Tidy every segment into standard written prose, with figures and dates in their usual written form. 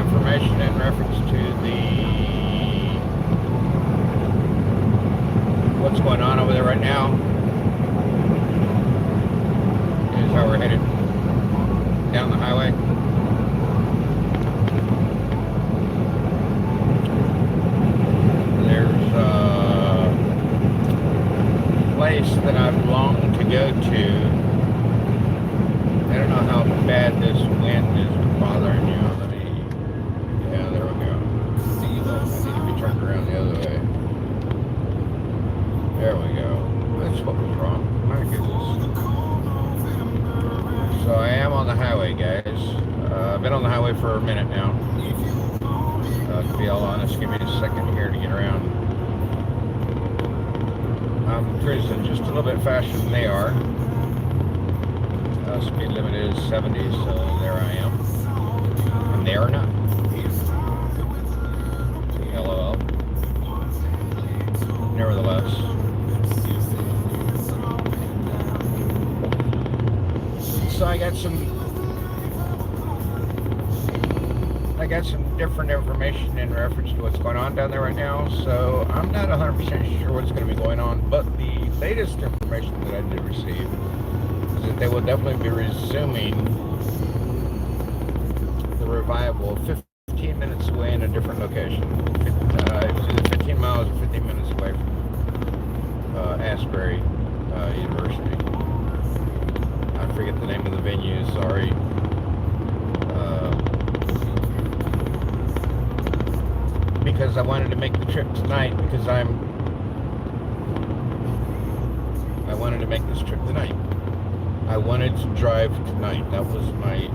information in reference to what's going on over there right now. Is how we're headed down the highway. There's a place that I've longed to go to. I don't know how bad this wind is bothering you. Yeah, there we go. I need to be turned around the other way. There we go. That's what was wrong. My goodness. So I am on the highway, guys. I've been on the highway for a minute now. To be all honest, give me a second here to get around. I'm cruising just a little bit faster than they are. Speed limit is 70, so there I am. And they are not. LOL. Nevertheless. So I got some different information in reference to what's going on down there right now. So I'm not 100% sure what's going to be going on, but the latest information that I did receive is that they will definitely be resuming the revival 15 minutes away in a different location. It's either 15 miles or 15 minutes away from Asbury University. I forget the name of the venue, sorry. Because I wanted to make the trip tonight, because I wanted to make this trip tonight. I wanted to drive tonight. That was my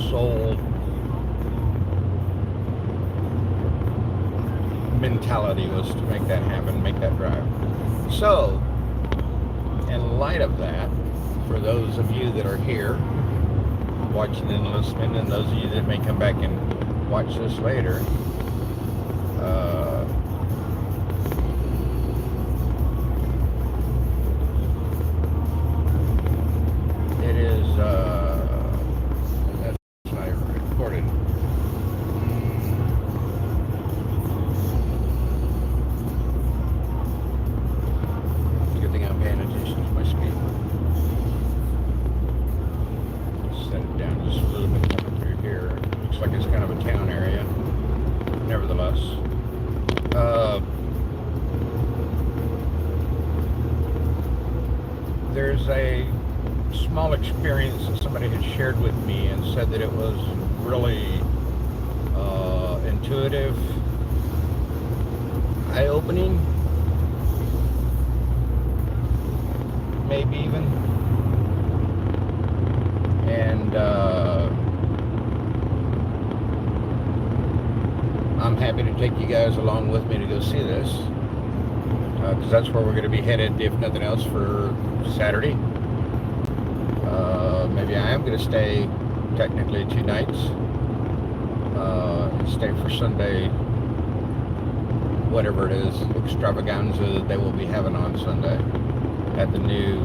sole mentality, was to make that happen, make that drive. So, in light of that, for those of you that are here watching and listening, and those of you that may come back and watch this later, it is that's not recorded. Good thing I'm paying attention to my speed. Set it down just a little bit coming through here. Looks like it's kind of a town area. Nevertheless, there's a small experience that somebody had shared with me and said that it was really intuitive, eye-opening, maybe even, and I'm happy to take you guys along with me to go see this, because that's where we're going to be headed, if nothing else, for Saturday. Maybe I am going to stay technically 2 nights and stay for Sunday, whatever it is, extravaganza that they will be having on Sunday at the new,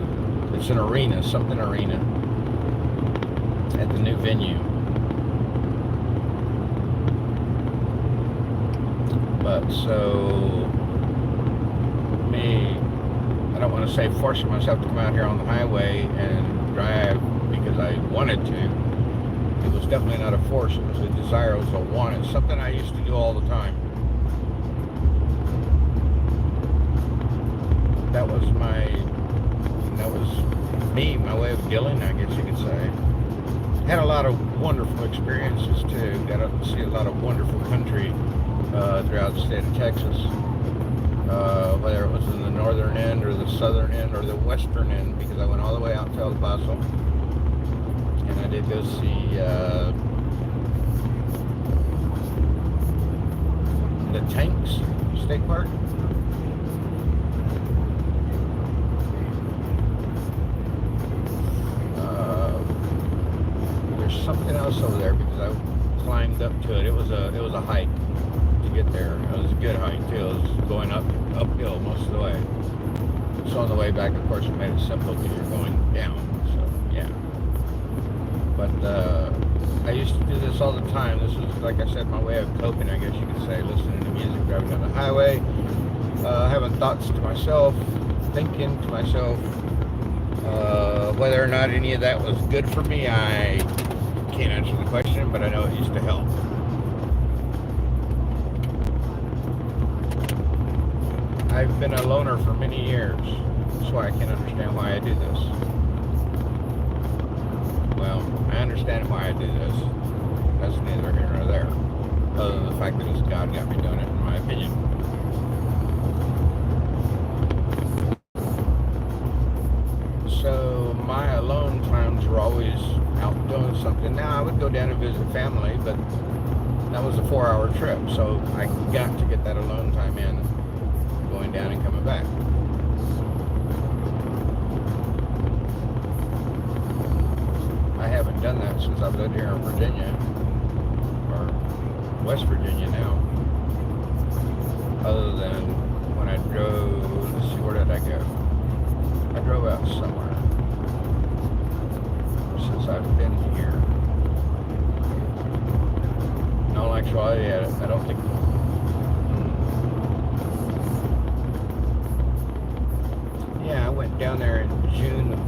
it's an arena, something arena, at the new venue. But so, I don't want to say forcing myself to come out here on the highway and drive because I wanted to. It was definitely not a force, it was a desire, it was a want. It's something I used to do all the time. That was me, my way of dealing, I guess you could say. Had a lot of wonderful experiences too. Got to see a lot of wonderful country throughout the state of Texas. Whether it was in the northern end or the southern end or the western end, because I went all the way out to El Paso, and I did go see the Tanks State Park. There's something else over there because I climbed up to it. It was a hike to get there. It was a good hike too. It was going uphill most of the way. So on the way back, of course, it made it simple because you're going down. So yeah. But I used to do this all the time. This was, like I said, my way of coping, I guess you could say, listening to music, driving down the highway, having thoughts to myself, thinking to myself. Whether or not any of that was good for me, I can't answer the question, but I know it used to help. I've been a loner for many years. That's why I can't understand why I do this. Well, I understand why I do this. That's neither here nor there. Other than the fact that it's God got me doing it, in my opinion. So my alone times were always out doing something. Now I would go down and visit family, but that was a 4-hour trip. So I got to get that alone time in, going down and coming back. I haven't done that since I've lived here in Virginia, or West Virginia now, other than when I drove, let's see, where did I go? I drove out somewhere since I've been here. In all actuality, I don't think, yeah, I went down there in June of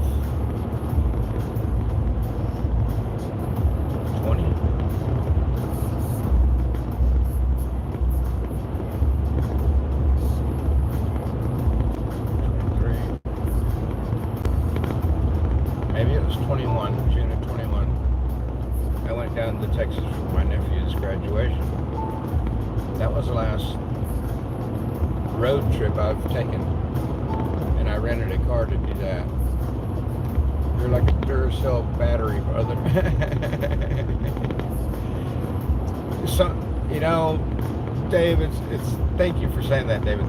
20. Maybe it was 21, June of 21. I went down to Texas for my nephew's graduation. That was the last road trip I've taken. And I rented a car to do that. You're like a Duracell battery, brother. So, you know, Dave, it's thank you for saying that, David.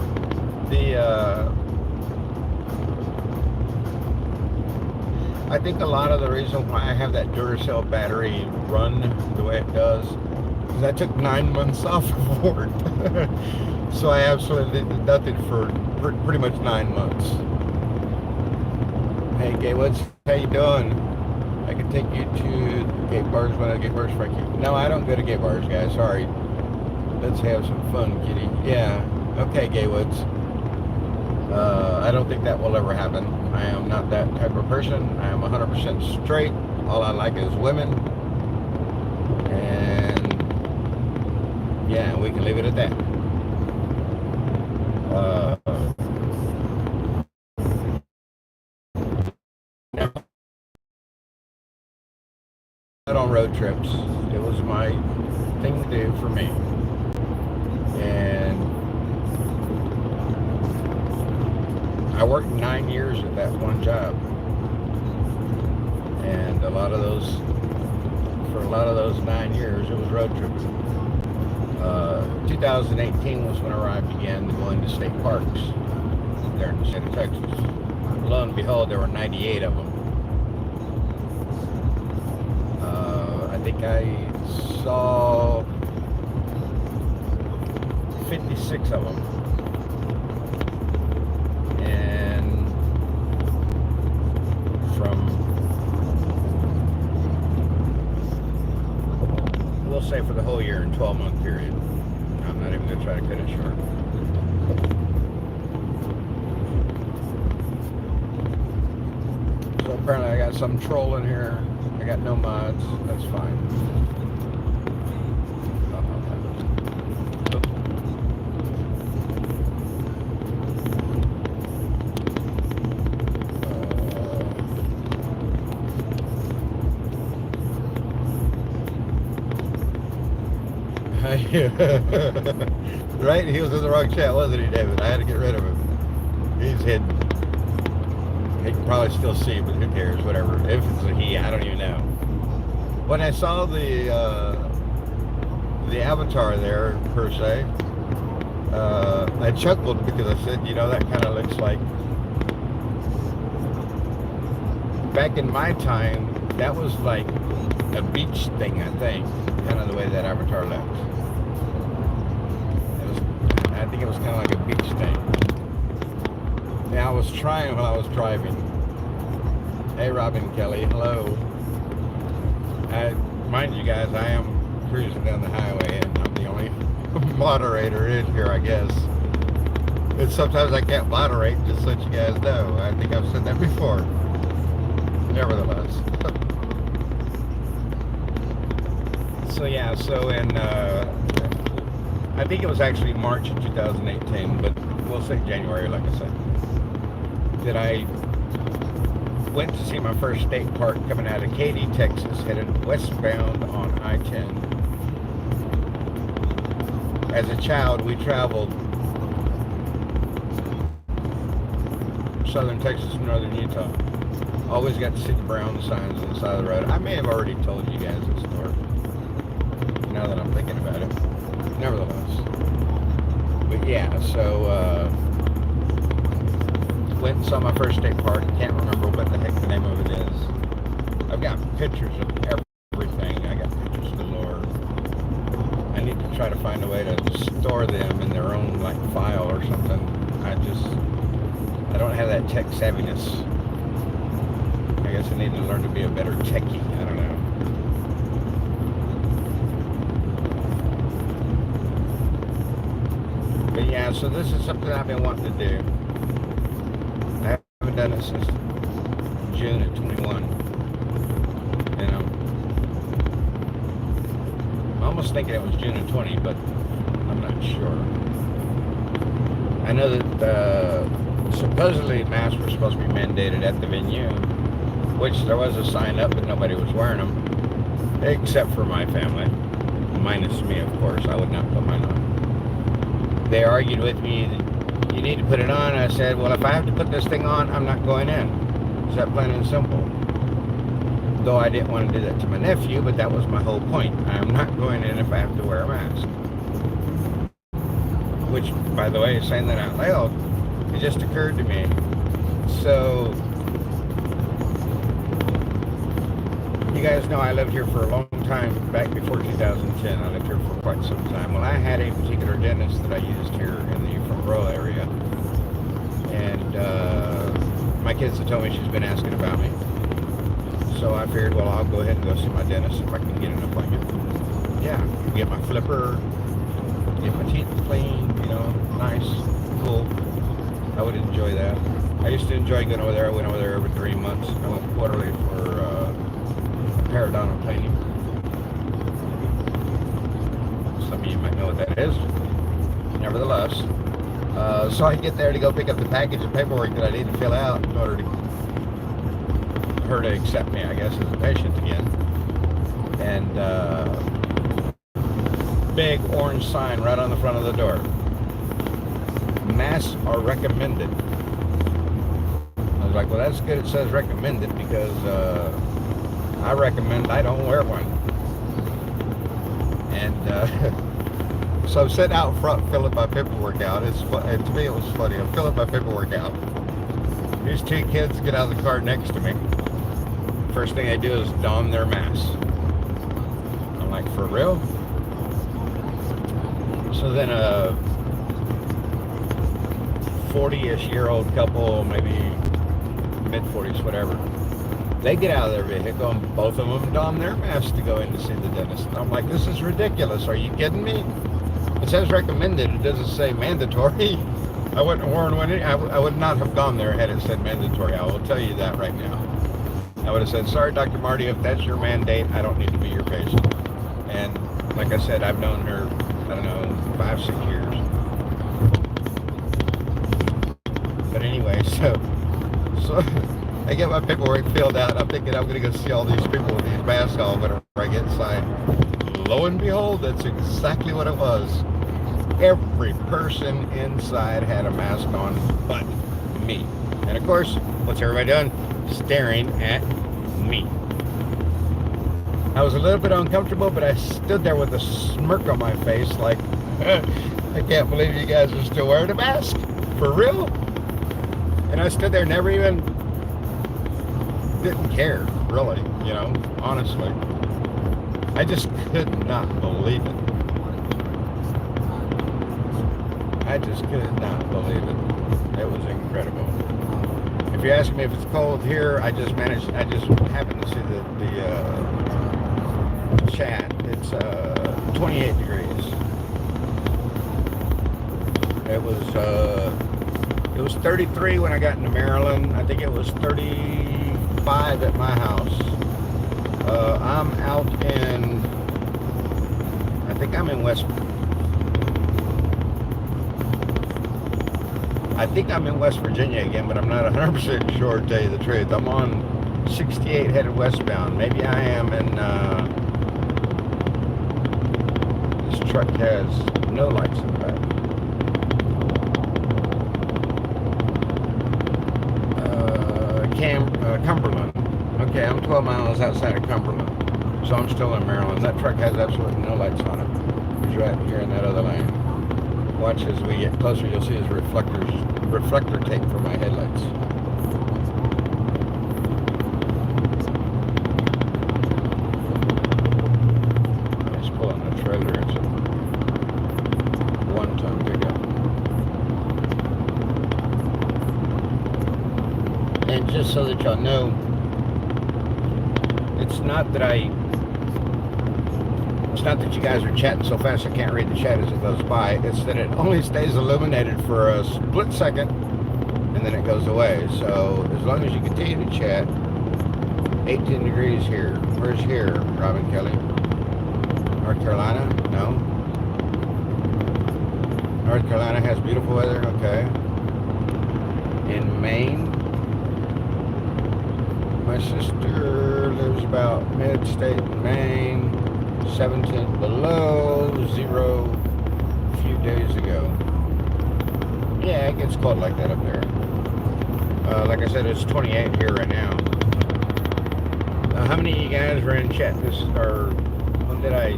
I think a lot of the reason why I have that Duracell battery run the way it does is I took 9 months off of work. So I absolutely did nothing for pretty much 9 months. Hey, Gay Woods, how you doing? I can take you to gay bars when I get bars for you. No, I don't go to gay bars, guys. Sorry. Let's have some fun, kitty. Yeah. Okay, Gay Woods. I don't think that will ever happen. I am not that type of person. I am 100% straight. All I like is women. And yeah, we can leave it at that. On road trips, it was my thing to do for me. And I worked 9 years at that one job, and for a lot of those 9 years, it was road tripping. 2018 was when I began going to state parks there in the state of Texas. Lo and behold, there were 98 of them. I think I saw 56 of them. We'll say for the whole year in 12-month period. I'm not even going to try to cut it short. So apparently I got some troll in here. I got no mods. That's fine. Right? He was in the wrong chat, wasn't he, David? I had to get rid of him. He's hidden. He can probably still see, but who cares? Whatever. If it's a he, I don't even know. When I saw the avatar there, per se, I chuckled because I said, you know, that kind of looks like, back in my time, that was like a beach thing, I think, kind of the way that avatar looked. I think it was kind of like a beach thing. Yeah, I was trying while I was driving. Hey, Robin Kelly, hello. mind you guys, I am cruising down the highway, and I'm the only moderator in here, I guess. And sometimes I can't moderate, just so you guys know. I think I've said that before. Nevertheless. So yeah, so in, I think it was actually March of 2018, but we'll say January, like I said, that I went to see my first state park coming out of Katy, Texas, headed westbound on I-10. As a child, we traveled southern Texas and northern Utah. Always got to see the brown signs on the side of the road. I may have already told you guys this story, now that I'm thinking about it. Nevertheless. But yeah, so went and saw my first state park. Can't remember what the heck the name of it is. I've got pictures of everything. I got pictures galore. I need to try to find a way to store them in their own like file or something. I don't have that tech savviness. I guess I need to learn to be a better techie. I don't know. But yeah, so this is something I've been wanting to do. I haven't done it since June of 21. And I'm almost thinking it was June of 20, but I'm not sure. I know that supposedly masks were supposed to be mandated at the venue, which there was a sign up, but nobody was wearing them, except for my family, minus me, of course. I would not put mine on. They argued with me that you need to put it on. I said, well, if I have to put this thing on, I'm not going in. It's that plain and simple. Though I didn't want to do that to my nephew, but that was my whole point. I'm not going in if I have to wear a mask. Which, by the way, saying that out loud, it just occurred to me. So, you guys know I lived here for a long time, back before 2010. I lived here for quite some time. Well, I had a particular dentist that I used here in the front row area. And my kids have told me she's been asking about me. So I figured, well, I'll go ahead and go see my dentist if I can get an appointment. Yeah, get my flipper, get my teeth clean, you know, nice, cool. I would enjoy that. I used to enjoy going over there. I went over there every 3 months. I went quarterly for periodontal cleaning. Some of you might know what that is. Nevertheless, so I get there to go pick up the package of paperwork that I need to fill out in order to her to accept me, I guess, as a patient again. And big orange sign right on the front of the door. Masks are recommended. I was like, well, that's good. It says recommended because I recommend I don't wear one. And so I'm sitting out front filling my paperwork out. To me, it was funny. I'm filling my paperwork out. These two kids get out of the car next to me. First thing they do is don their masks. I'm like, for real? So then a 40-ish year old couple, maybe mid-40s, whatever, they get out of their vehicle and both of them don their masks to go in to see the dentist. And I'm like, this is ridiculous. Are you kidding me? It says recommended. It doesn't say mandatory. I wouldn't have worn one. I would not have gone there had it said mandatory. I will tell you that right now. I would have said, sorry, Dr. Marty, if that's your mandate, I don't need to be your patient. And like I said, I've known her, I don't know, 5-6 years. But anyway, so I get my paperwork filled out. I'm thinking I'm going to go see all these people with these masks on whenever I get inside. Lo and behold, that's exactly what it was. Every person inside had a mask on but me. And of course, what's everybody doing? Staring at me. I was a little bit uncomfortable, but I stood there with a smirk on my face like, I can't believe you guys are still wearing a mask. For real? And I stood there, never even didn't care, really, you know, honestly. I just could not believe it. I just could not believe it. It was incredible. If you ask me if it's cold here, I just happened to see the chat. It's 28 degrees. It was 33 when I got into Maryland. I think it was 35 at my house. I'm out in, I think I'm in West Virginia again, but I'm not 100% sure, to tell you the truth. I'm on 68 headed westbound. Maybe I am in, this truck has no lights in the back. Cumberland. Okay, I'm 12 miles outside of Cumberland, so I'm still in Maryland. That truck has absolutely no lights on it. He's right here in that other lane. Watch as we get closer, you'll see his reflector tape for my headlights. He's pulling a trailer. It's a 1-ton pickup. And just so that y'all know, it's not that you guys are chatting so fast I can't read the chat as it goes by. It's that it only stays illuminated for a split second and then it goes away. So as long as you continue to chat, 18 degrees here. Where's here, Robin Kelly? North Carolina? No. North Carolina has beautiful weather? Okay. In Maine? My sister lives about mid-state in Maine, 17 below, 0 a few days ago. Yeah, it gets cold like that up there. Like I said, it's 28 here right now. How many of you guys were in chat? When did I?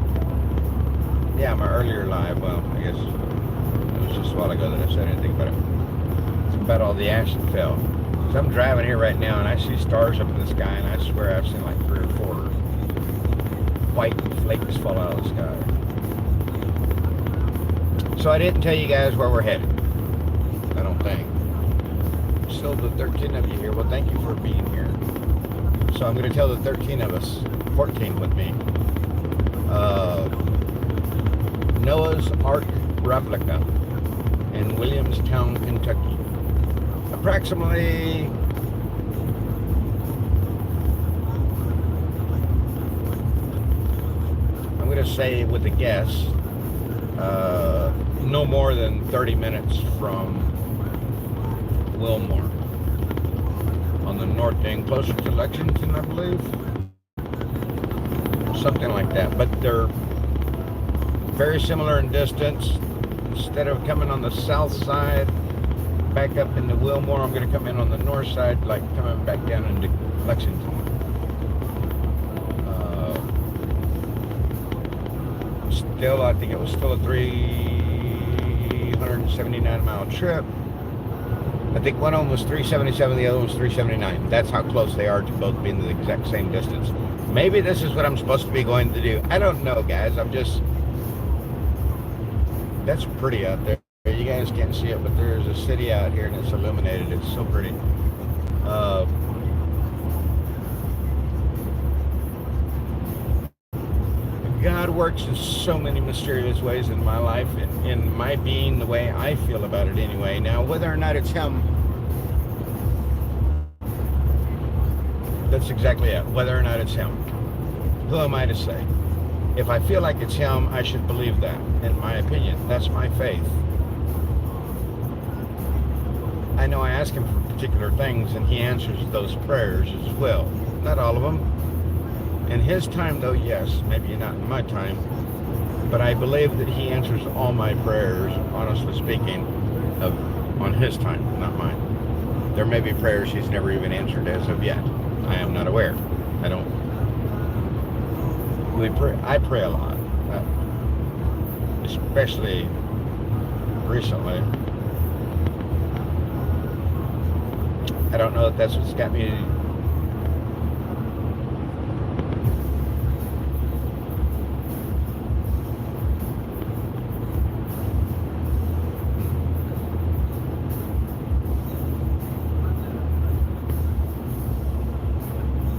Yeah, my earlier live. Well, I guess it was just a while ago that I said anything about it. It's about all the ash that fell. So I'm driving here right now and I see stars up in the sky, and I swear I've seen like 3 or 4 white flakes fall out of the sky. So I didn't tell you guys where we're headed. I don't think. Still the 13 of you here. Well, thank you for being here. So I'm going to tell the 13 of us, 14 with me, Noah's Ark replica in Williamstown, Kentucky. Approximately I'm going to say with a guess, no more than 30 minutes from Wilmore on the north end, closer to Lexington, I believe, something like that. But they're very similar in distance. Instead of coming on the south side back up into Wilmore, I'm going to come in on the north side, like coming back down into Lexington. Still, I think it was still a 379 mile trip. I think one of them was 377, the other one was 379. That's how close they are to both being the exact same distance. Maybe this is what I'm supposed to be going to do. I don't know, guys. That's pretty out there. You guys can't see it, but there's a city out here and it's illuminated. It's so pretty. God works in so many mysterious ways in my life, in my being, the way I feel about it anyway. Now, whether or not it's Him, that's exactly it. Whether or not it's Him. Who am I to say? If I feel like it's Him, I should believe that, in my opinion. That's my faith. I know I ask Him for particular things, and He answers those prayers as well. Not all of them. In His time, though, yes. Maybe not in my time. But I believe that He answers all my prayers, honestly speaking, on His time, not mine. There may be prayers He's never even answered as of yet. I am not aware. I pray a lot. Especially recently. I don't know if that's what's got me.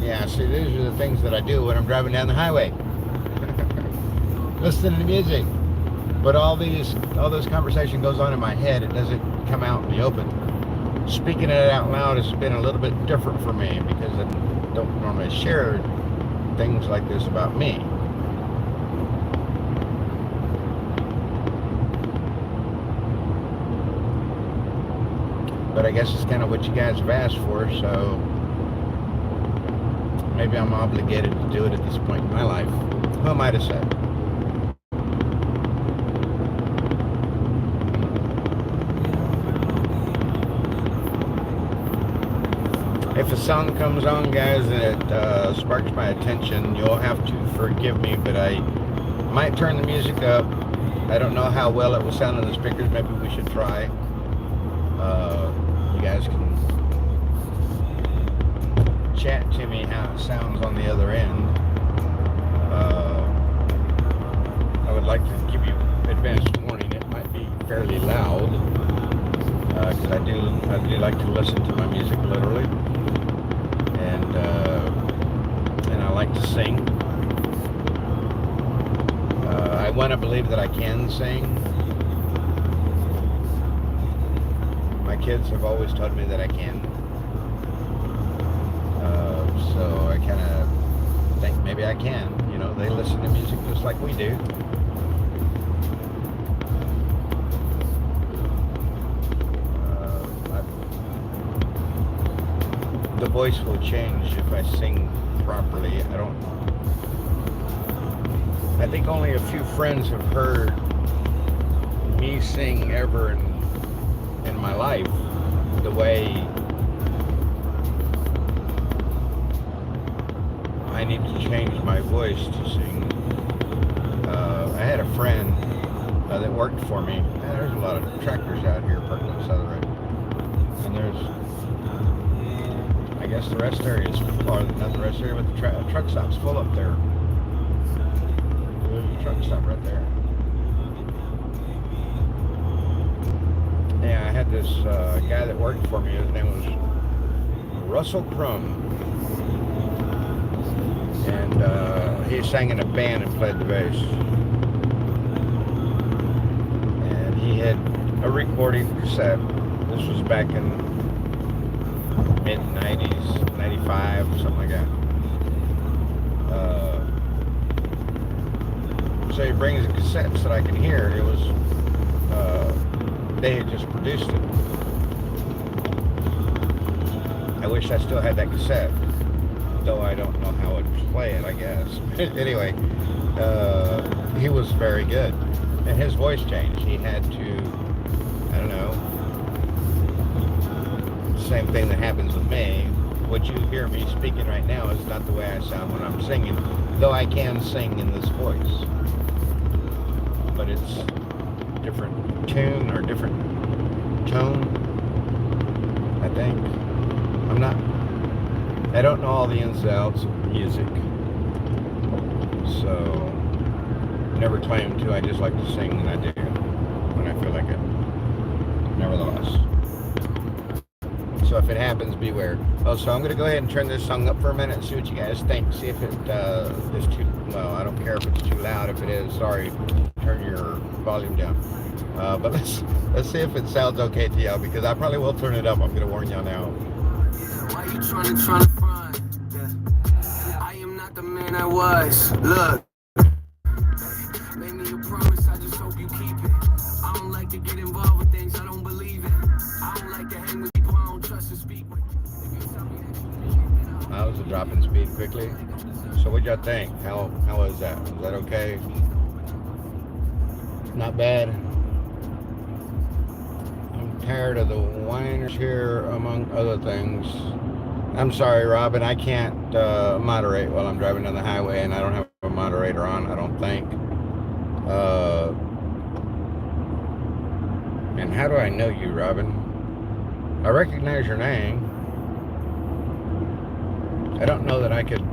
Yeah, see, these are the things that I do when I'm driving down the highway. listening to music. But all this conversation goes on in my head. It doesn't come out in the open. Speaking it out loud has been a little bit different for me because I don't normally share things like this about me. But I guess it's kind of what you guys have asked for, so maybe I'm obligated to do it at this point in my life. Who am I to say? If a song comes on, guys, and it sparks my attention, you'll have to forgive me, but I might turn the music up. I don't know how well it will sound on the speakers. Maybe we should try. You guys can chat to me how it sounds on the other end. I would like to give you advance warning. It might be fairly loud because I do like to listen to my music literally, and I like to sing. I want to believe that I can sing. My kids have always told me that I can. So I kind of think maybe I can. You know, they listen to music just like we do. The voice will change if I sing properly. I think only a few friends have heard me sing ever in my life the way I need to change my voice to sing. I had a friend that worked for me. There's a lot of tractors out here parked on the side of the road, and there's, I guess the rest area is, or not the rest area, but the truck stop's full up there. There's a truck stop right there. Yeah, I had this guy that worked for me. His name was Russell Crum. And he sang in a band and played the bass. And he had a recording cassette. This was back in mid-90s, 95, something like that. So he brings a cassette so that I can hear. It was, they had just produced it. I wish I still had that cassette, though I don't know how to play it, I guess. Anyway, he was very good, and his voice changed. He had to, I don't know, same thing that happens with me. What you hear me speaking right now is not the way I sound when I'm singing, though I can sing in this voice. But it's different tune or different tone, I think. I don't know all the ins and outs of music, so never claim to. I just like to sing when I do, when I feel like it, nevertheless. So if it happens, beware. Oh, so I'm going to go ahead and turn this song up for a minute and see what you guys think. See if it is too, well, I don't care if it's too loud. If it is, sorry, turn your volume down. But let's see if it sounds okay to y'all, because I probably will turn it up. I'm going to warn y'all now. Why you trying to front? Yeah. I am not the man I was. Look, made me a promise, I just hope you keep it. I don't like to get involved with things I don't believe in. I don't like to hang with people I don't trust and speak with. That was a drop in speed quickly. So what'd y'all think? How was that? Was that okay? Not bad. I'm tired of the whiners here, among other things. I'm sorry, Robin, I can't moderate while I'm driving down the highway, and I don't have a moderator on, I don't think. And how do I know you, Robin? I recognize your name. I don't know that I could.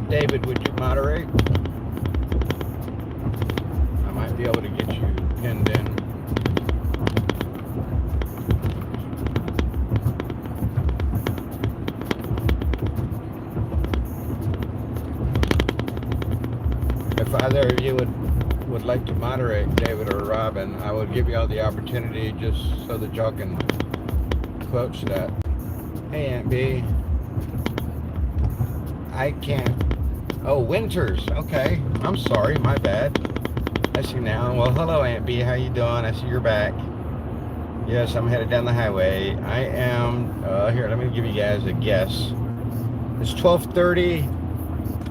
David, would you moderate? I might be able to get you pinned in. If either of you would like to moderate, David or Robin, I would give you all the opportunity just so that y'all can quote that. Hey, Aunt B. I can't. Oh, Winters. Okay. I'm sorry. My bad. I see now. Well, hello, Aunt B. How you doing? I see you're back. Yes, I'm headed down the highway. I am. Here, let me give you guys a guess. It's 12:30.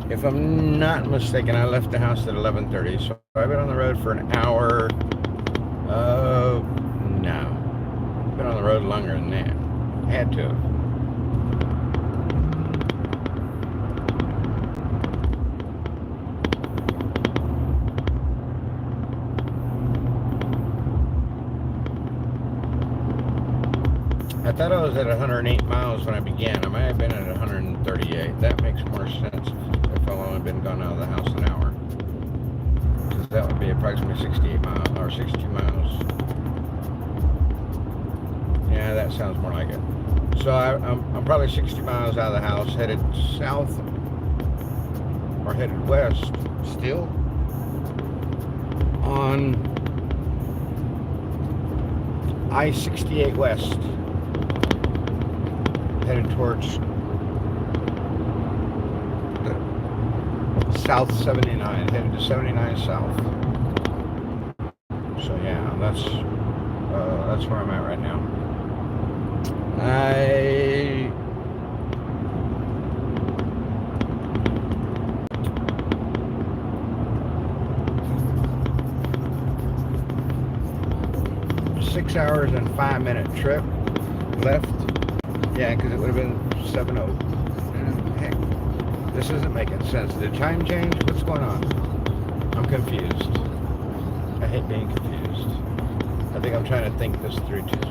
If I'm not mistaken, I left the house at 11:30. So I've been on the road for an hour. No. Been on the road longer than that. Had to. 108 miles when I began. I might have been at 138. That makes more sense if I've only been gone out of the house an hour. Because that would be approximately 68 miles or 62 miles. Yeah, that sounds more like it. So I'm probably 60 miles out of the house, headed south or headed west still on I-68 West, headed towards South 79, headed to 79 South. So yeah, that's where I'm at right now. 6 hours and 5-minute trip left. Yeah, because it would have been 7:00. Heck, this isn't making sense. Did time change? What's going on? I'm confused. I hate being confused. I think I'm trying to think this through too.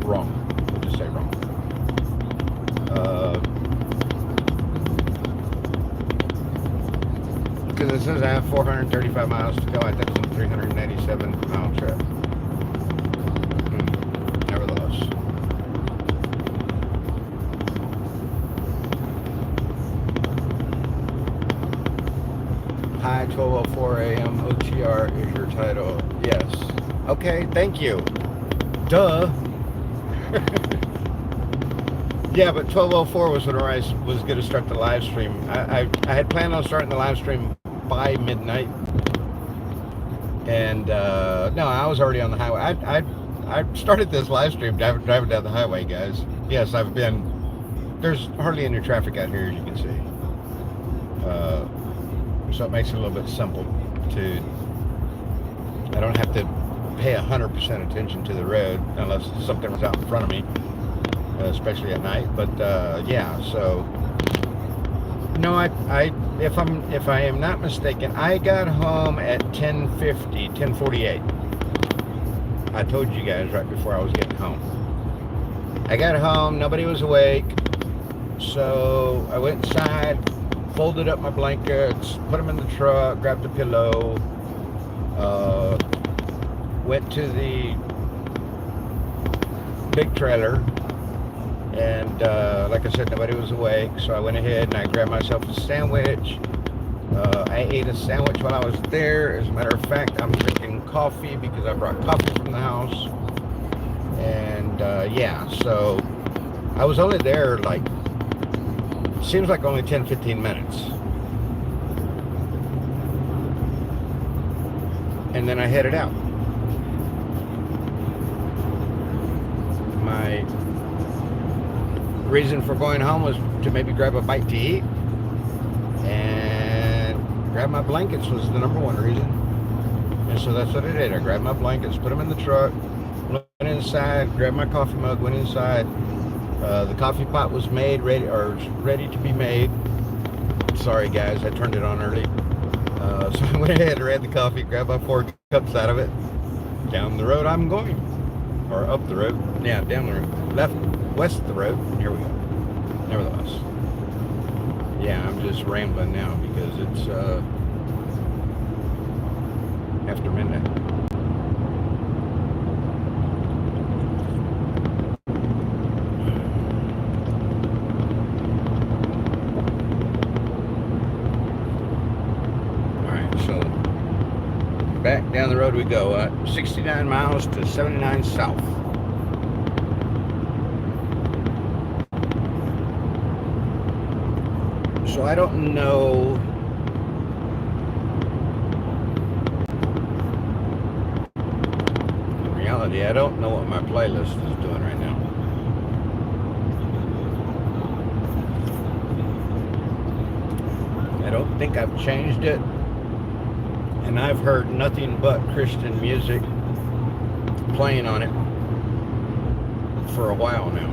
Wrong. We'll just say wrong. Because it says I have 435 miles to go. I think it's a 387-mile trip. Nevertheless. Hi, 12:04 a.m. OTR is your title. Yes. Okay, thank you. Duh. Yeah, but 12:04 was when I was going to start the live stream. I had planned on starting the live stream by midnight. And no, I was already on the highway. I started this live stream driving down the highway, guys. Yes, there's hardly any traffic out here, as you can see. So it makes it a little bit simple I don't have to pay 100% attention to the road unless something was out in front of me, especially at night. But yeah, so no, if I am not mistaken, I got home at 10:48. I told you guys right before I was getting home. I got home, nobody was awake, so I went inside, folded up my blankets, put them in the truck, grabbed a pillow, went to the big trailer, and like I said, nobody was awake, so I went ahead and I grabbed myself a sandwich. I ate a sandwich while I was there. As a matter of fact, I'm drinking coffee because I brought coffee from the house. And yeah, so I was only there seems like only 10-15 minutes. And then I headed out. My reason for going home was to maybe grab a bite to eat, and grab my blankets was the number one reason. And so that's what I did. I grabbed my blankets, put them in the truck, went inside, grabbed my coffee mug, went inside. The coffee pot was ready to be made. Sorry guys, I turned it on early. So I went ahead and ran the coffee, grabbed my 4 cups out of it. Down the road I'm going. Or up the road. Yeah, down the road. West of the road. Here we go. Nevertheless. Yeah, I'm just rambling now because it's after midnight. back down the road we go. 69 miles to 79 south. So I don't know. In reality, I don't know what my playlist is doing right now. I don't think I've changed it. And I've heard nothing but Christian music playing on it for a while now.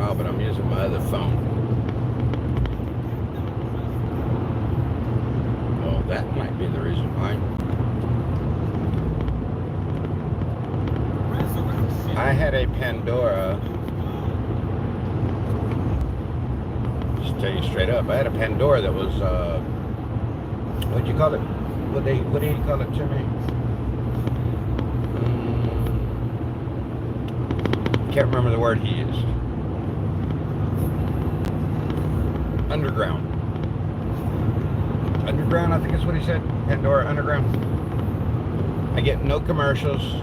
Oh, but I'm using my other phone. Oh, that might be the reason why. I had a Pandora. Just tell you straight up, I had a Pandora that was what'd you call it? What do you call it, Jimmy? Can't remember the word he used. Underground, I think is what he said. Pandora Underground. I get no commercials.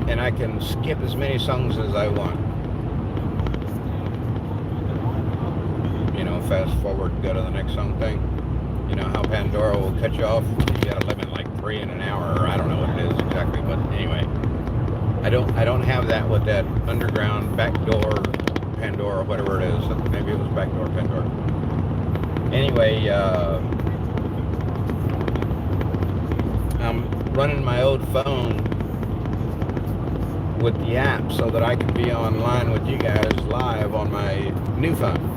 And I can skip as many songs as I want. You know, fast forward, go to the next song thing. You know how Pandora will cut you off? You got a limit like 3 in an hour, or I don't know what it is exactly, but anyway. I don't have that with that underground backdoor Pandora, whatever it is. Maybe it was backdoor Pandora. Anyway, I'm running my old phone with the app so that I can be online with you guys live on my new phone.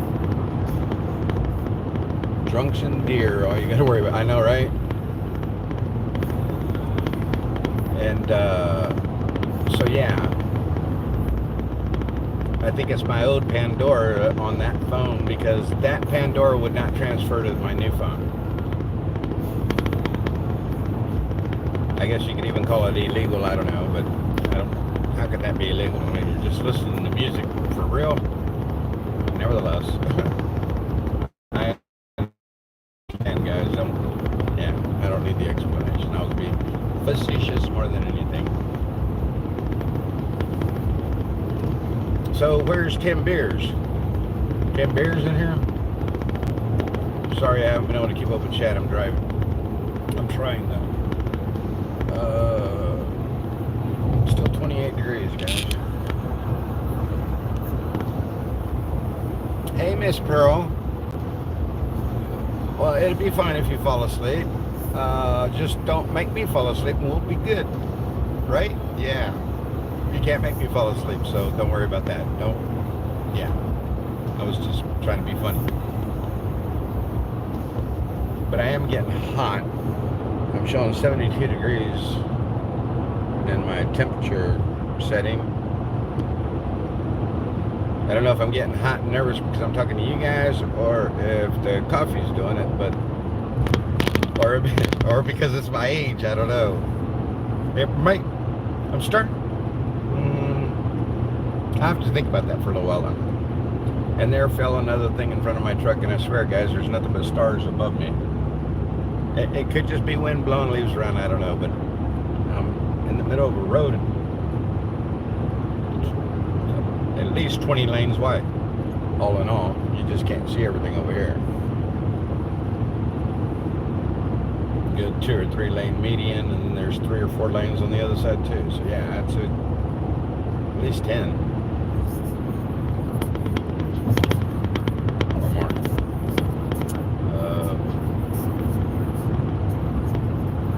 Drunken deer, all you gotta worry about. I know, right? And so yeah, I think it's my old Pandora on that phone, because that Pandora would not transfer to my new phone. I guess you could even call it illegal, I don't know, but I don't, how could that be illegal? I mean, you're just listening to music for real. Nevertheless, I understand, guys. I don't need the explanation. I was being facetious more than anything. So where's Tim Beers? Tim Beers in here? Sorry, I haven't been able to keep up with chat. I'm driving. I'm trying though. Still 28 degrees, guys. Hey, Miss Pearl. Well, it'd be fine if you fall asleep. Just don't make me fall asleep and we'll be good. Right? Yeah. You can't make me fall asleep, so don't worry about that. Yeah. I was just trying to be funny. But I am getting hot. I'm showing 72 degrees in my temperature setting. I don't know if I'm getting hot and nervous because I'm talking to you guys, or if the coffee's doing it, but or because it's my age. I don't know. It might. I'm starting. I have to think about that for a little while now. And there fell another thing in front of my truck, and I swear, guys, there's nothing but stars above me. It could just be wind blowing leaves around. I don't know, but I'm in the middle of a road, at least 20 lanes wide. All in all, you just can't see everything over here. Good 2 or 3 lane median, and then there's 3 or 4 lanes on the other side too. So yeah, that's at least 10. Or more.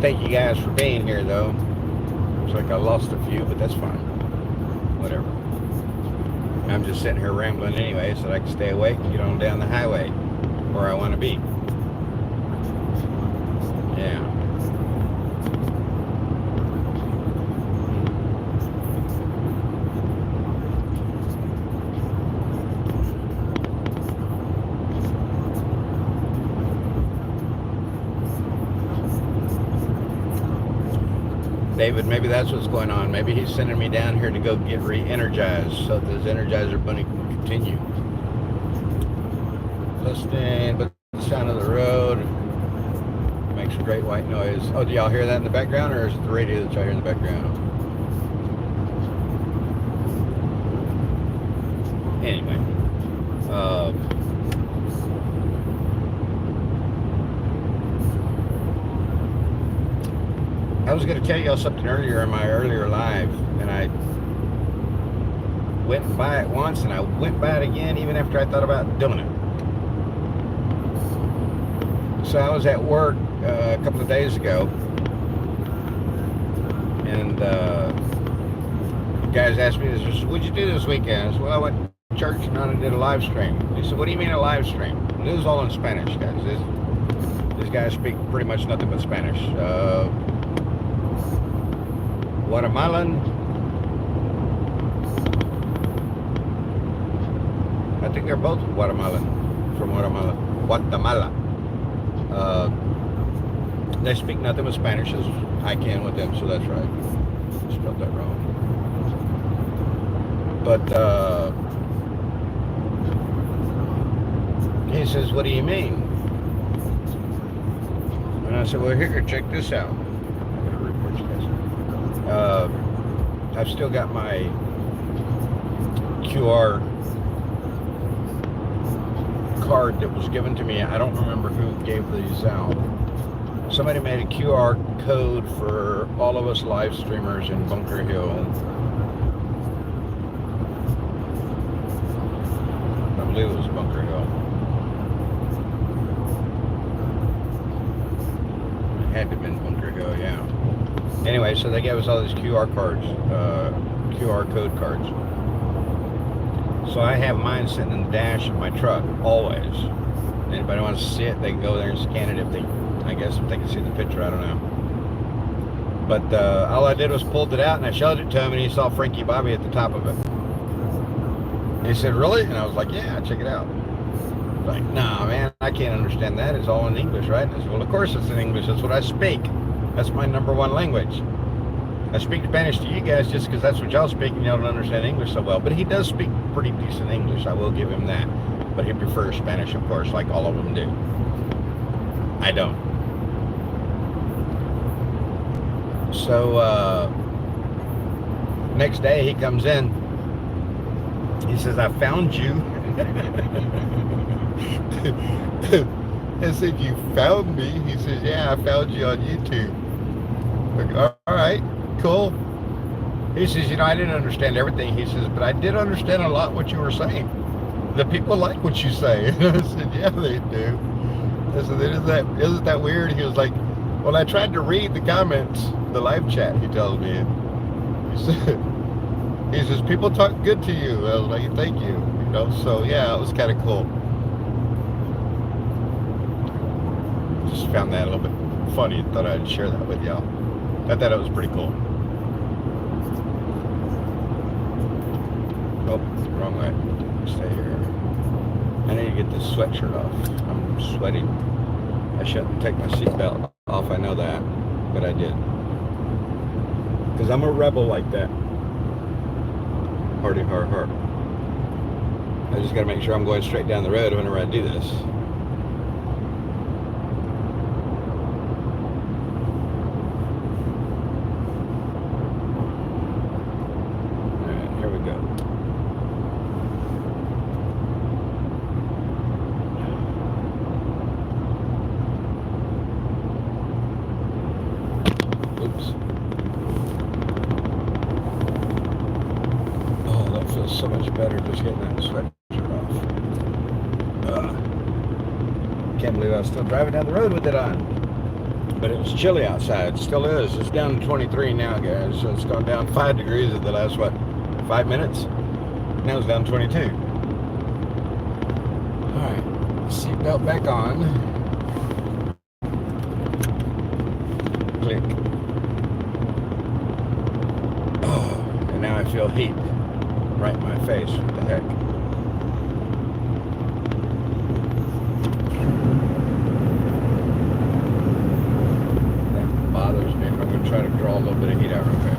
Thank you guys for being here, though. Looks like I lost a few, but that's fine. Whatever. I'm just sitting here rambling anyway, so that I can stay awake and get on down the highway where I want to be. Yeah. David, maybe that's what's going on. Maybe he's sending me down here to go get re-energized so that this Energizer Bunny can continue. listening, but the sound of the road makes a great white noise. Oh, do y'all hear that in the background, or is it the radio that y'all hear in the background? Anyway, I was going to tell y'all something earlier in my earlier live, and I went by it once, and I went by it again, even after I thought about doing it. So I was at work a couple of days ago, and guys asked me, "What'd you do this weekend?" I said, "Well, I went to church and I did a live stream." He said, "What do you mean a live stream?" And it was all in Spanish, guys. These guys speak pretty much nothing but Spanish. Guatemalan. I think they're both Guatemalan, from Guatemala. They speak nothing but Spanish as I can with them, so that's right. I spelled that wrong. But he says, "What do you mean?" And I said, "Well, here, check this out." I'm gonna report you guys. I've still got my QR card that was given to me. I don't remember who gave these out. Somebody made a QR code for all of us live streamers in Bunker Hill. I believe it was Bunker Hill. It had to have been Bunker Hill, yeah. Anyway, so they gave us all these QR cards, QR code cards. So I have mine sitting in the dash of my truck, always. Anybody wants to see it, they can go there and scan it if they can see the picture, I don't know. But all I did was pulled it out and I showed it to him, and he saw Frankie Bobby at the top of it. And he said, "Really?" And I was like, "Yeah, check it out." Like, "Nah, man, I can't understand that. It's all in English, right?" And I said, "Well, of course it's in English. That's what I speak. That's my number one language. I speak Spanish to you guys just because that's what y'all speak, and y'all don't understand English so well." But he does speak pretty decent English, I will give him that. But he prefers Spanish, of course, like all of them do. I don't. So, next day he comes in. He says, "I found you." I said, "You found me?" He says, "Yeah, I found you on YouTube." Like, all right, cool. He says, "I didn't understand everything." He says, "But I did understand a lot what you were saying. The people like what you say." And I said, "Yeah, they do." I said, isn't that weird?" He was like, "Well, I tried to read the comments, the live chat," he tells me. He says, "People talk good to you." I was like, "Thank you." So yeah, it was kind of cool. Just found that a little bit funny. Thought I'd share that with y'all. I thought it was pretty cool. Oh, wrong way. Stay here. I need to get this sweatshirt off. I'm sweating. I shouldn't take my seatbelt off, I know that, but I did. Because I'm a rebel like that. Hardy, hard, hard. I just got to make sure I'm going straight down the road whenever I do this. Alright, here we go. Oops. Oh, that feels so much better just getting that sweatshirt off. Can't believe I was still driving down the road with it on. But it was chilly outside. It still is. It's down to 23 now, guys. So it's gone down 5 degrees in the last, 5 minutes? Now it's down 22. Alright. Seatbelt back on. Click. Oh, and now I feel heat right in my face. What the heck? That bothers me. I'm going to try to draw a little bit of heat out real quick.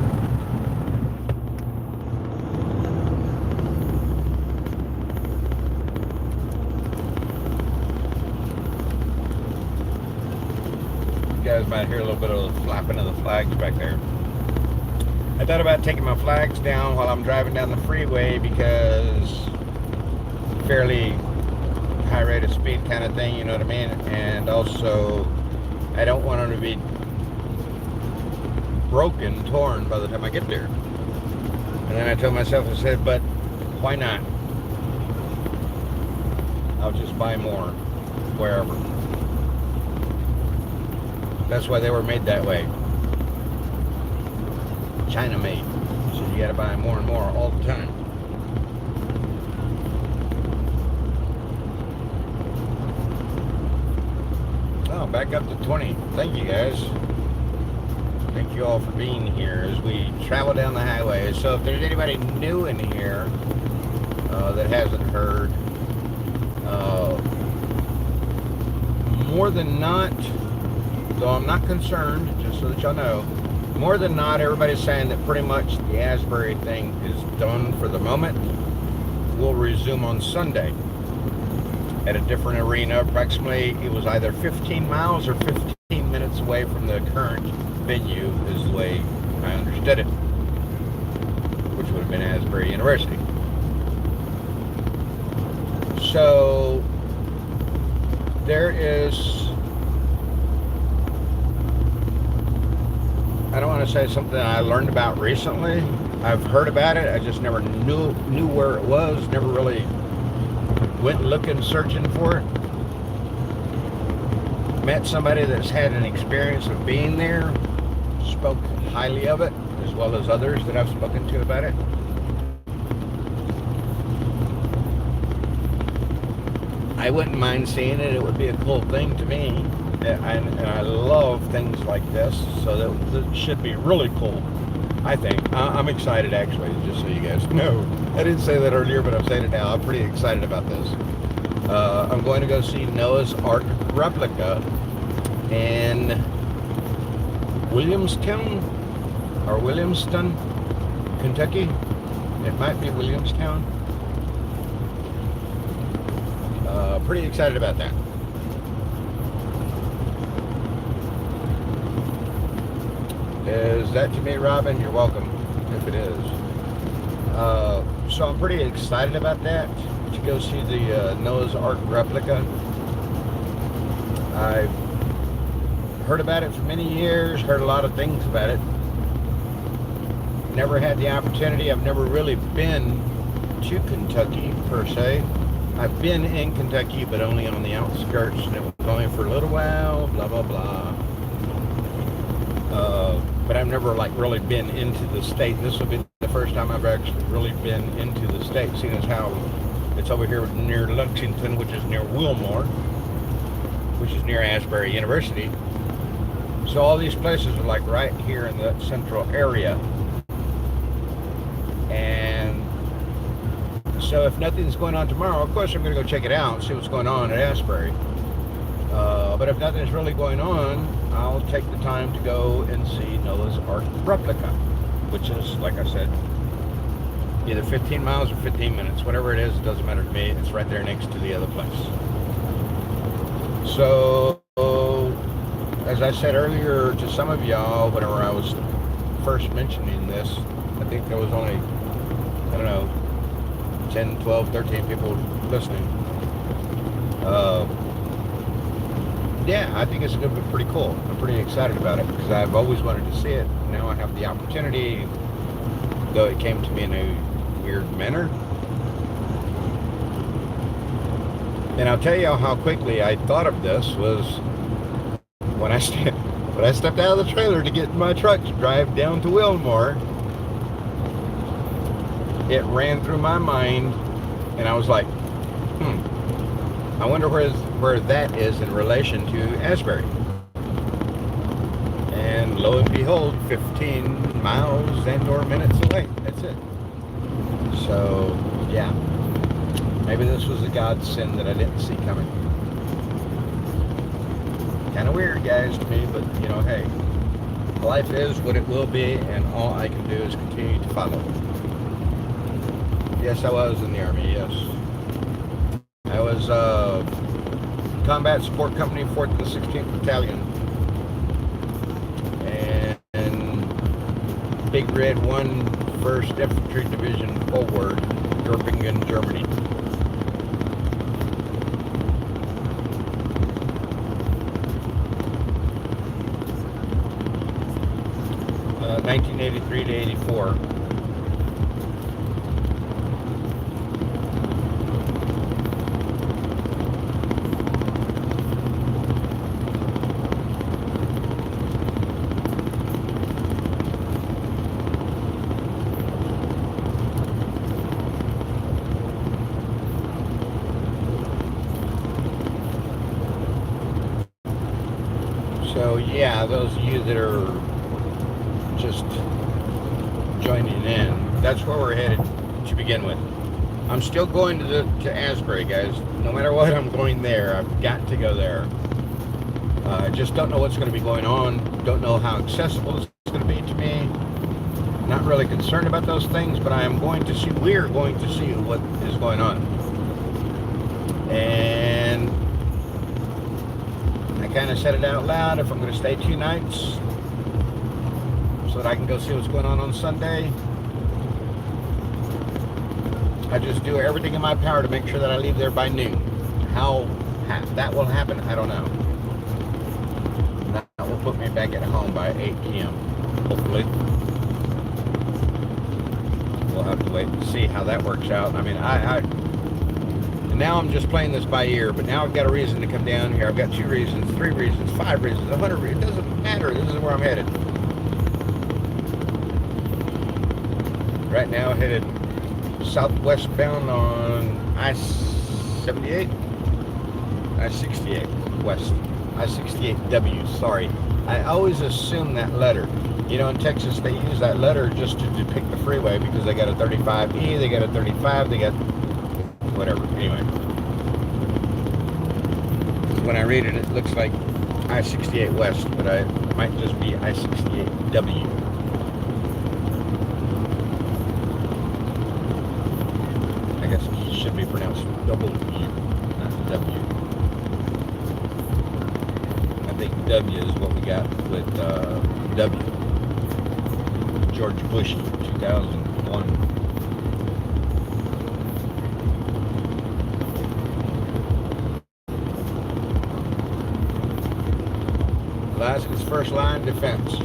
guys might hear a little bit of the flapping of the flags back there. I thought about taking my flags down while I'm driving down the freeway because fairly high rate of speed kind of thing, you know what I mean? And also, I don't want them to be broken, torn by the time I get there. And then I told myself, I said, but why not? I'll just buy more wherever. That's why they were made that way. China made. So you gotta buy more and more all the time. Oh, back up to 20. Thank you guys. Thank you all for being here as we travel down the highway. So if there's anybody new in here that hasn't heard, more than not, though I'm not concerned, just so that y'all know, more than not, everybody's saying that pretty much the Asbury thing is done for the moment. We'll resume on Sunday at a different arena. Approximately, it was either 15 miles or 15 minutes away from the current venue, is the way I understood it, which would have been Asbury University. So there is, I don't want to say something I learned about recently. I've heard about it. I just never knew where it was. Never really went looking, searching for it. Met somebody that's had an experience of being there. Spoke highly of it, as well as others that I've spoken to about it. I wouldn't mind seeing it. It would be a cool thing to me. And I love things like this, so that should be really cool, I think. I'm excited, actually, just so you guys know. I didn't say that earlier, but I'm saying it now. I'm pretty excited about this. I'm going to go see Noah's Ark replica in Williamstown, Kentucky. It might be Williamstown. Pretty excited about that. Is that to me, Robin? You're welcome, if it is. So I'm pretty excited about that, to go see the Noah's Ark replica. I've heard about it for many years, heard a lot of things about it. Never had the opportunity. I've never really been to Kentucky, per se. I've been in Kentucky, but only on the outskirts, and it was only for a little while, blah, blah, blah. But I've never, like, really been into the state. This will be the first time I've actually really been into the state, seeing as how it's over here near Lexington, which is near Wilmore, which is near Asbury University. So all these places are, like, right here in the central area. And so if nothing's going on tomorrow, of course I'm going to go check it out, see what's going on at Asbury. But if nothing's really going on, I'll take the time to go and see Noah's Ark replica, which is, like I said, either 15 miles or 15 minutes. Whatever it is, it doesn't matter to me. It's right there next to the other place. So, as I said earlier to some of y'all, whenever I was first mentioning this, I think there was only, I don't know, 10, 12, 13 people listening. Yeah, I think it's going to be pretty cool. I'm pretty excited about it because I've always wanted to see it. Now I have the opportunity, though it came to me in a weird manner. And I'll tell you how quickly I thought of this was when I stepped out of the trailer to get in my truck to drive down to Wilmore. It ran through my mind, and I was like, I wonder where that is in relation to Asbury. And lo and behold, 15 miles and or minutes away. That's it. So, yeah. Maybe this was a godsend that I didn't see coming. Kind of weird, guys, to me, but, you know, hey. Life is what it will be, and all I can do is continue to follow. Yes, I was in the Army, yes. I was Combat Support Company, 4th and 16th Battalion. Big Red 1, 1st Infantry Division forward, Göppingen, Germany. Uh, 1983 to 84. So yeah, those of you that are just joining in, that's where we're headed to begin with. I'm still going to Asbury, guys. No matter what, I'm going there. I've got to go there. I just don't know what's going to be going on. Don't know how accessible it's going to be to me. Not really concerned about those things, but I am going to see. We're going to see what is going on. And I kind of said it out loud. If I'm going to stay 2 nights, so that I can go see what's going on Sunday. I just do everything in my power to make sure that I leave there by noon. How that will happen, I don't know. That will put me back at home by 8 p.m. Hopefully. We'll have to wait and see how that works out. I mean, and now I'm just playing this by ear, but now I've got a reason to come down here. I've got 2 reasons, 3 reasons, 5 reasons, 100 reasons. It doesn't matter. This is where I'm headed. Right now, headed southwestbound on I-78, I-68 west, I-68W, sorry. I always assume that letter. You know, in Texas, they use that letter just to depict the freeway because they got a 35E, they got a 35, they got whatever. Anyway, when I read it, it looks like I-68 west, but it might just be I-68W. I guess it should be pronounced W, not W. I think W is what we got with W. George Bush, 2001. Alaska's first line defense.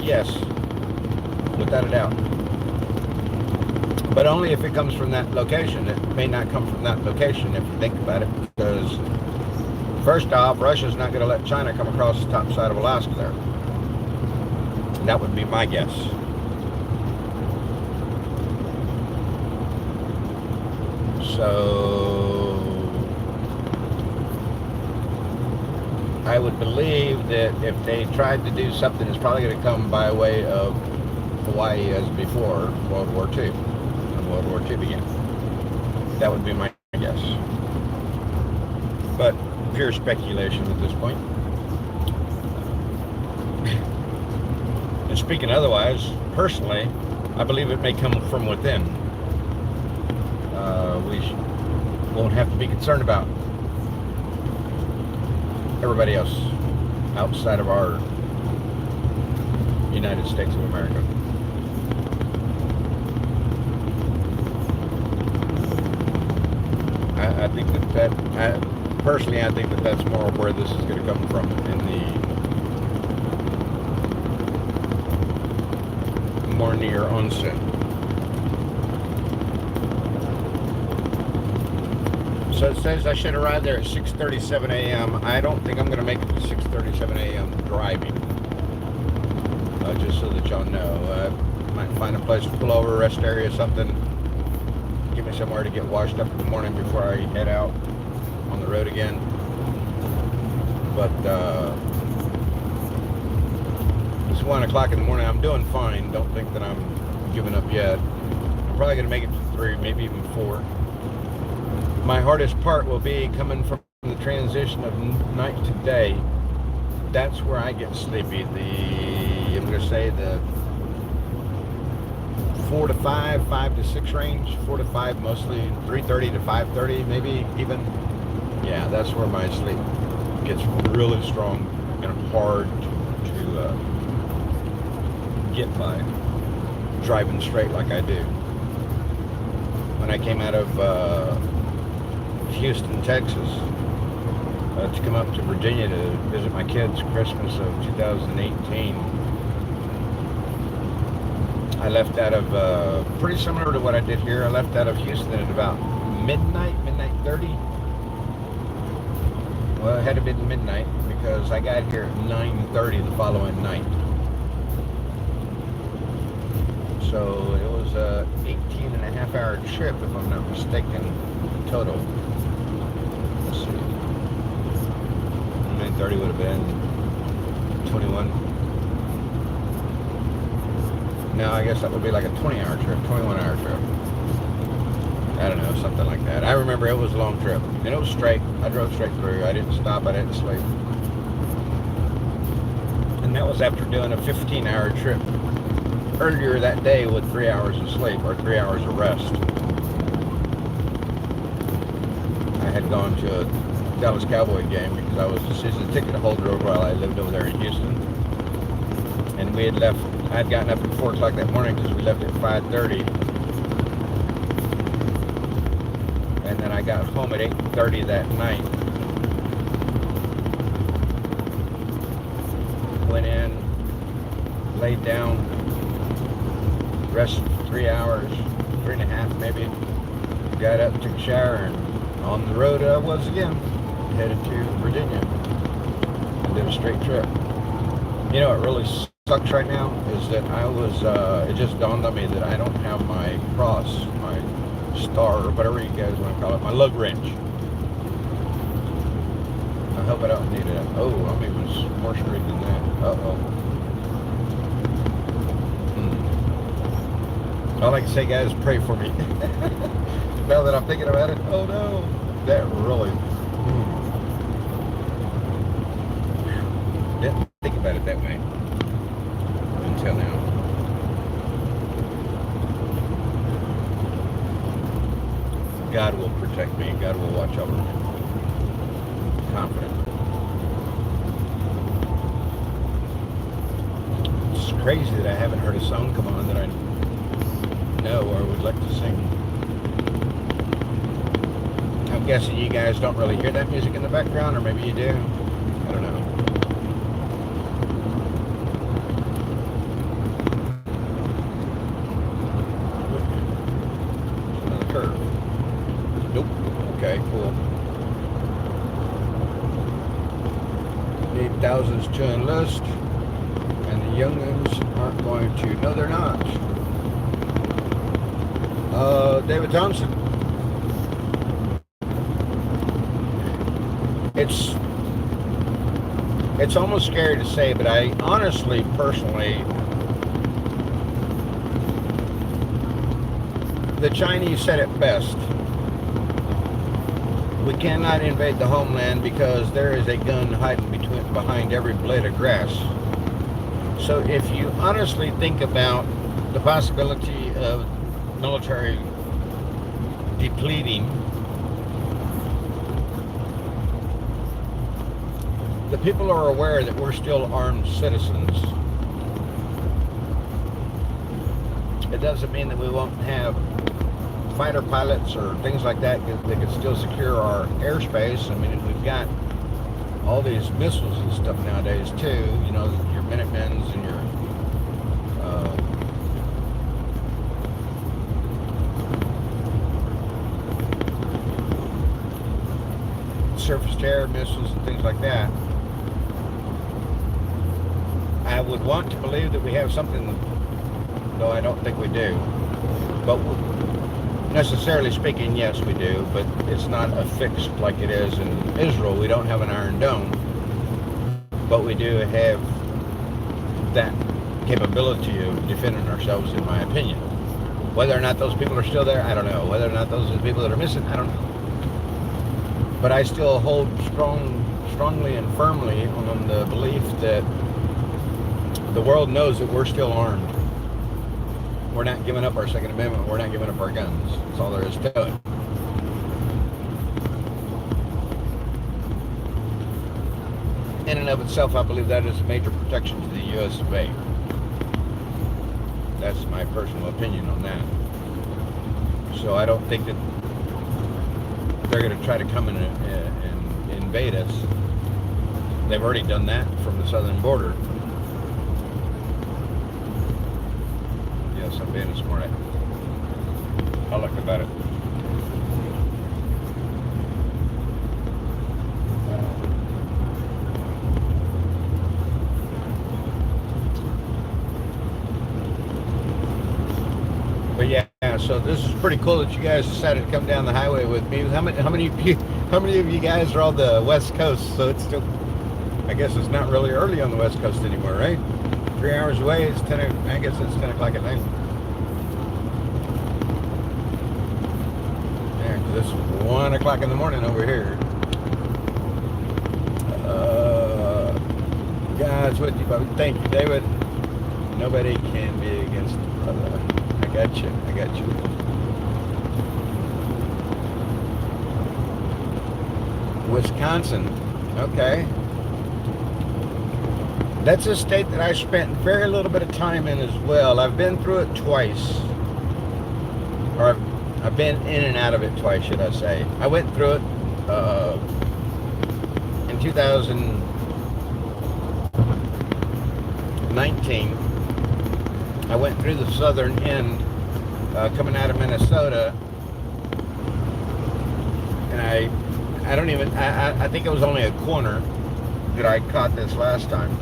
Yes, without a doubt. But only if it comes from that location. It may not come from that location if you think about it, because first off, Russia's not going to let China come across the top side of Alaska there. And that would be my guess. So I would believe that if they tried to do something, it's probably going to come by way of Hawaii as before World War II. When World War II began. That would be my guess. But pure speculation at this point. And speaking otherwise, personally, I believe it may come from within. We won't have to be concerned about everybody else outside of our United States of America. I think personally, I think that's more where this is going to come from in the more near onset. So it says I should arrive there at 6:37 a.m. I don't think I'm going to make it to 6:37 a.m. driving. Just so that y'all know. I might find a place to pull over, rest area, something. Give me somewhere to get washed up in the morning before I head out on the road again. But it's 1 o'clock in the morning. I'm doing fine. Don't think that I'm giving up yet. I'm probably going to make it to 3, maybe even 4. My hardest part will be coming from the transition of night to day. That's where I get sleepy. I'm going to say the 4 to 5, 5 to 6 range, 4 to 5 mostly, 3:30 to 5:30 maybe even. Yeah, that's where my sleep gets really strong and hard to get by driving straight like I do. When I came out of Houston, Texas, to come up to Virginia to visit my kids Christmas of 2018, I left out of, pretty similar to what I did here, I left out of Houston at about midnight 30. Well, it had to be midnight because I got here at 9:30 the following night. So it was a 18 and a half hour trip, if I'm not mistaken, total. Let's see. 9:30 would have been 21. No, I guess that would be like a 20-hour trip, 21-hour trip. I don't know, something like that. I remember it was a long trip, and it was straight. I drove straight through. I didn't stop. I didn't sleep. And that was after doing a 15-hour trip earlier that day with 3 hours of sleep, or 3 hours of rest. I had gone to a Dallas Cowboy game because I was a season ticket holder over while I lived over there in Houston. And we had left, I had gotten up at 4 o'clock that morning because we left at 5:30. And then I got home at 8:30 that night. Went in, laid down, rested for 3 hours, 3.5 maybe. Got up, took a shower, and on the road I was again, headed to Virginia. And did a straight trip. You know, it really sucks right now is that I was, it just dawned on me that I don't have my cross, my star, or whatever you guys want to call it, my lug wrench. I hope I don't need it. Oh, I'm even more straight than that. Uh-oh. All I can say, guys, pray for me. Now that I'm thinking about it, oh no, that really, didn't think about it that way until now. God will protect me. God will watch over me. Confident. It's crazy that I haven't heard a song come on that I know or would like to sing. I'm guessing you guys don't really hear that music in the background, or maybe you do. I don't know. Another curve. Nope. Okay, cool. Need thousands to enlist, and the youngins aren't going to. No, they're not. David Thompson. It's almost scary to say, but I honestly, personally, the Chinese said it best. We cannot invade the homeland because there is a gun hiding behind every blade of grass. So if you honestly think about the possibility of military depleting, the people are aware that we're still armed citizens. It doesn't mean that we won't have fighter pilots or things like that that can still secure our airspace. I mean, we've got all these missiles and stuff nowadays too, you know, your Minutemens and your surface-to-air missiles and things like that. I would want to believe that we have something, though I don't think we do. But necessarily speaking, yes, we do, but it's not affixed like it is in Israel. We don't have an Iron Dome, but we do have that capability of defending ourselves, in my opinion. Whether or not those people are still there, I don't know. Whether or not those are the people that are missing, I don't know. But I still hold strongly and firmly on the belief that the world knows that we're still armed. We're not giving up our Second Amendment. We're not giving up our guns. That's all there is to it. in and of itself, I believe that is a major protection to the U.S. of A. That's my personal opinion on that. So I don't think that they're going to try to come in and invade us. They've already done that from the southern border. Yes, I'm being smart. I like about it. But yeah, so this is pretty cool that you guys decided to come down the highway with me. How many of you guys are on the West Coast? So it's still, I guess it's not really early on the West Coast anymore, right? 3 hours away. It's 10. I guess it's 10 o'clock at night. Yeah, because it's 1 o'clock in the morning over here. God's with you, Bobby. Thank you, David. Nobody can be against the brother. I got you. Wisconsin. Okay. That's a state that I spent very little bit of time in as well. I've been through it twice. Or I've been in and out of it twice, should I say. I went through it in 2019. I went through the southern end coming out of Minnesota, and I think it was only a corner that I caught this last time.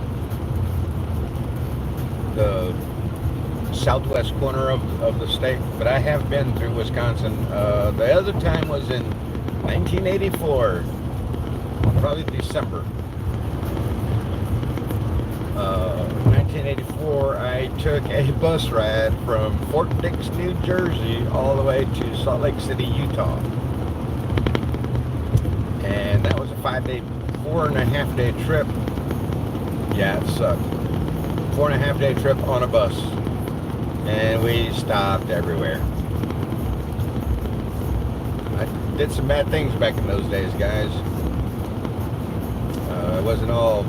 The southwest corner of the state, but I have been through Wisconsin. The other time was in 1984, probably December. 1984, I took a bus ride from Fort Dix, New Jersey, all the way to Salt Lake City, Utah. And that was a 4.5 day trip. Yeah, it sucked. 4.5 day trip on a bus. And we stopped everywhere. I did some bad things back in those days, guys. It wasn't all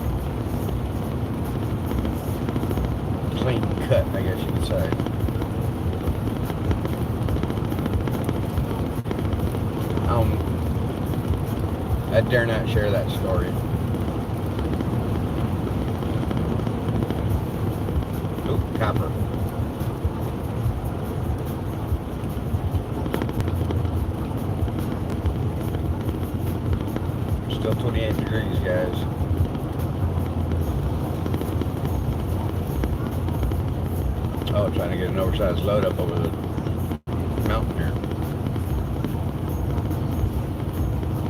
clean cut, I guess you could say. I dare not share that story. Oop, copper. Still 28 degrees, guys. Oh, trying to get an oversized load up over the mountain here.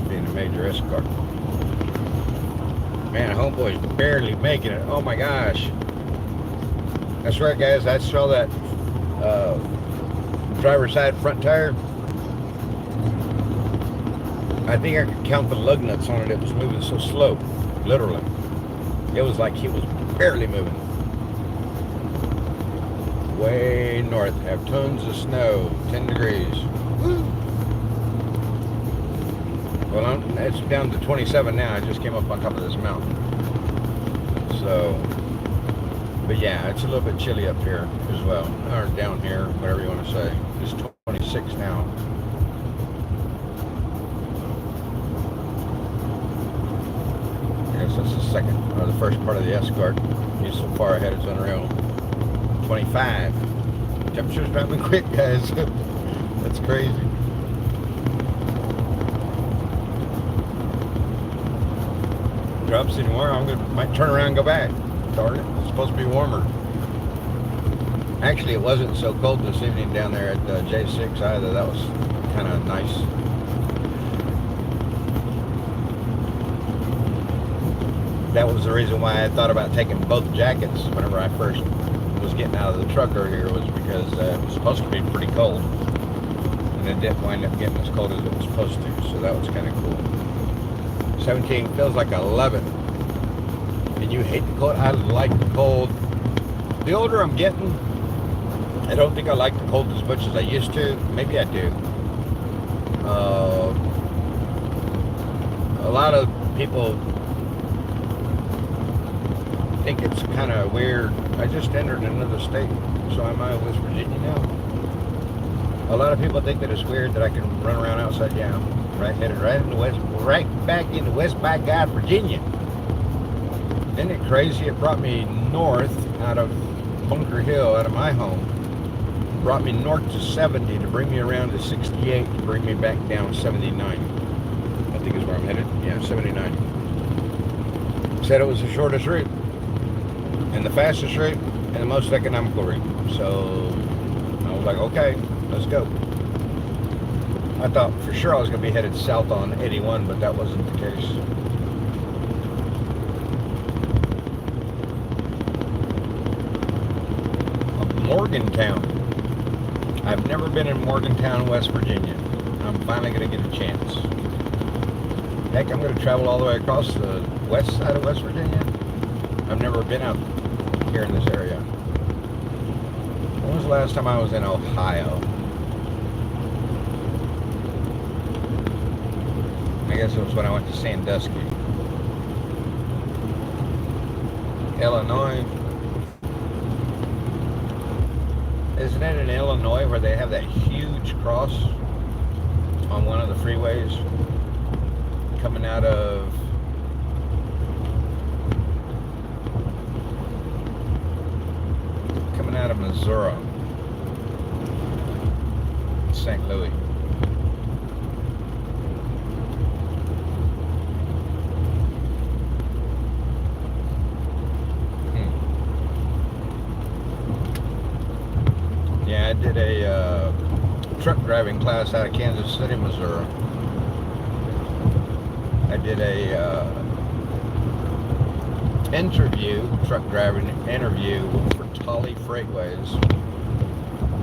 Being a major escort. Man, homeboy's barely making it. Oh my gosh. That's right, guys. I saw that driver's side front tire. I think I could count the lug nuts on it. It was moving so slow. Literally. It was like he was barely moving. Way north, have tons of snow, 10 degrees. Woo. Well, it's down to 27 now. I just came up on top of this mountain. So, but yeah, it's a little bit chilly up here as well, or down here, whatever you want to say. It's 26 now. I guess that's the second, or the first part of the escort. He's so far ahead, it's unreal. 25. Temperature's dropping quick, guys. That's crazy. Drops anymore, might turn around and go back. Darn it, it's supposed to be warmer. Actually, it wasn't so cold this evening down there at J6 either. That was kind of nice. That was the reason why I thought about taking both jackets whenever I first was getting out of the truck earlier, was because it was supposed to be pretty cold, and it didn't wind up getting as cold as it was supposed to, so that was kind of cool. 17 feels like 11. And you hate the cold? I like the cold. The older I'm getting, I don't think I like the cold as much as I used to. Maybe I do. A lot of people think it's kind of weird. I just entered another state, so I'm out of West Virginia now. A lot of people think that it's weird that I can run around outside. Yeah, I'm headed right back into West by God, Virginia. Isn't it crazy? It brought me north out of Bunker Hill, out of my home. Brought me north to 70 to bring me around to 68 to bring me back down 79. I think is where I'm headed. Yeah, 79. Said it was the shortest route and the fastest route and the most economical route. So I was like, okay, let's go. I thought for sure I was going to be headed south on 81, but that wasn't the case. Morgantown. I've never been in Morgantown, West Virginia. I'm finally going to get a chance. Heck, I'm going to travel all the way across the west side of West Virginia. I've never been out here in this area. When was the last time I was in Ohio? I guess it was when I went to Sandusky. Illinois. Isn't it in Illinois where they have that huge cross on one of the freeways coming out of Missouri, St. Louis? Yeah, I did a truck driving class out of Kansas City, Missouri. I did a truck driving interview for Tully Freightways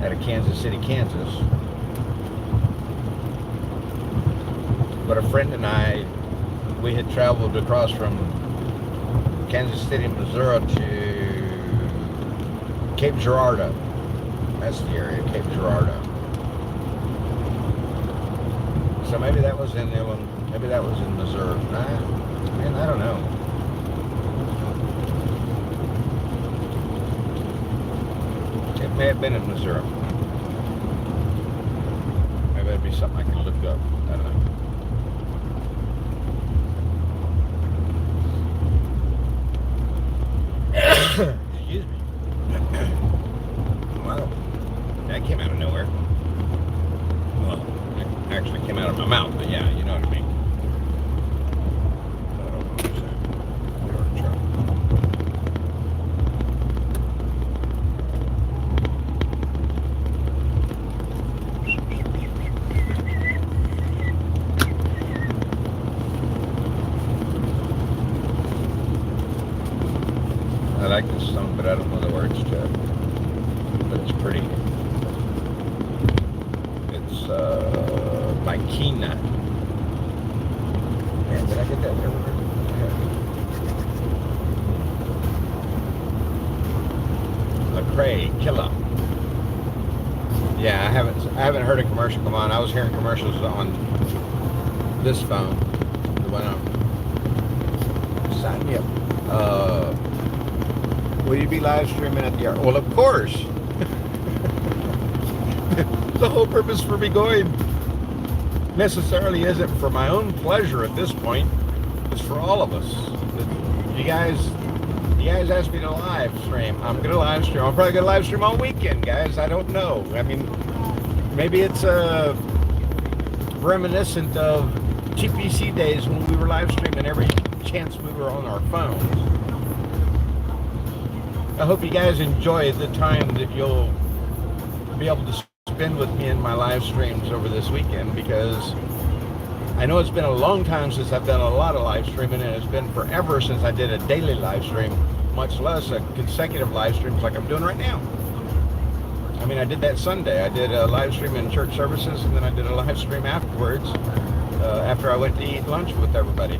out of Kansas City, Kansas. But a friend and I, we had traveled across from Kansas City, Missouri to Cape Girardeau. That's the area, Cape Girardeau. So maybe that was in Illinois, maybe that was in Missouri. Man, I don't know. It may have been in Missouri. Maybe that'd be something I can look up. I don't know. Excuse me. Wow. That came out of nowhere. Well, it actually came out of my mouth, but yeah, you know what I mean. I like this song, but I don't know the words to it. But it's pretty. It's by Keena. Man, did I get that everywhere? Lecrae, Killa. Yeah, I haven't heard a commercial come on. I was hearing commercials on this phone. The one on. Sign me up. Will you be live streaming at the art? Well, of course. The whole purpose for me going necessarily isn't for my own pleasure at this point. It's for all of us. You guys asked me to live stream. I'm going to live stream. I'm probably going to live stream all weekend, guys. I don't know. I mean, maybe it's reminiscent of TPC days when we were live streaming every chance we were on our phones. I hope you guys enjoy the time that you'll be able to spend with me in my live streams over this weekend, because I know it's been a long time since I've done a lot of live streaming, and it's been forever since I did a daily live stream, much less a consecutive live streams like I'm doing right now. I mean, I did that Sunday. I did a live stream in church services, and then I did a live stream afterwards, after I went to eat lunch with everybody.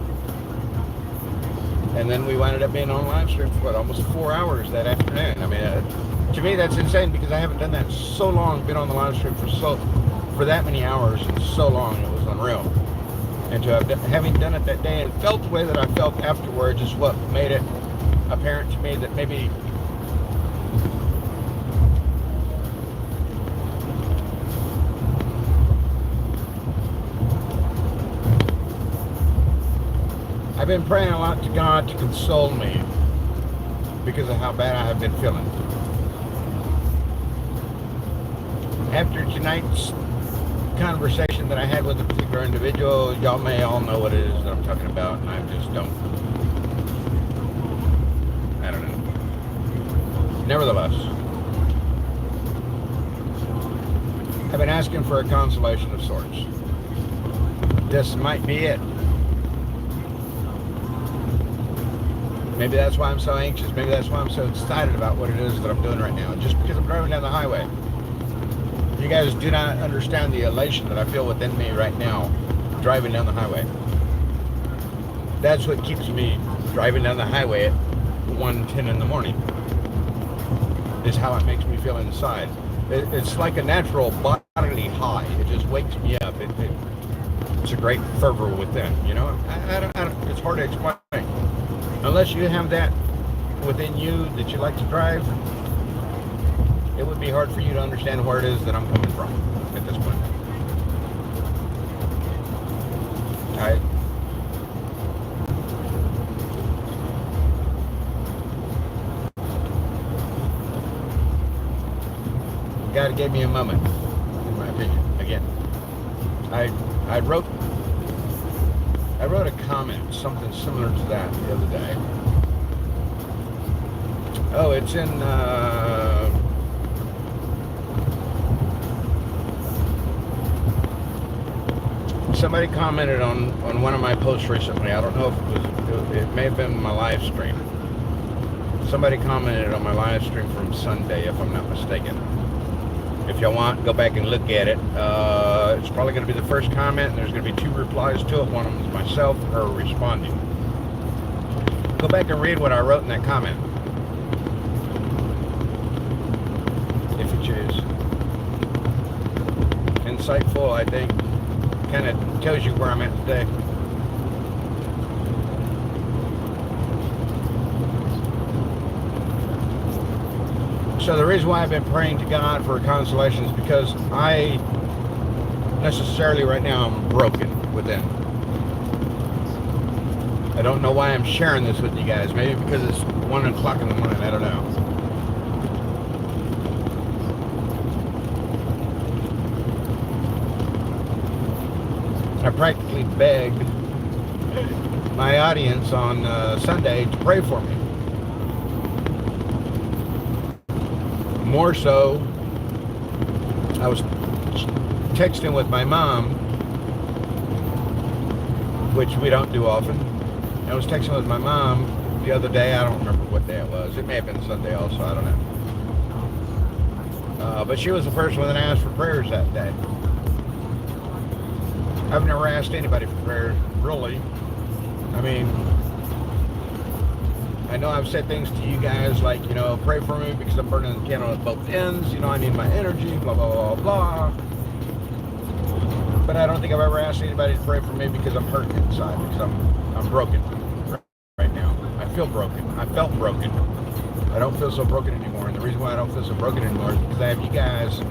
And then we wound up being on live stream for almost 4 hours that afternoon. I mean, to me, that's insane, because I haven't done that so long, been on the live stream for that many hours and so long. It was unreal. And to having done it that day and felt the way that I felt afterwards is what made it apparent to me that maybe I've been praying a lot to God to console me because of how bad I have been feeling. After tonight's conversation that I had with a particular individual, y'all may all know what it is that I'm talking about, and I just don't know. Nevertheless, I've been asking for a consolation of sorts. This might be it. Maybe that's why I'm so anxious. Maybe that's why I'm so excited about what it is that I'm doing right now. Just because I'm driving down the highway. You guys do not understand the elation that I feel within me right now, driving down the highway. That's what keeps me driving down the highway at 1:10 in the morning. Is how it makes me feel inside. It's like a natural bodily high. It just wakes me up. It's a great fervor within. You know, I don't, it's hard to explain. Unless you have that within you that you like to drive, it would be hard for you to understand where it is that I'm coming from at this point. God gave me a moment, in my opinion. Again, I wrote a comment, something similar to that the other day. Oh, it's in somebody commented on one of my posts recently. I don't know if it may have been my live stream. Somebody commented on my live stream from Sunday, if I'm not mistaken. If y'all want, go back and look at it. It's probably going to be the first comment, and there's going to be 2 replies to it. One of them is myself, her responding. Go back and read what I wrote in that comment, if you choose. Insightful, I think. Kind of tells you where I'm at today. So the reason why I've been praying to God for a consolation is because I necessarily right now I'm broken within. I don't know why I'm sharing this with you guys. Maybe because it's 1 o'clock in the morning. I don't know. I practically begged my audience on Sunday to pray for me. More so, I was texting with my mom, which we don't do often. I was texting with my mom the other day. I don't remember what day it was. It may have been Sunday also. I don't know. But she was the first one that asked for prayers that day. I've never asked anybody for prayers, really. I mean, I know I've said things to you guys like, you know, pray for me because I'm burning the candle at both ends. You know, I need my energy, blah, blah, blah, blah. But I don't think I've ever asked anybody to pray for me because I'm hurting inside, because I'm broken right now. I feel broken. I felt broken. I don't feel so broken anymore. And the reason why I don't feel so broken anymore is because I have you guys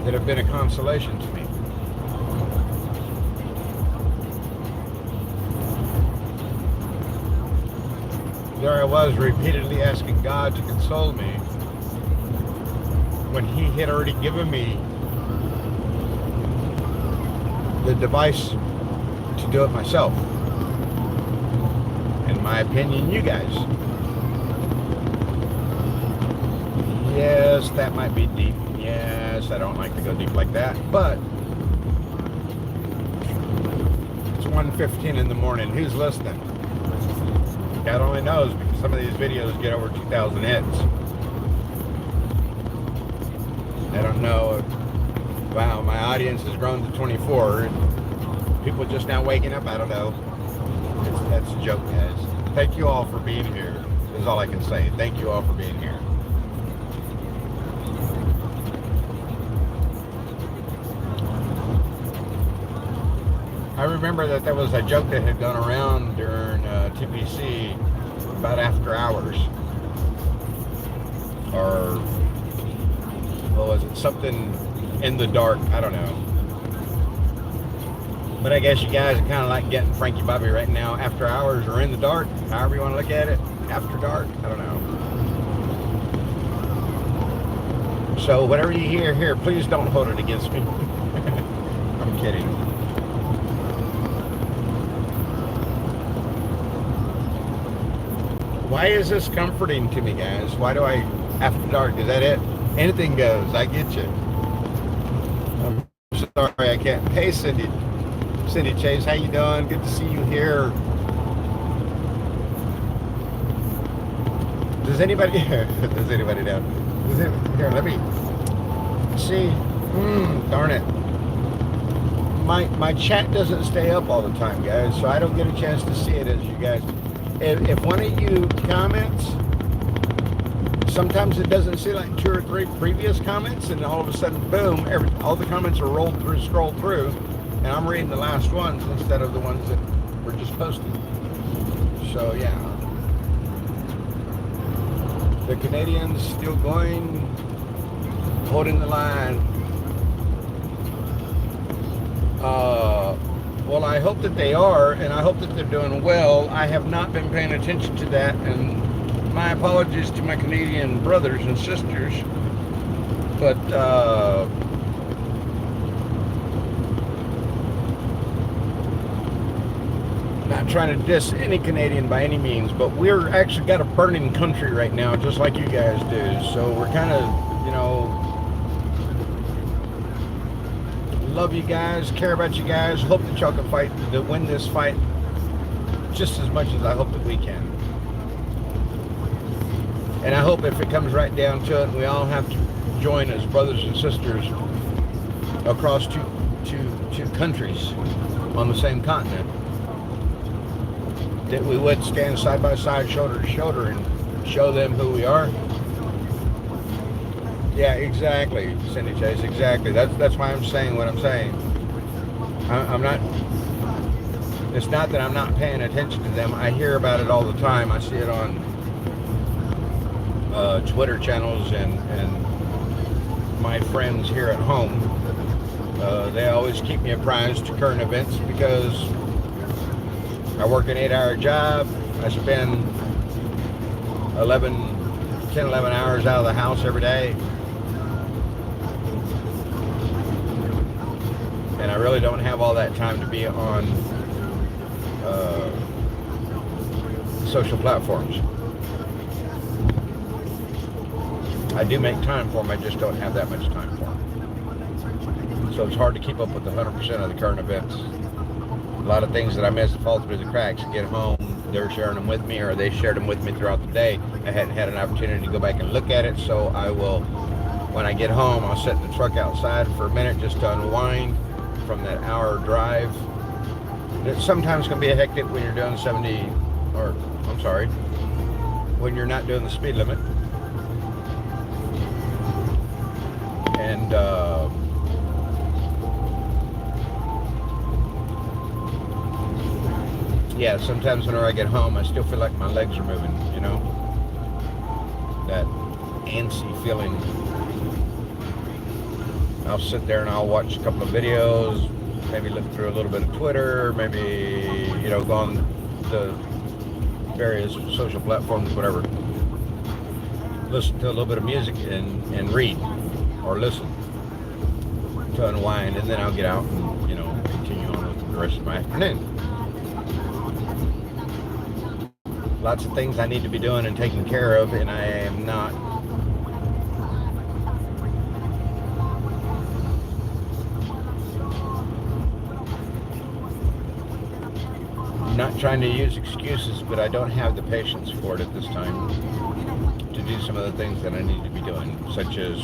that have been a consolation to me. There I was repeatedly asking God to console me when He had already given me the device to do it myself. In my opinion, you guys. Yes, that might be deep. Yes, I don't like to go deep like that, but it's 1:15 in the morning. Who's listening? God only knows, because some of these videos get over 2,000 hits. I don't know. Wow, my audience has grown to 24. People just now waking up. I don't know. That's a joke, guys. Thank you all for being here, is all I can say. Thank you all for being here. I remember that there was a joke that had gone around during TPC about after hours, or what was it? Something in the dark. I don't know. But I guess you guys are kind of like getting Frankie Bobby right now. After hours or in the dark, however you want to look at it. After dark, I don't know. So whatever you hear here, please don't hold it against me. I'm kidding. Why is this comforting to me, guys? Why do I, after dark, is that it? Anything goes, I get you. I'm sorry I can't. Hey, Cindy Chase, how you doing? Good to see you here. Does anybody here? Does anybody down? Here, let me see. Darn it. My chat doesn't stay up all the time, guys, so I don't get a chance to see it as you guys. If one of you comments, sometimes it doesn't see like 2 or 3 previous comments, and all of a sudden, boom, all the comments are scrolled through, and I'm reading the last ones instead of the ones that were just posted. So yeah. The Canadians still going, holding the line. Well, I hope that they are, and I hope that they're doing well. I have not been paying attention to that, and my apologies to my Canadian brothers and sisters. But not trying to diss any Canadian by any means, but we're actually got a burning country right now, just like you guys do. So we're kind of, love you guys, care about you guys, hope that y'all can fight to win this fight just as much as I hope that we can. And I hope if it comes right down to it, we all have to join as brothers and sisters across two countries on the same continent, that we would stand side by side, shoulder to shoulder, and show them who we are. Yeah, exactly, Cindy Chase, exactly. That's why I'm saying what I'm saying. I'm not, it's not that I'm not paying attention to them. I hear about it all the time. I see it on Twitter channels and my friends here at home. They always keep me apprised to current events because I work an 8-hour job. I spend 10, 11 hours out of the house every day. And I really don't have all that time to be on social platforms. I do make time for them, I just don't have that much time for them. So it's hard to keep up with 100% of the current events. A lot of things that I miss fall through the cracks. Get home, they're sharing them with me, or they shared them with me throughout the day. I hadn't had an opportunity to go back and look at it, so I will, when I get home, I'll sit in the truck outside for a minute just to unwind from that hour drive. It sometimes can be a hectic when you're doing 70, or I'm sorry, when you're not doing the speed limit. And yeah, sometimes whenever I get home, I still feel like my legs are moving, that antsy feeling. I'll sit there and I'll watch a couple of videos, maybe look through a little bit of Twitter, maybe, go on the various social platforms, whatever. Listen to a little bit of music and read or listen to unwind, and then I'll get out and, continue on with the rest of my afternoon. Lots of things I need to be doing and taking care of, and I am not. I'm not trying to use excuses, but I don't have the patience for it at this time to do some of the things that I need to be doing, such as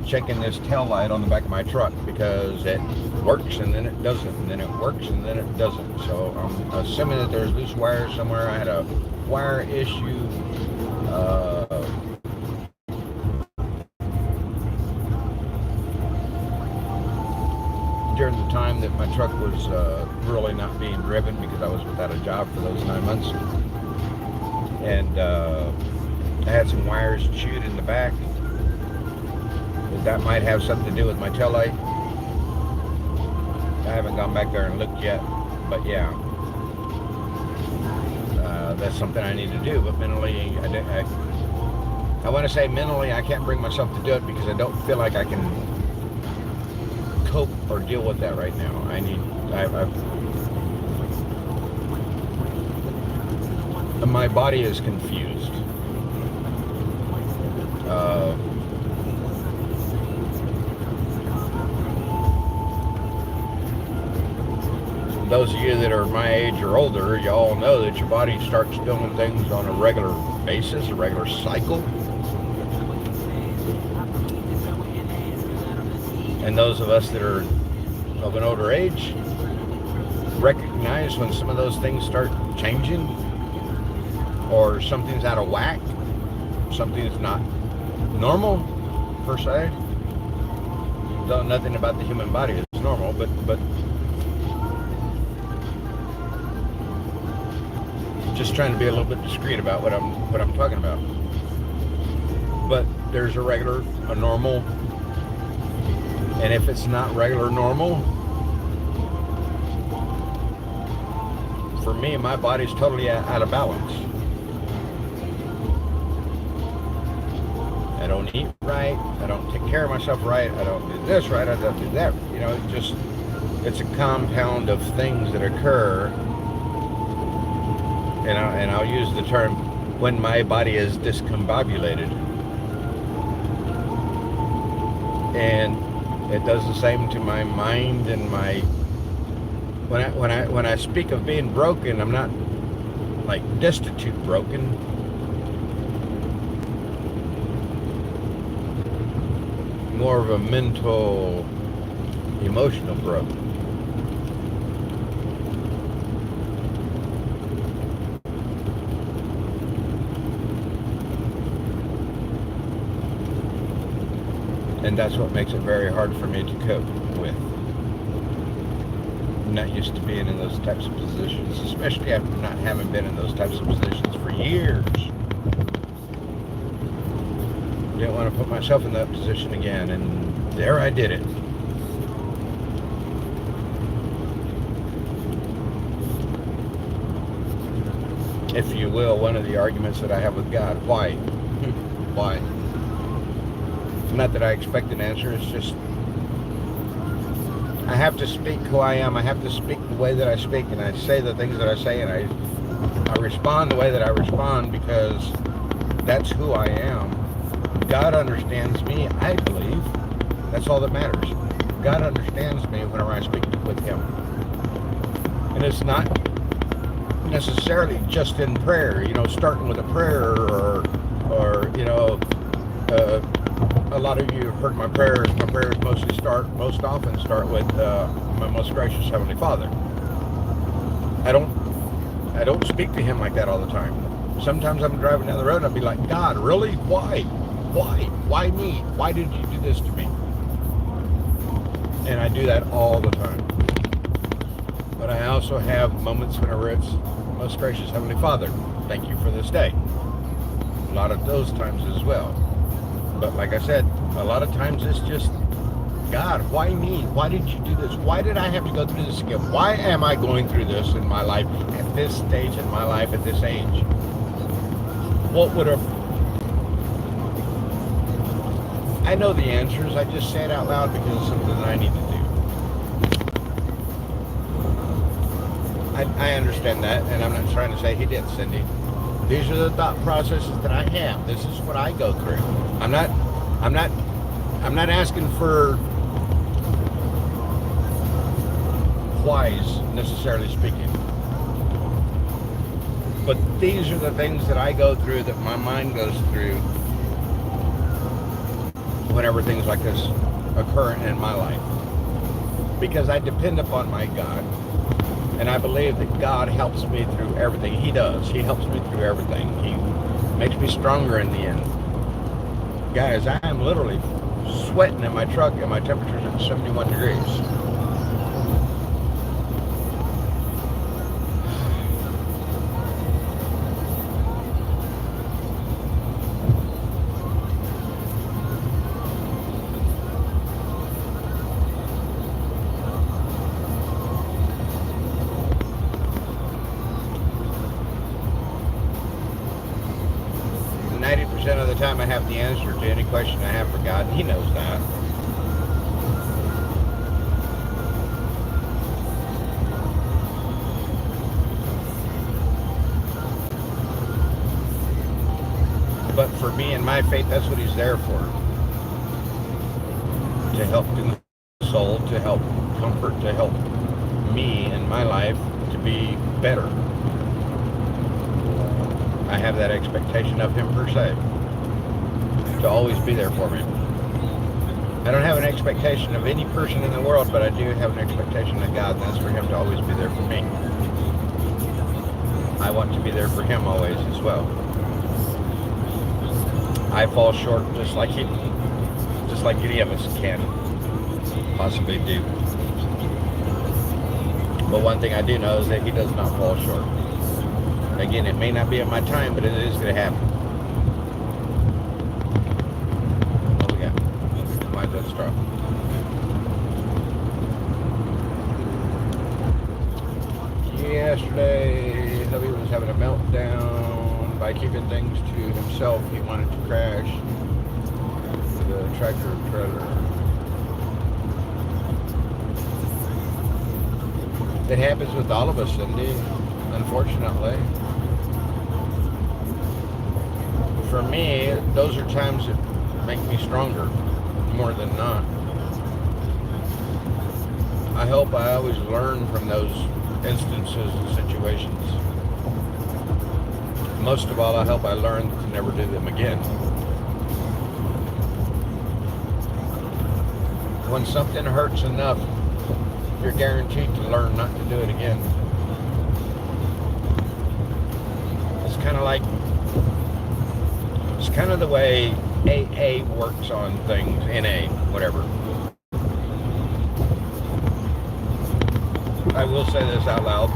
checking this tail light on the back of my truck, because it works and then it doesn't, and then it works and then it doesn't. So I'm assuming that there's loose wires somewhere. I had a wire issue during the time that my truck was really not being driven because I was without a job for those 9 months. And I had some wires chewed in the back. That might have something to do with my taillight. I haven't gone back there and looked yet, but yeah, that's something I need to do. But mentally, I want to say mentally, I can't bring myself to do it because I don't feel like I can cope or deal with that right now. My body is confused. Those of you that are my age or older, you all know that your body starts doing things on a regular basis, a regular cycle. And those of us that are of an older age recognize when some of those things start changing, or something's out of whack, something's not normal per se. Though nothing about the human body is normal, but just trying to be a little bit discreet about what I'm talking about. But there's a normal, and if it's not regular normal, for me, my body's totally out of balance. I don't eat right, I don't take care of myself right, I don't do this right, I don't do that. You know, it's a compound of things that occur. And I'll use the term when my body is discombobulated. And it does the same to my mind and my, when I speak of being broken, I'm not like destitute broken. More of a mental, emotional broken. And that's what makes it very hard for me to cope with. I'm not used to being in those types of positions, especially after not having been in those types of positions for years. Didn't want to put myself in that position again, and there I did it. If you will, one of the arguments that I have with God. Why? Why? Not that I expect an answer, it's just I have to speak who I am. I have to speak the way that I speak, and I say the things that I say, and I respond the way that I respond because that's who I am. God understands me, I believe. That's all that matters. God understands me whenever I speak with Him. And it's not necessarily just in prayer, you know, starting with a prayer or you know, a lot of you have heard my prayers. My prayers most often start with my most gracious Heavenly Father. I don't speak to Him like that all the time. Sometimes I'm driving down the road and I'll be like, God, really? Why? Why me? Why did you do this to me? And I do that all the time. But I also have moments whenever it's most gracious Heavenly Father, thank you for this day. A lot of those times as well. But like I said, a lot of times it's just, God, why me? Why did you do this? Why did I have to go through this again? Why am I going through this in my life at this stage in my life at this age? What would have... I know the answers. I just say it out loud because it's something that I need to do. I understand that, and I'm not trying to say He did, Cindy. These are the thought processes that I have. This is what I go through. I'm not asking for whys, necessarily speaking. But these are the things that I go through, that my mind goes through whenever things like this occur in my life. Because I depend upon my God. And I believe that God helps me through everything. He does. He helps me through everything. He makes me stronger in the end. Guys, I am literally sweating in my truck and my temperature's at 71 degrees. 90% of the time I have the answer to any question I have for God. He knows that. But for me and my faith, that's what he's there for. To help console, to help comfort, to help me in my life to be better. I have that expectation of him per se, to always be there for me. I don't have an expectation of any person in the world, but I do have an expectation of God, and that's for him to always be there for me. I want to be there for him always as well. I fall short just like any of us can possibly do. But one thing I do know is that he does not fall short. Again, it may not be at my time, but it is going to happen. What we got? Why is that straw? Yesterday, hubby was having a meltdown by keeping things to himself. He wanted to crash the tractor trailer. It happens with all of us, Cindy, unfortunately. For me, those are times that make me stronger, more than not. I hope I always learn from those instances and situations. Most of all, I hope I learn to never do them again. When something hurts enough, you're guaranteed to learn not to do it again. It's kind of the way AA works on things, NA, whatever. I will say this out loud.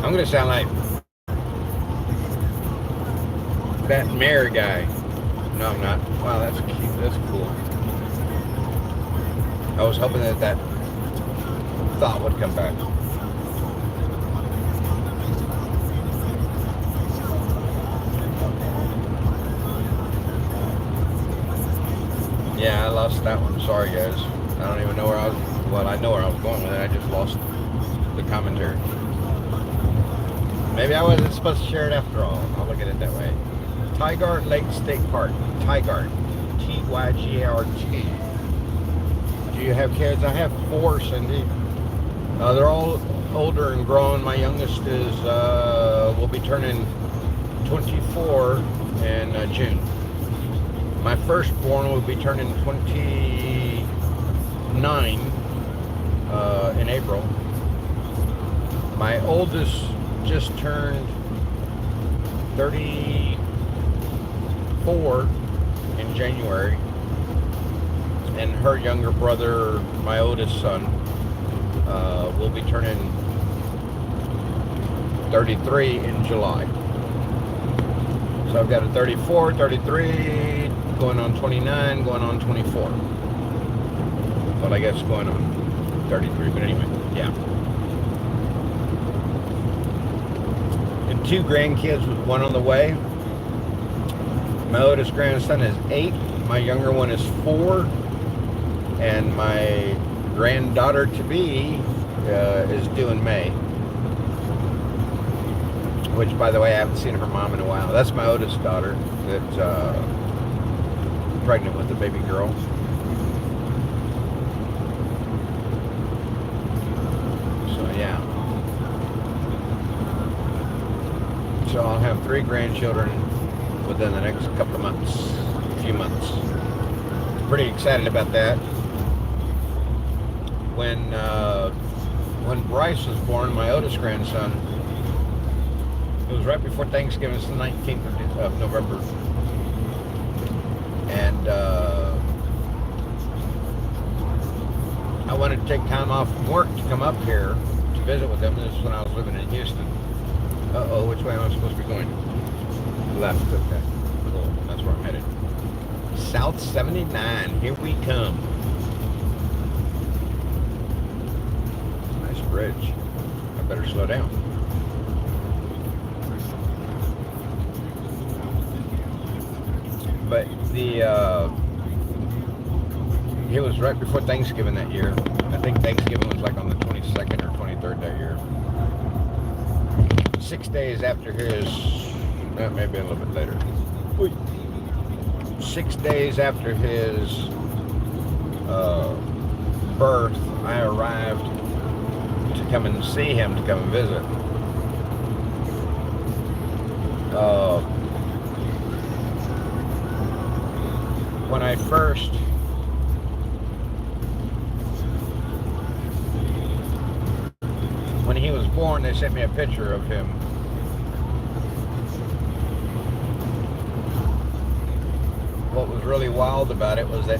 I'm going to sound like that mayor guy. No, I'm not. Wow, that's cute. That's cool. I was hoping that thought would come back. Yeah, I lost that one. Sorry, guys. I don't even know where I was. Well, I know where I was going with it. I just lost the commentary. Maybe I wasn't supposed to share it after all. I'll look at it that way. Tygart Lake State Park. Tygart. Tygart. Do you have kids? I have 4, Cindy. They're all older and grown. My youngest will be turning 24 in June. My firstborn will be turning 29 in April. My oldest just turned 34 in January, and her younger brother, my oldest son, will be turning 33 in July. So I've got a 34, 33, going on 29, going on 24. Well, I guess going on 33, but anyway, yeah. And 2 grandkids with 1 on the way. My oldest grandson is 8. My younger one is 4. And my granddaughter-to-be is due in May. Which, by the way, I haven't seen her mom in a while. That's my oldest daughter that's pregnant with a baby girl. So, yeah. So I'll have 3 grandchildren within the next couple of months, few months. Pretty excited about that. When Bryce was born, my oldest grandson, it was right before Thanksgiving. It's the 19th of November. And I wanted to take time off from work to come up here to visit with them. This is when I was living in Houston. Uh-oh, which way am I supposed to be going? Left, okay. Cool, that's where I'm headed. South 79, here we come. Nice bridge. I better slow down. But it was right before Thanksgiving that year. I think Thanksgiving was like on the 22nd or 23rd that year. 6 days after his, maybe a little bit later. 6 days after his birth, I arrived to come and see him, to come and visit. When he was born, they sent me a picture of him. What was really wild about it was that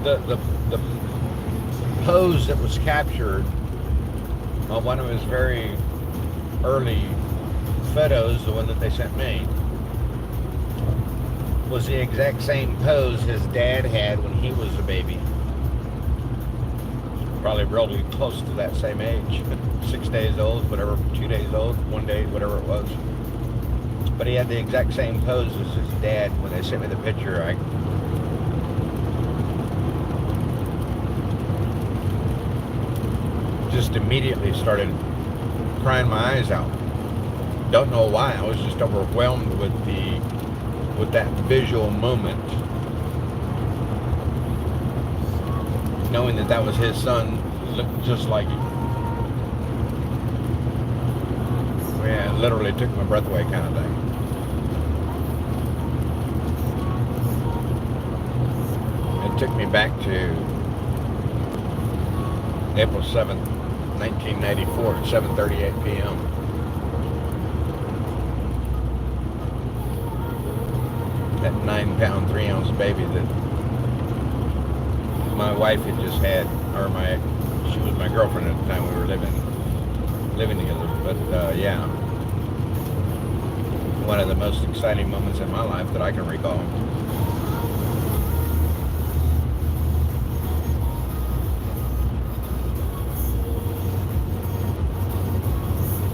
the pose that was captured on one of his very early photos, the one that they sent me, was the exact same pose his dad had when he was a baby. Probably really close to that same age. 6 days old, whatever, 2 days old, 1 day, whatever it was. But he had the exact same pose as his dad. When they sent me the picture, I just immediately started crying my eyes out. Don't know why. I was just overwhelmed with that visual moment, knowing that was his son, looked just like him. Yeah, it literally took my breath away, kind of thing. It took me back to April 7th, 1994 at 7:38 p.m. That 9-pound, 3-ounce baby that my wife had just had, or she was my girlfriend at the time we were living together. But yeah, one of the most exciting moments in my life that I can recall.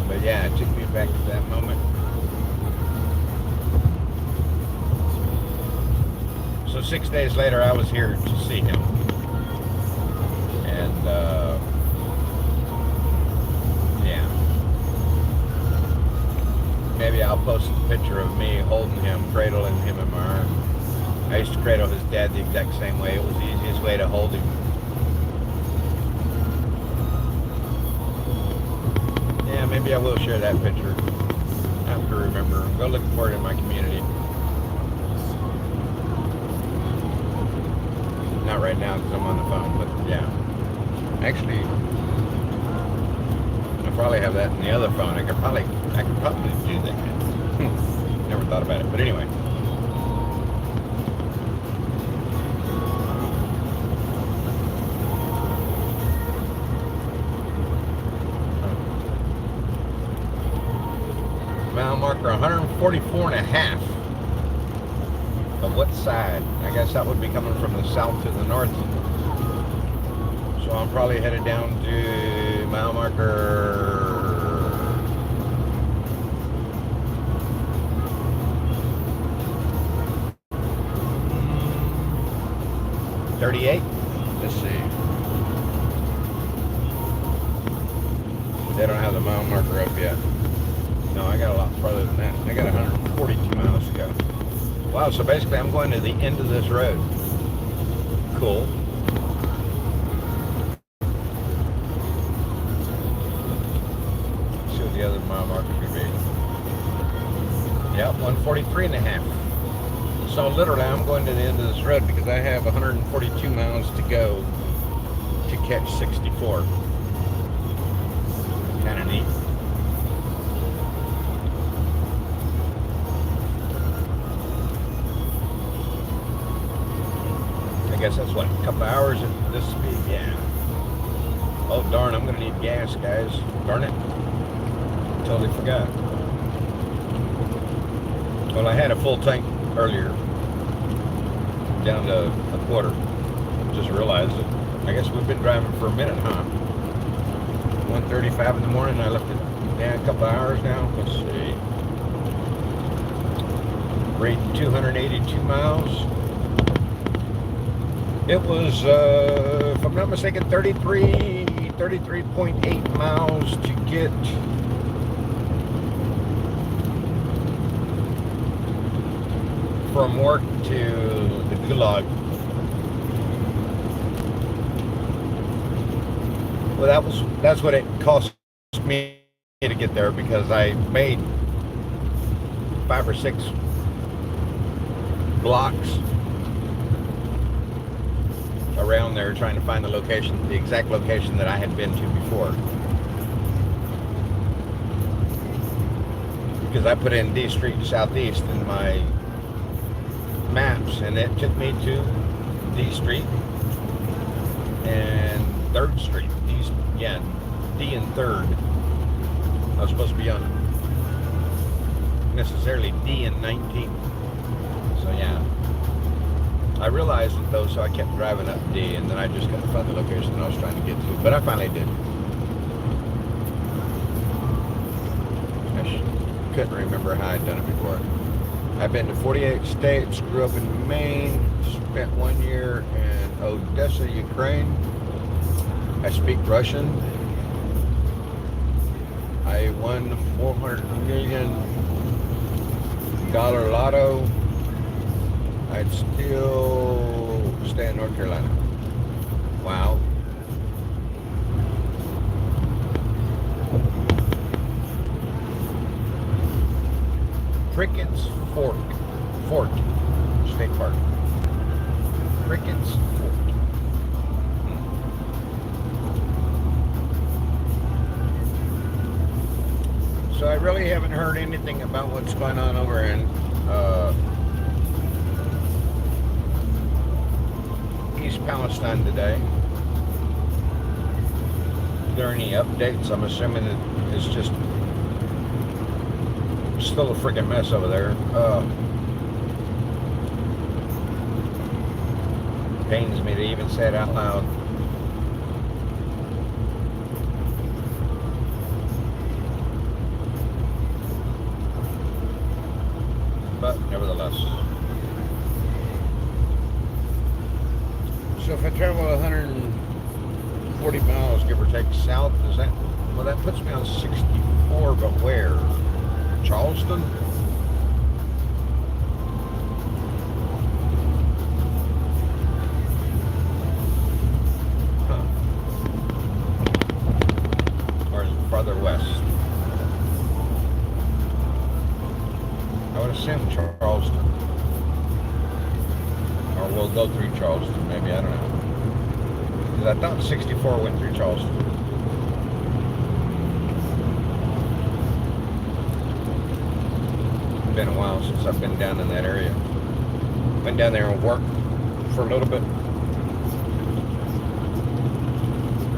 But yeah, it took me back to that moment. So 6 days later, I was here to see him, and yeah, maybe I'll post a picture of me holding him, cradling him in my arms. I used to cradle his dad the exact same way. It was the easiest way to hold him. Yeah, maybe I will share that picture. I have to remember. Go look for it in my community. Not right now because I'm on the phone, but yeah. Actually, I probably have that in the other phone. I could probably do that. Never thought about it, but anyway. Mile marker 144.5. Of what side? I guess that would be coming from the south to the north. So I'm probably headed down to mile marker 38. Let's see. They don't have the mile marker up yet. No, I got a lot further than that. I got 142 miles to go. Wow, so basically I'm going to the end of this road. Cool. Let's see what the other mile marker could be. Yep, 143.5. So literally I'm going to the end of this road because I have 142 miles to go to catch 64. Kind of neat. guess that's what, a couple hours at this speed, yeah. Oh darn, I'm gonna need gas, guys. Darn it. Totally forgot. Well, I had a full tank earlier, down to a quarter. Just realized it. I guess we've been driving for a minute, huh? 1:35 in the morning. I left it down a couple hours now. Let's see. Rate 282 miles. It was, if I'm not mistaken, 33.8 miles to get from work to the Gulag. Well, that's what it cost me to get there, because I made 5 or 6 blocks around there trying to find the exact location that I had been to before. Because I put in D Street Southeast in my maps, and it took me to D Street and 3rd Street. D and 3rd. I was supposed to be on necessarily D and 19th. So yeah. I realized it though, so I kept driving up D, and then I just couldn't find the location I was trying to get to. But I finally did. I couldn't remember how I'd done it before. I've been to 48 states, grew up in Maine, spent 1 year in Odessa, Ukraine. I speak Russian. I won $400 million lotto. I'd still stay in North Carolina. Wow. Crickets Fort State Park. Crickets Fort. So I really haven't heard anything about what's going on over in East Palestine today. Are there any updates? I'm assuming it's just still a freaking mess over there. Pains me to even say it out loud. But nevertheless. So if I travel 140 miles, give or take, south, well, that puts me on 64, but where? Charleston? Huh. Or is it farther west? I would assume Charleston. Or we'll go through Charleston, maybe, I don't know. Because I thought 64 went through Charleston. Been a while since I've been down in that area. Went down there and worked for a little bit.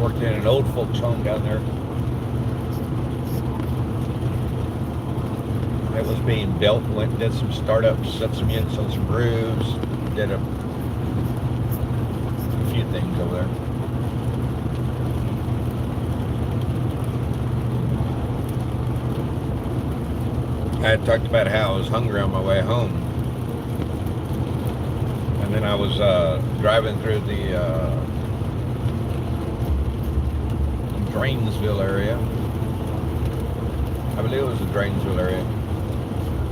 Worked in an old folks home down there. It was being built. Went and did some startups, set some units on some roofs, did a few things over there. I had talked about how I was hungry on my way home, and then I was driving through the Drainsville area. I believe it was the Drainsville area,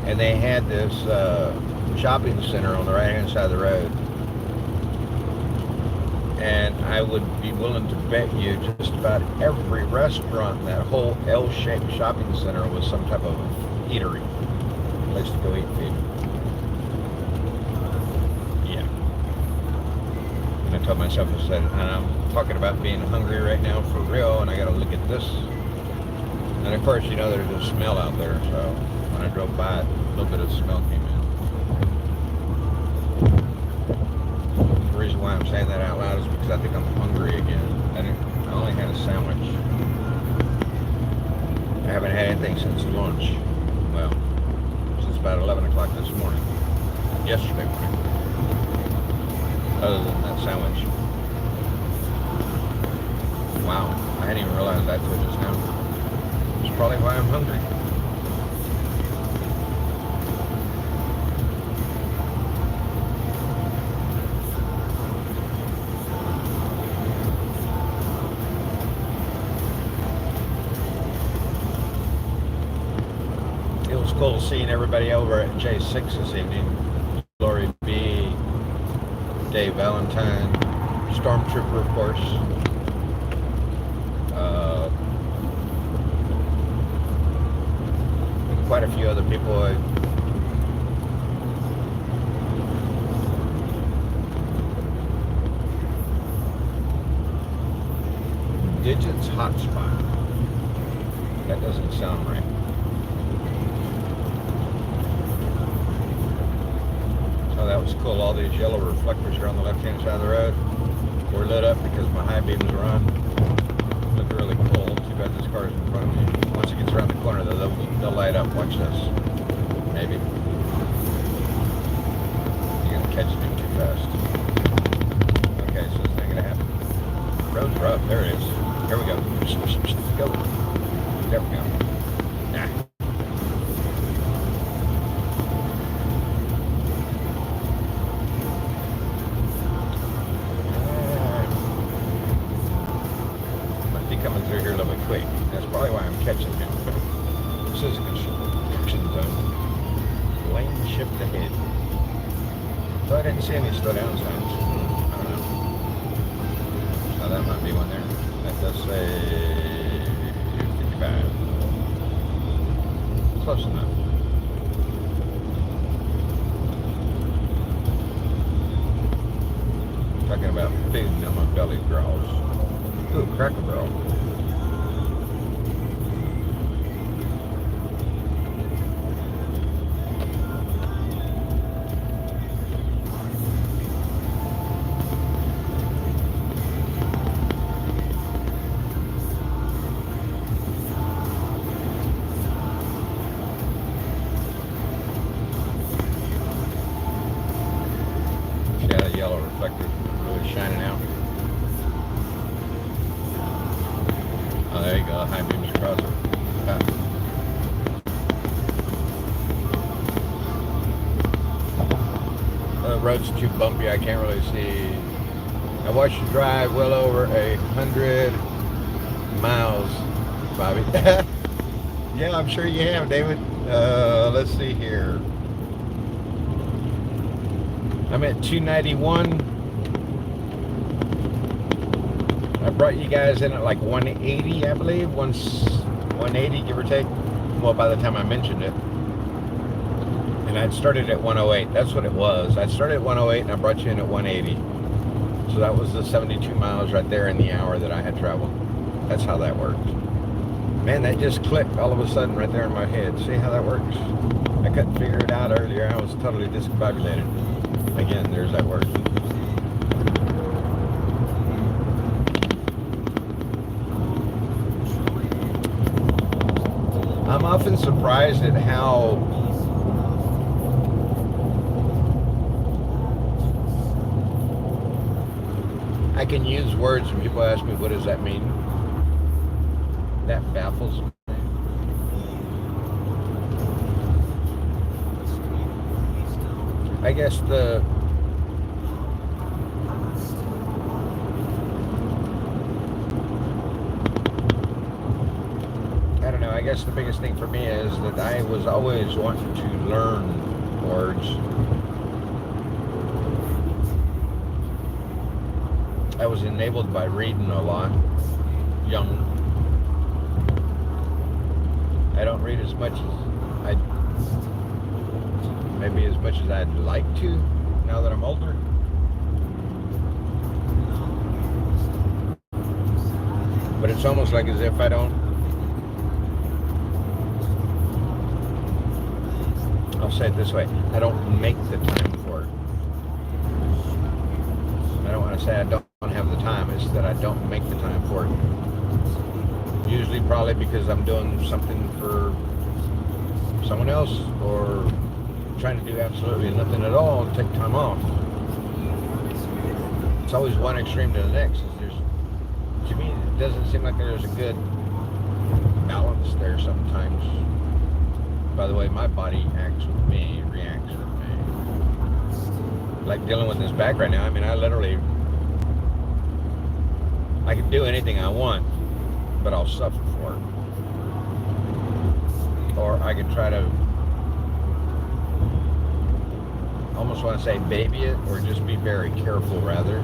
and they had this shopping center on the right hand side of the road, and I would be willing to bet you just about every restaurant in that whole L-shaped shopping center was some type of eatery, place to go eat food. Yeah. And I told myself, I said, and I'm talking about being hungry right now for real, and I gotta look at this. And of course, you know, there's a smell out there, so when I drove by it, a little bit of smell came in. reason why I'm saying that out loud is because I think I'm hungry again. I only had a sandwich. I haven't had anything since lunch. Well, since about 11 o'clock this morning. Yesterday morning. Other than that sandwich. Wow, I hadn't even realized that till just now. It's probably why I'm hungry. It was cool seeing everybody over at J6 this evening. Lori B, Dave Valentine, Stormtrooper, of course. Quite a few other people. Digits hotspot. That doesn't sound right. Oh, that was cool. All these yellow reflectors here on the left-hand side of the road were lit up because my high beams are on. Look really cool. Too bad this car is in front of me. Once it gets around the corner, they'll light up. Watch this. Maybe. You're gonna catch me too fast. Okay, so it's not gonna happen. Road's rough. There it is. Here we go. Go. There we go. Nah. Coming through here a little bit quick. That's probably why I'm catching him. This is a construction zone. Lane shift ahead. So I didn't see any slow down signs. I don't know. So that might be one there. That does say 55. Close enough. Talking about food now my belly growls. Ooh, Cracker Barrel. Yeah, the yellow reflector really shining out. Oh, there you go. High beams across it. The road's too bumpy. I can't really see. I watched you drive well over 100 miles, Bobby. Yeah, I'm sure you have, David. Let's see here. I'm at 291. I brought you guys in at like 180, I believe. 180, give or take. Well, by the time I mentioned it. And I'd started at 108. That's what it was. I started at 108 and I brought you in at 180. So that was the 72 miles right there in the hour that I had traveled. That's how that worked. Man, that just clicked all of a sudden right there in my head. See how that works? I couldn't figure it out earlier. I was totally discombobulated. Again, there's that word. I'm often surprised at how I can use words when people ask me, what does that mean? That baffles me. I guess I don't know, I guess the biggest thing for me is that I was always wanting to learn words. I was enabled by reading a lot, young. I don't read as much as maybe as much as I'd like to, now that I'm older. But it's almost like as if I don't, I'll say it this way, I don't make the time for it. don't want to say I don't have the time. It's that I don't make the time for it. Usually probably because I'm doing something for someone else or trying to do absolutely nothing at all and take time off. It's always one extreme to the next. To me, it doesn't seem like there's a good balance there sometimes. By the way, my body acts with me, reacts with me. Like dealing with this back right now, I mean, I can do anything I want, but I'll suffer for it. Or I can try to, almost want to say baby it, or just be very careful rather.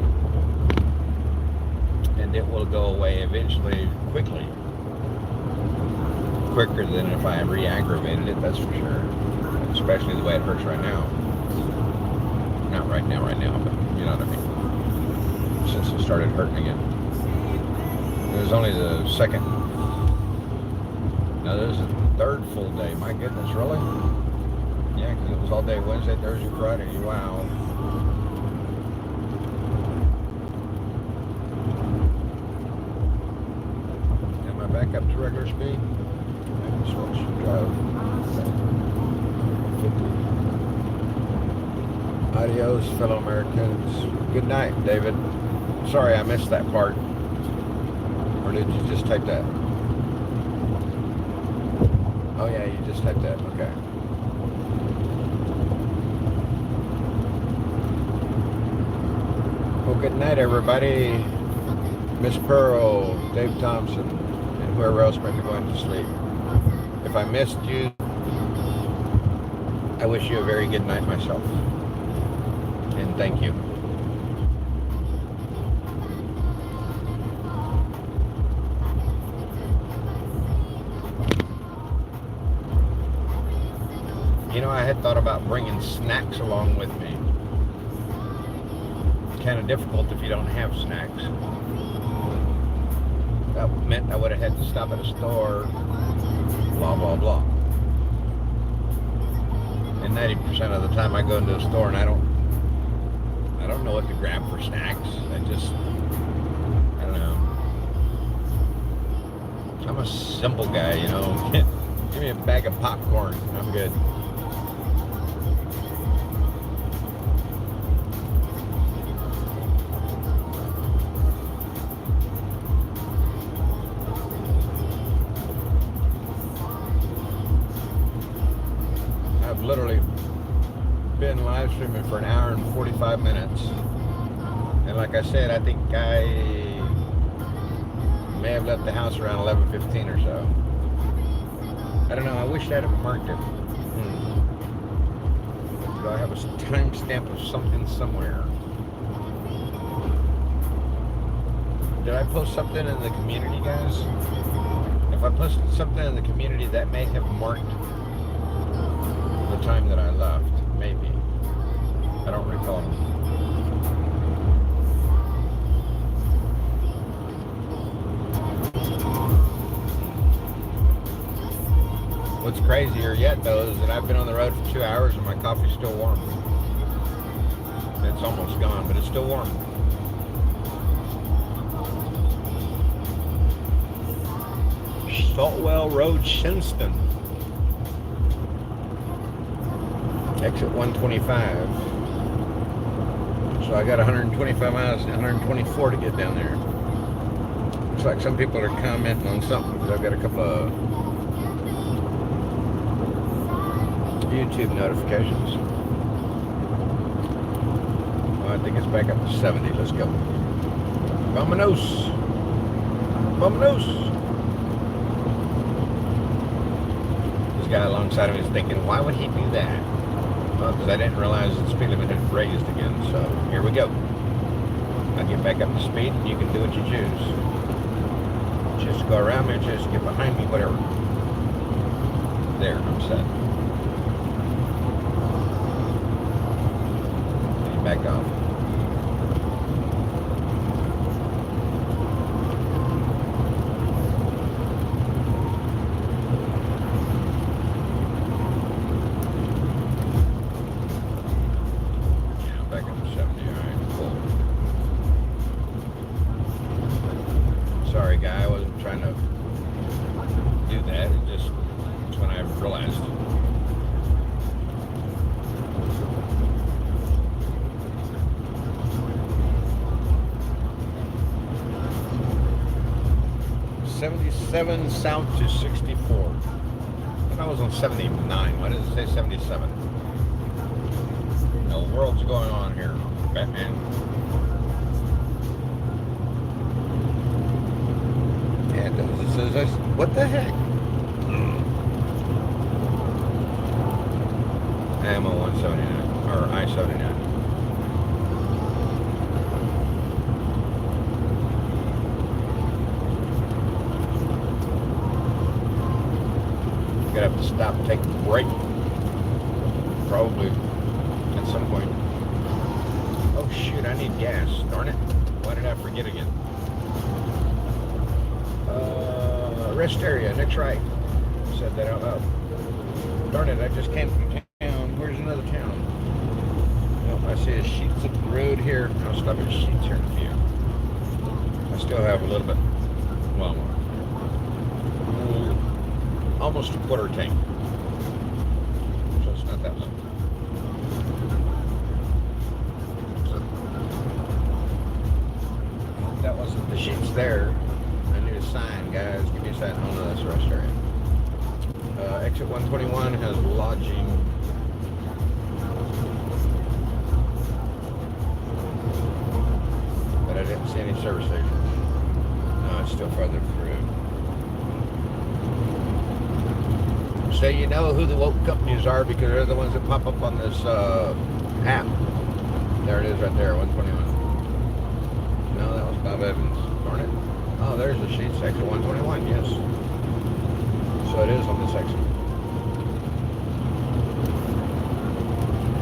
And it will go away eventually, quickly. Quicker than if I re-aggravated it, that's for sure. Especially the way it hurts right now. Not right now, but you know what I mean. Since it started hurting again. It was only the second. Now there's a third full day. My goodness, really? Yeah, because it was all day Wednesday, Thursday, Friday. Wow. Am I back up to regular speed? Switch drive. 50. Adios, fellow Americans. Good night, David. Sorry I missed that part. Or did you just type that? Oh yeah, you just typed that. Okay. Well, good night, everybody. Miss Pearl, Dave Thompson, and whoever else might be going to sleep. If I missed you, I wish you a very good night myself. And thank you. You know, I had thought about bringing snacks along with me. Kind of difficult if you don't have snacks. That meant I would have had to stop at a store, blah, blah, blah. And 90% of the time I go into a store and I don't know what to grab for snacks. I don't know. I'm a simple guy, you know. Give me a bag of popcorn. I'm good. I've literally been live streaming for an hour and 45 minutes. And like I said, I think I may have left the house around 11:15 or so. I don't know, I wish I'd have marked it. Do I have a timestamp of something somewhere? Did I post something in the community, guys? If I posted something in the community, that may have marked the time that I left, maybe. I don't recall. What's crazier yet, though, is that I've been on the road for 2 hours and my coffee's still warm. It's almost gone, but it's still warm. Saltwell Road, Shinston. Exit 125. So I got 125 miles, 124 to get down there. Looks like some people are commenting on something because I've got a couple of YouTube notifications. Well, I think it's back up to 70. Let's go. Vamonos. Vamonos. This guy alongside of me is thinking, why would he do that? Well, because I didn't realize the speed limit had raised again. So here we go. I'll get back up to speed and you can do what you choose. Just go around me, just get behind me, whatever. There, I'm set. Back off. Back up to 70. All right, cool. sorry, guy. I wasn't trying to do that. It just, it's when I realized. '77 south to 64. I thought I was on 79. Why does it say 77? The world's going on here, Batman. Yeah, it does. It says, what the heck? Ammo 179, or I-79. Gonna have to stop and take a break. Probably at some point. Oh shoot, I need gas. Darn it. Why did I forget again? Rest area, next right. Said that out loud. Darn it, I just came from town. Where's another town? Well, I see a sheets of the road here. I'll stop at sheets here in a few. I still have a little bit. Well, almost a quarter tank. So it's not that long. That wasn't the sheets there. I need a sign, guys. Give me a sign. Oh no, that's the rest area. Exit 121 has lodging. But I didn't see any service stations. No, it's still further through. So you know who the woke companies are because they're the ones that pop up on this app. There it is right there, 121. No, that was Bob Evans. Darn it. Oh, there's the sheet, section 121, yes. So it is on this section.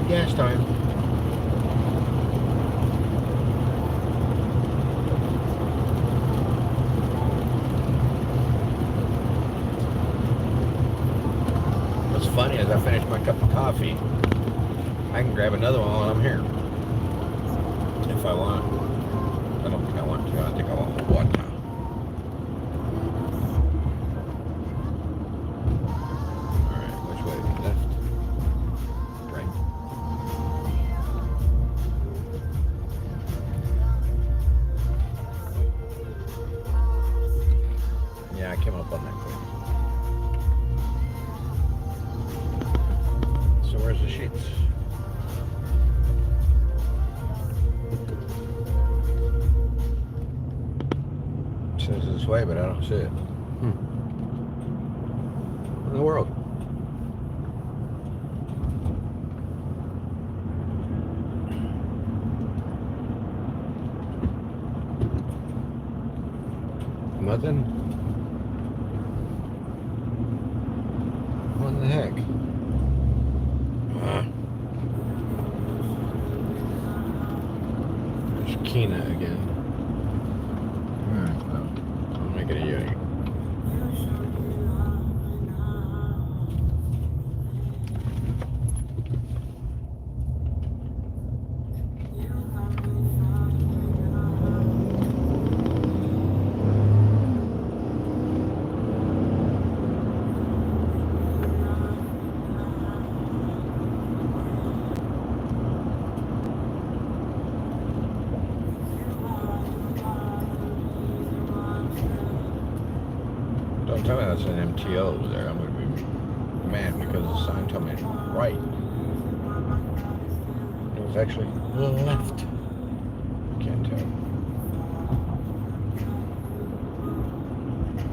Gas time. What's funny is I finished my cup of coffee. I can grab another one while I'm here. If I want. I don't think I want to. I think I want water. Alright, which way? Left? Right? Yeah, I came up on that quick. So where's the sheets? It says this way, but I don't see it. What in the world? Nothing? What the heck? There's Kina again. Alright, well, I'll make it a unit. Don't tell me that's an MTO over there. I'm going to be mad because the sign told me right. It was actually left. Can't tell.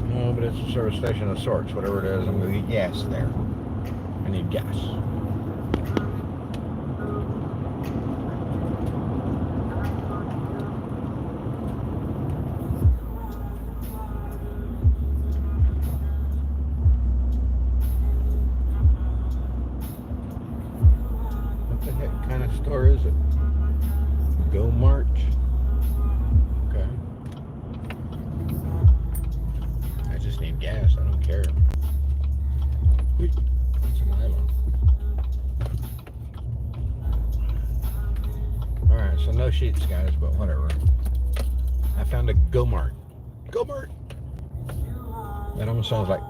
No, but it's a service station of sorts. Whatever it is, I'm going to get gas there. I need gas. What kind of store is it? Go Mart. Okay. I just need gas. I don't care. It's an island. Alright, so no sheets, guys, but whatever. I found a Go Mart. Go Mart! That almost sounds like,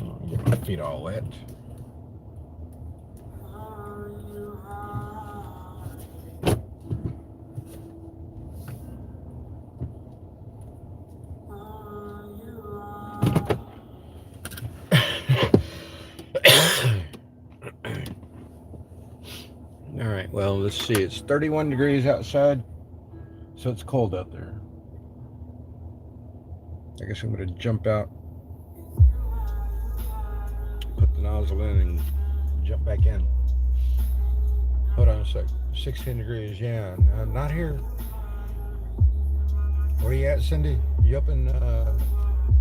oh, get my feet all wet. All right, well, let's see. It's 31 degrees outside, so it's cold out there. I guess I'm going to jump out, put the nozzle in, and jump back in. Hold on a sec. 16 degrees, yeah. Not here. Where are you at, Cindy? You up in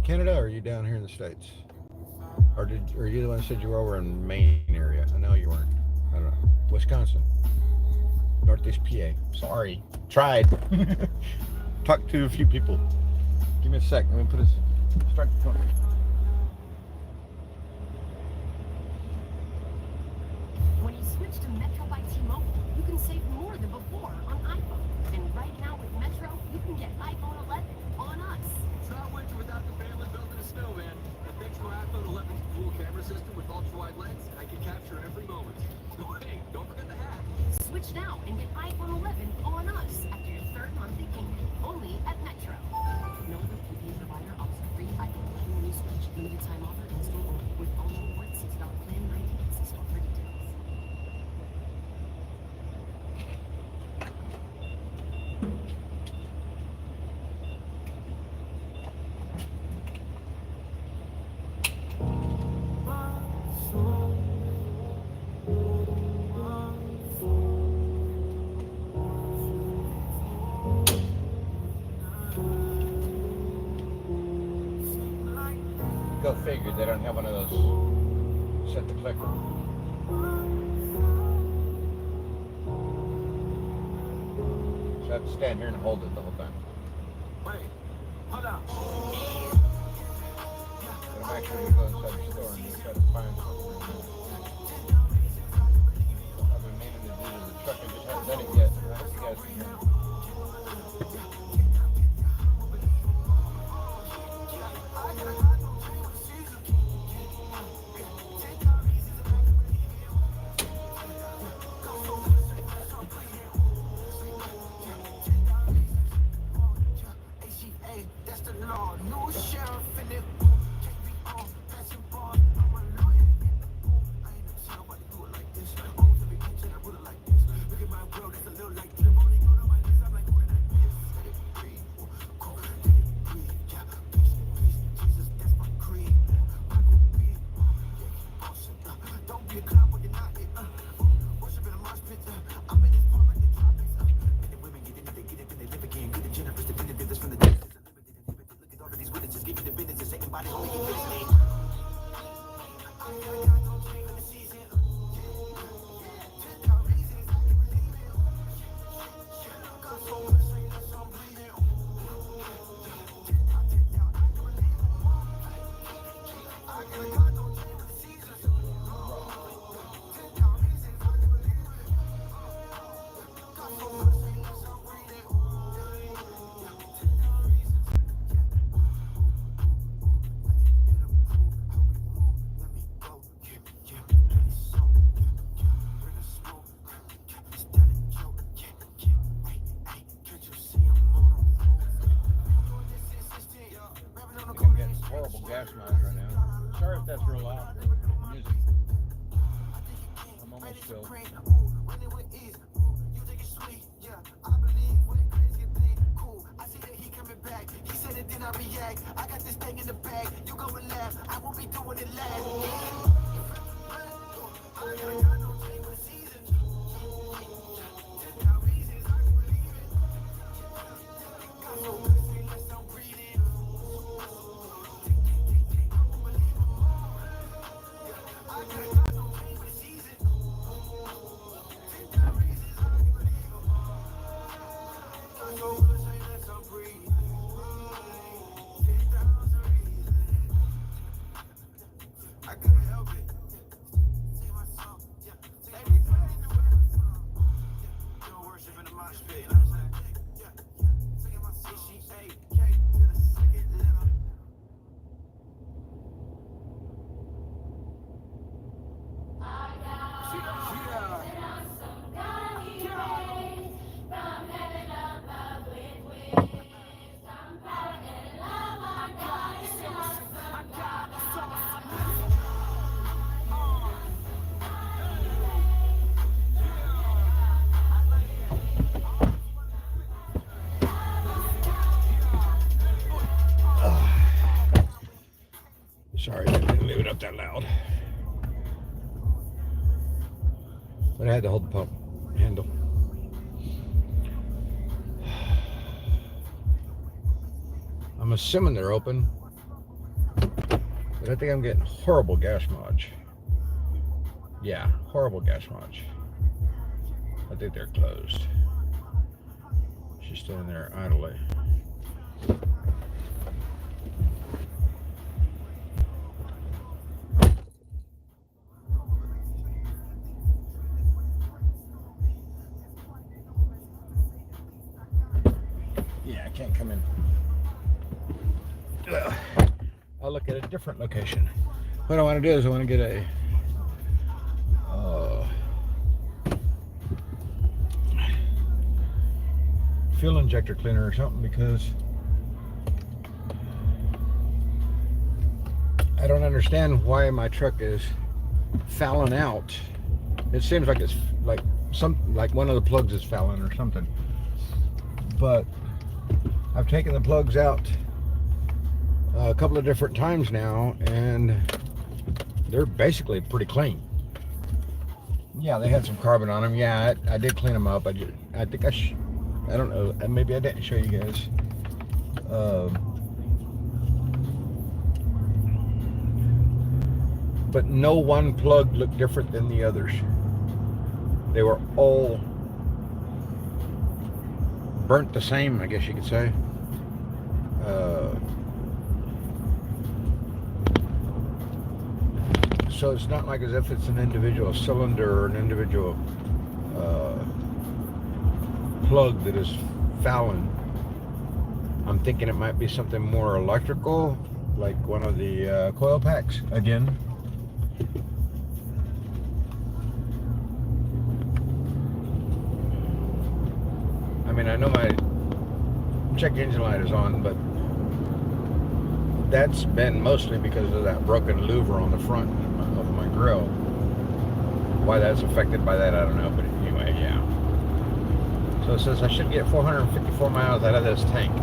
Canada, or are you down here in the States? Or are you the one that said you were over in Maine area? I know you weren't. I don't know. Wisconsin. Northeast PA. Sorry. Tried. Talked to a few people. Give me a sec. Let me put this. Start the phone. When you switch to Metro by T-Mobile, you can save more than before on iPhone. And right now with Metro, you can get iPhone 11 on us. It's not winter without the family building a snowman. The Metro iPhone 11 dual camera system with ultra-wide lens, I can capture every moment. Hey, don't forget the hat. Switch now and get iPhone 11 on us after your third monthly payment. Only at Metro. No other prepaid provider offers a free iPhone 11 when you switch. Limited time offer in store only. With all rewards, $60 plan, 90 days. See store for details. Go figure, they don't have one of those set the clicker. So I have to stand here and hold it the whole time. Wait, hold on. But I'm actually going to go inside the store and try to find something. I've been meaning to do to the truck, I just haven't done it yet. I hope you guys can hear me. Horrible gas mileage right now. Sorry if that's real loud. Music. I'm almost filled. I got this thing in the bag. You go and laugh. I won't be doing it last. I couldn't help it. Say myself, yeah. Sorry, I didn't leave it up that loud. But I had to hold the pump handle. I'm assuming they're open, but I think I'm getting horrible gas mileage. Yeah, horrible gas mileage. I think they're closed. She's still in there idly. Yeah, I can't come in. Ugh. I'll look at a different location. What I want to do is I want to get a fuel injector cleaner or something, because I don't understand why my truck is fouling out. It seems like it's like one of the plugs is fouling or something. But I've taken the plugs out a couple of different times now, and they're basically pretty clean. Yeah, they had some carbon on them. Yeah, I did clean them up. I think I don't know, maybe I didn't show you guys. But no one plug looked different than the others. They were all burnt the same, I guess you could say. So it's not like as if it's an individual cylinder or an individual plug that is fouling. I'm thinking it might be something more electrical, like one of the coil packs again. I mean, I know my check engine light is on, but that's been mostly because of that broken louver on the front of my grill. Why that's affected by that, I don't know, but anyway, yeah. So it says I should get 454 miles out of this tank.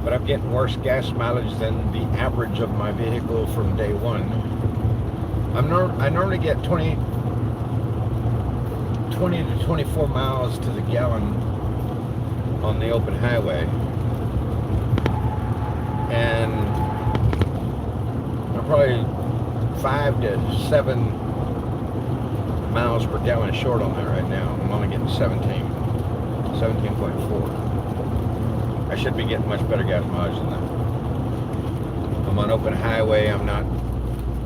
But I'm getting worse gas mileage than the average of my vehicle from day one. I normally get 20 to 24 miles to the gallon on the open highway. And I'm probably 5 to 7 miles per gallon short on that right now. I'm only getting 17.4. I should be getting much better gas mileage than that. I'm on open highway. I'm not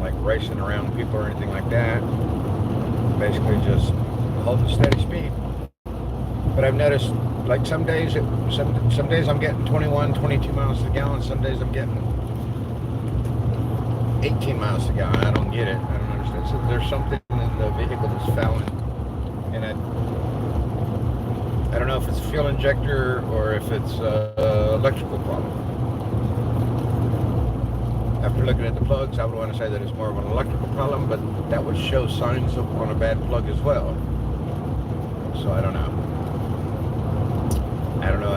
like racing around people or anything like that. Basically just holding steady speed. But I've noticed, like some days I'm getting 21, 22 miles to the gallon. Some days I'm getting 18 miles to the gallon. I don't get it. I don't understand. So there's something in the vehicle that's fouling, and I don't know if it's a fuel injector or if it's an electrical problem. After looking at the plugs, I would want to say that it's more of an electrical problem, but that would show signs on a bad plug as well. So I don't know. I don't know.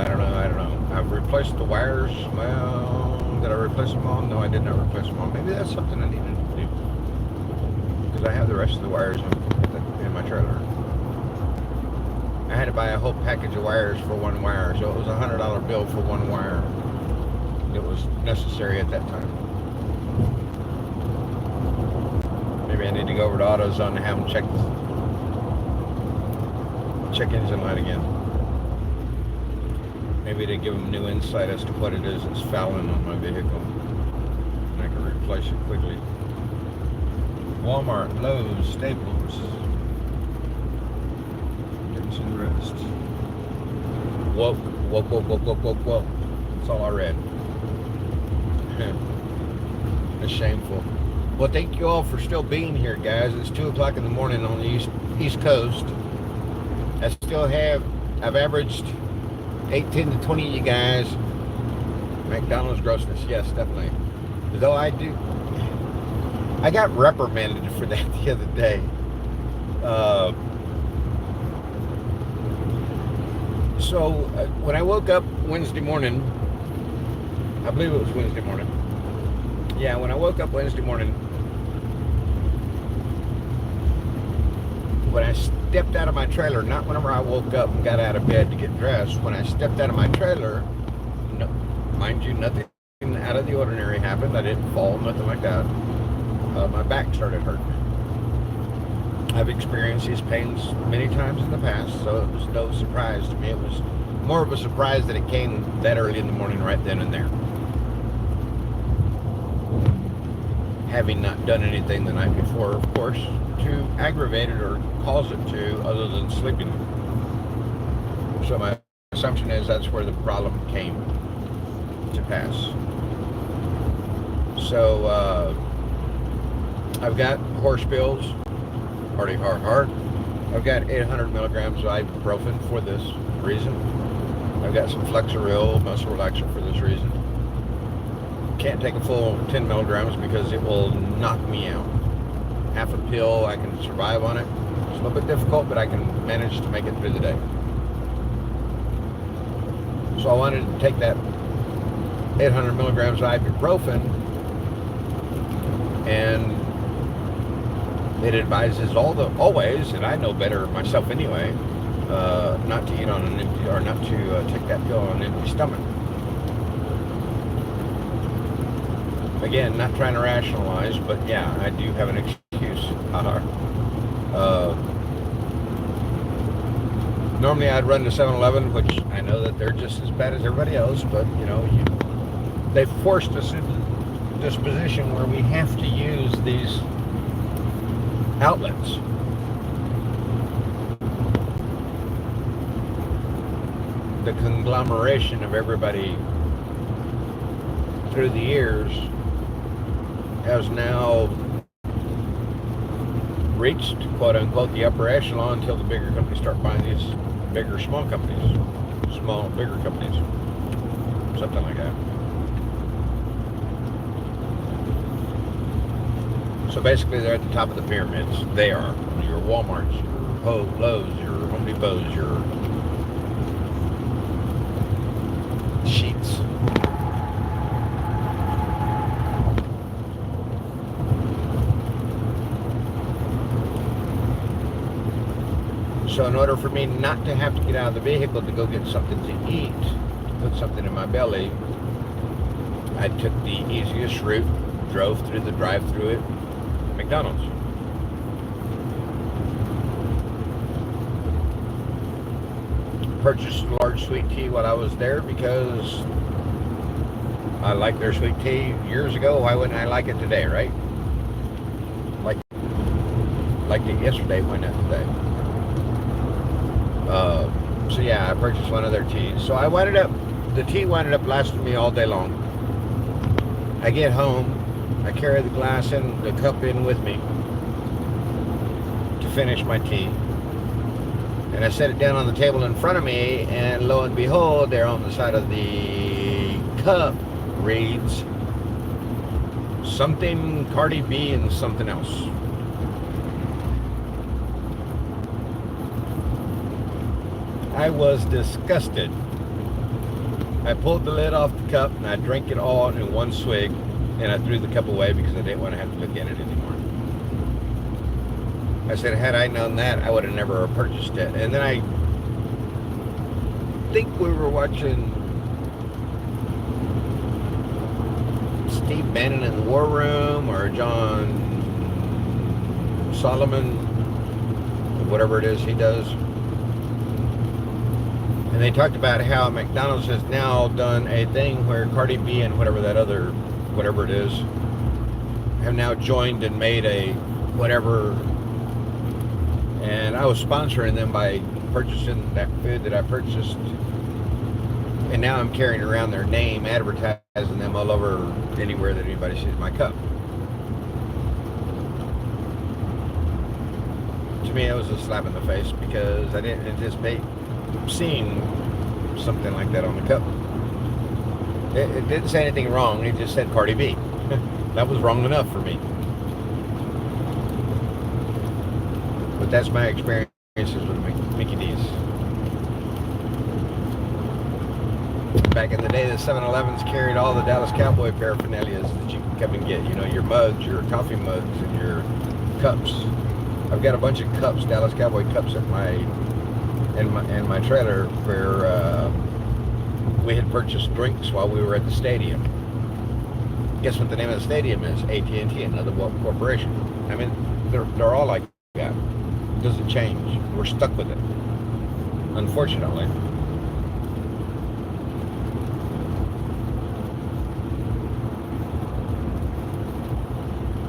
I've replaced the wires. Well, did I replace them all? No, I did not replace them all. Maybe that's something I needed to do, because I have the rest of the wires in my trailer. I had to buy a whole package of wires for one wire, so it was a $100 bill for one wire. It was necessary at that time. Maybe I need to go over to AutoZone and have them check engine light again. Maybe to give them new insight as to what it is that's fouling on my vehicle, and I can replace it quickly. Walmart, Lowe's, Staples. Getting some rest. Woke. That's all I read. It's shameful. Well, thank you all for still being here, guys. It's 2 o'clock in the morning on the East Coast. I've averaged 18 to 20 of you guys. McDonald's grossness, yes, definitely. Though I got reprimanded for that the other day. So when I woke up Wednesday morning, I believe it was Wednesday morning, Yeah, when I woke up Wednesday morning, when I stepped out of my trailer, not whenever I woke up and got out of bed to get dressed, when I stepped out of my trailer, no, mind you, nothing out of the ordinary happened. I didn't fall, nothing like that. My back started hurting. I've experienced these pains many times in the past, so it was no surprise to me. It was more of a surprise that it came that early in the morning, right then and there. Having not done anything the night before, of course, to aggravate it or cause it to, other than sleeping. So my assumption is that's where the problem came to pass. So I've got horse pills, hardy hard. I've got 800 milligrams of ibuprofen for this reason. I've got some Flexeril muscle relaxer for this reason. Can't take a full 10 milligrams because it will knock me out. Half a pill, I can survive on it. It's a little bit difficult, but I can manage to make it through the day. So I wanted to take that 800 milligrams of ibuprofen, and it advises always, and I know better myself anyway, not to eat on an empty, or not to take that pill on an empty stomach. Again, not trying to rationalize, but yeah, I do have an excuse. Normally I'd run to 7-Eleven, which I know that they're just as bad as everybody else, but you know, they've forced us into this position where we have to use these outlets. The conglomeration of everybody through the years has now reached, quote unquote, the upper echelon until the bigger companies start buying these bigger bigger companies, something like that. So basically they're at the top of the pyramids. They are. Your Walmarts, your Lowe's, your Home Depots, your Sheets. So in order for me not to have to get out of the vehicle to go get something to eat, to put something in my belly, I took the easiest route, drove through the drive-through at McDonald's. Purchased a large sweet tea while I was there because I liked their sweet tea years ago. Why wouldn't I like it today, right? Liked it yesterday, why not today? So yeah, I purchased one of their teas. So the tea winded up lasting me all day long. I get home, I carry the glass and the cup in with me to finish my tea. And I set it down on the table in front of me, and lo and behold, there on the side of the cup reads something Cardi B and something else. I was disgusted. I pulled the lid off the cup and I drank it all in one swig, and I threw the cup away because I didn't want to have to look at it anymore. I said, had I known that, I would have never purchased it. And then I think we were watching Steve Bannon in the War Room, or John Solomon, whatever it is he does. And they talked about how McDonald's has now done a thing where Cardi B and whatever it is, have now joined and made a whatever. And I was sponsoring them by purchasing that food that I purchased. And now I'm carrying around their name, advertising them all over anywhere that anybody sees my cup. To me, it was a slap in the face because I didn't anticipate seeing something like that on the cup. It didn't say anything wrong, it just said Cardi B. That was wrong enough for me. But that's my experiences with Mickey D's. back in the day, the 7-Elevens carried all the Dallas Cowboy paraphernalias that you can come and get. You know, your mugs, your coffee mugs, and your cups. I've got a bunch of cups, Dallas Cowboy cups, at in my trailer where we had purchased drinks while we were at the stadium. Guess what the name of the stadium is? AT&T, another corporation. I mean, they're all like that. It doesn't change. We're stuck with it, unfortunately.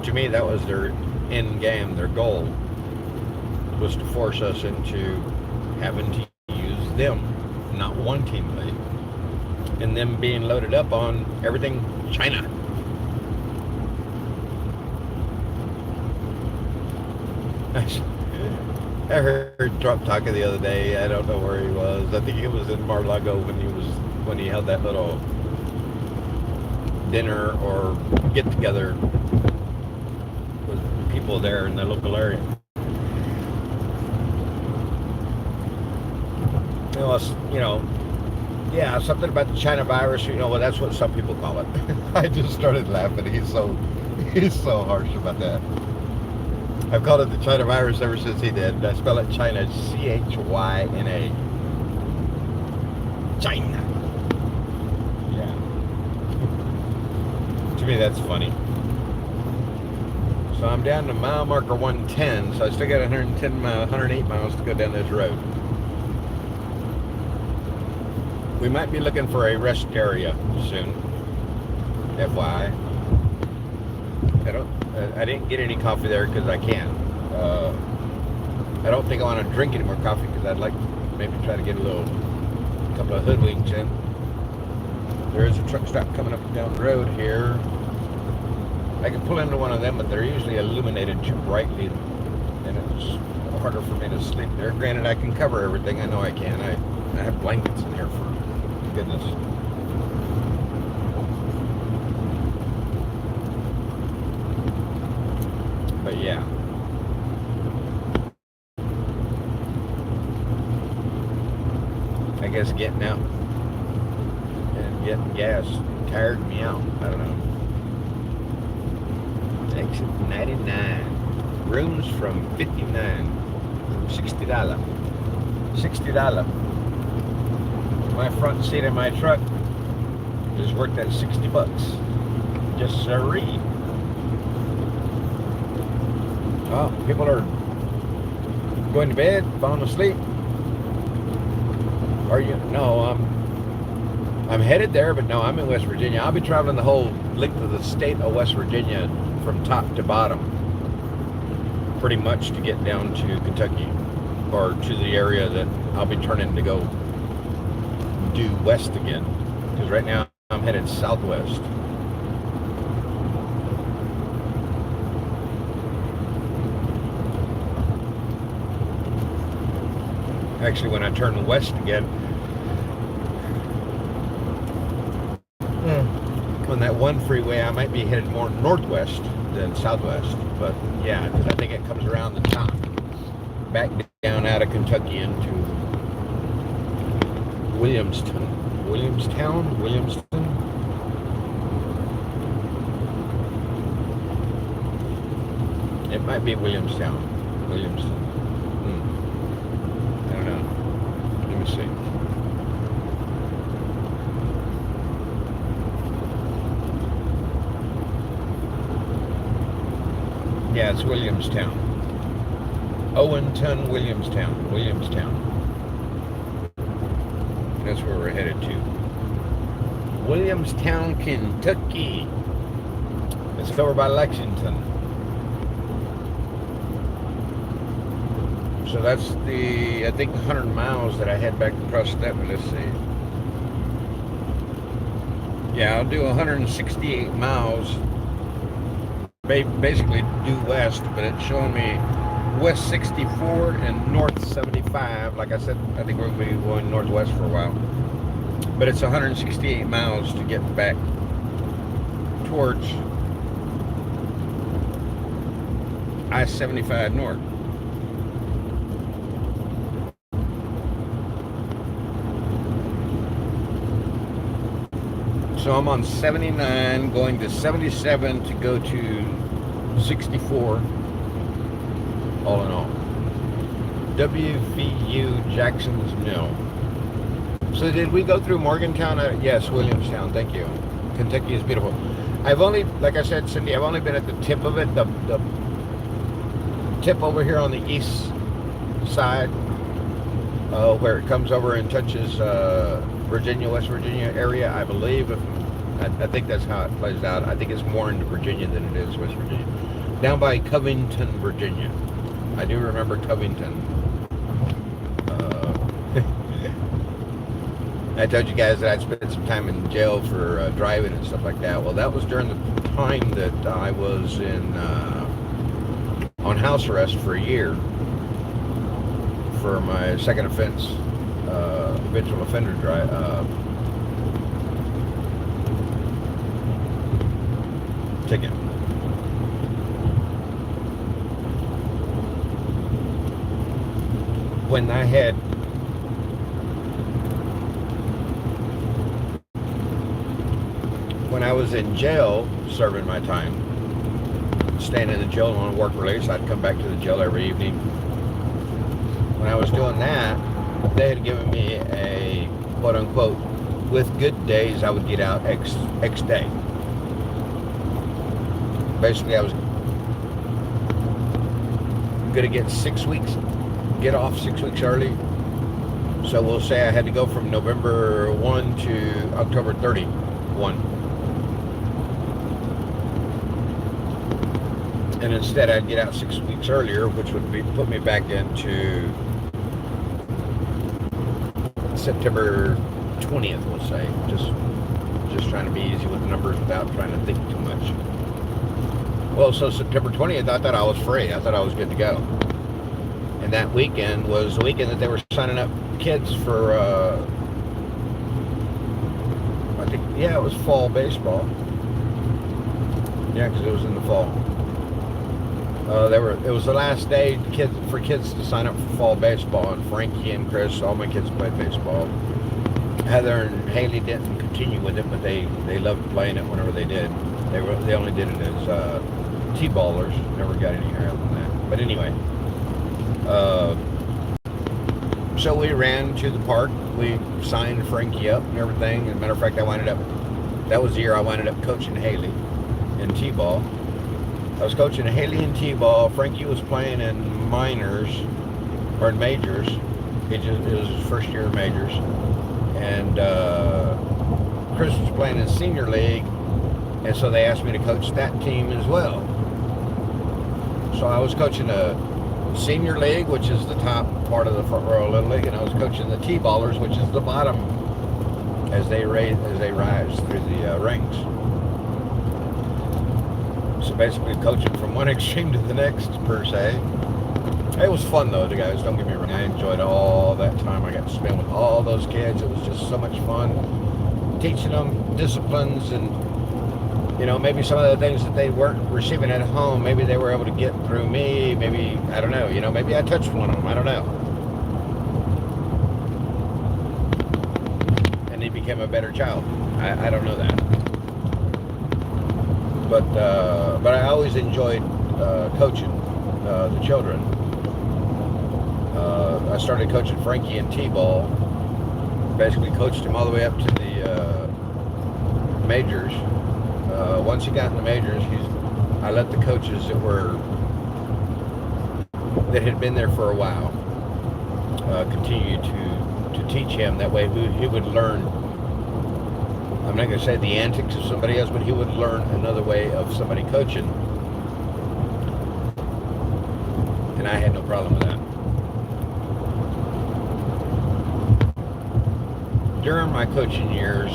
To me, that was their end game. Their goal was to force us into having to use them, not wanting to, and them being loaded up on everything China. I heard Trump talking the other day. I don't know where he was. I think he was in Mar-a-Lago when he held that little dinner or get together with people there in the local area. Yeah, something about the China virus. Well, that's what some people call it. I just started laughing. He's so harsh about that. I've called it the China virus ever since he did. I spell it China, Chyna. China. Yeah. To me, that's funny. So I'm down to mile marker 110, so I still got 108 miles to go down this road. We might be looking for a rest area soon. FYI. I didn't get any coffee there because I can't. I don't think I want to drink any more coffee because I'd like to maybe try to get a couple of hoodwinks in. There is a truck stop coming up and down the road here. I can pull into one of them, but they're usually illuminated too brightly, and it's harder for me to sleep there. Granted, I can cover everything. I know I can. I have blankets in here, for goodness. But yeah. I guess getting out and getting gas tired me out. I don't know. Exit 99. Rooms from 59. $60. $60. My front seat in my truck is worth at $60. Just sirree. Oh, people are going to bed, falling asleep. Are you? No, I'm headed there, but no, I'm in West Virginia. I'll be traveling the whole length of the state of West Virginia from top to bottom, pretty much, to get down to Kentucky, or to the area that I'll be turning to go due west again, because right now I'm headed southwest. Actually, when I turn west again, on that one freeway, I might be headed more northwest than southwest. But yeah, because I think it comes around the top, back down out of Kentucky into Williamston. It might be Williamstown. I don't know. Let me see. Yeah, it's Williamstown. Owenton, Williamstown. That's where we're headed to. Williamstown, Kentucky. It's over by Lexington. So that's I think 100 miles that I had back across that one. Let's see. Yeah, I'll do 168 miles. Basically due west, but it's showing me west 64 and north 75. Like I said, I think we're going to be going northwest for a while. But it's 168 miles to get back towards I-75 north. So I'm on 79, going to 77 to go to 64, all in all. WVU Jackson's Mill. So did we go through Morgantown? Yes, Williamstown, thank you. Kentucky is beautiful. I've only, like I said, Cindy, I've only been at the tip of it, the tip over here on the east side, where it comes over and touches Virginia, West Virginia area, I believe. I think that's how it plays out. I think it's more into Virginia than it is West Virginia. Down by Covington, Virginia. I do remember Covington. I told you guys that I'd spent some time in jail for driving and stuff like that. Well, that was during the time that I was on house arrest for a year for my second offense, habitual offender ticket. When I was in jail serving my time, staying in the jail on work release, I'd come back to the jail every evening. When I was doing that, they had given me a quote unquote, with good days I would get out X day. Basically I was gonna get 6 weeks, get off 6 weeks early. So we'll say I had to go from November 1 to October 31. And instead I'd get out 6 weeks earlier, which would put me back into September 20th, we'll say. Just trying to be easy with the numbers without trying to think too much. Well, so September 20th, I thought I was free. I thought I was good to go. And that weekend was the weekend that they were signing up kids for, I think, yeah, it was fall baseball. Yeah, because it was in the fall. It was the last day for kids to sign up for fall baseball, and Frankie and Chris, all my kids played baseball. Heather and Haley didn't continue with it, but they loved playing it whenever they did. They only did it as T-ballers, never got any higher than that. But anyway, so we ran to the park. We signed Frankie up and everything. As a matter of fact, that was the year I wound up coaching Haley in T-ball. I was coaching Haley in T-ball. Frankie was playing in minors, or in majors. It was his first year of majors. And Chris was playing in senior league, and so they asked me to coach that team as well. So I was coaching a senior league, which is the top part of the front row little league, and I was coaching the T-ballers, which is the bottom, as they rise through the ranks. So basically coaching from one extreme to the next, per se. It was fun though, guys, don't get me wrong. I enjoyed all that time I got to spend with all those kids. It was just so much fun teaching them disciplines, and maybe some of the things that they weren't receiving at home, maybe they were able to get through me. Maybe, I don't know, maybe I touched one of them, I don't know. And he became a better child. I don't know that. But I always enjoyed coaching the children. I started coaching Frankie in T-ball. Basically coached him all the way up to the majors. Once he got in the majors, I let the coaches that had been there for a while continue to teach him. That way he would learn. I'm not going to say the antics of somebody else, but he would learn another way of somebody coaching. And I had no problem with that. During my coaching years,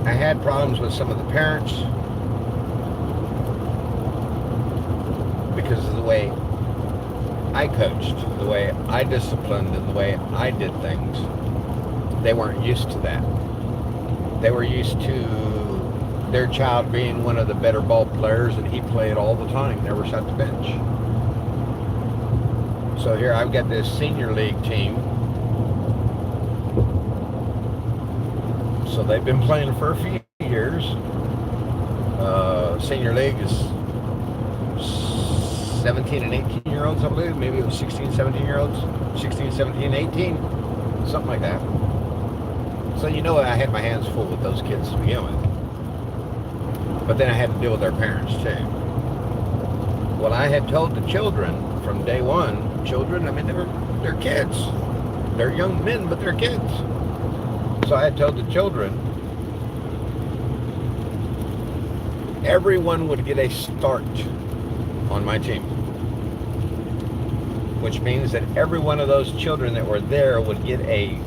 I had problems with some of the parents because of the way I coached, the way I disciplined, and the way I did things. They weren't used to that. They were used to their child being one of the better ball players, and he played all the time, never sat the bench. So here I've got this senior league team So they've been playing for a few years. Senior league is 17 and 18-year-olds, I believe. Maybe it was 16, 17-year-olds. 16, 17, 18. Something like that. So you know I had my hands full with those kids to begin with. But then I had to deal with their parents too. Well, I had told the children from day one, children, I mean, they're kids. They're young men, but they're kids. So I had told the children, everyone would get a start on my team. Which means that every one of those children that were there would get a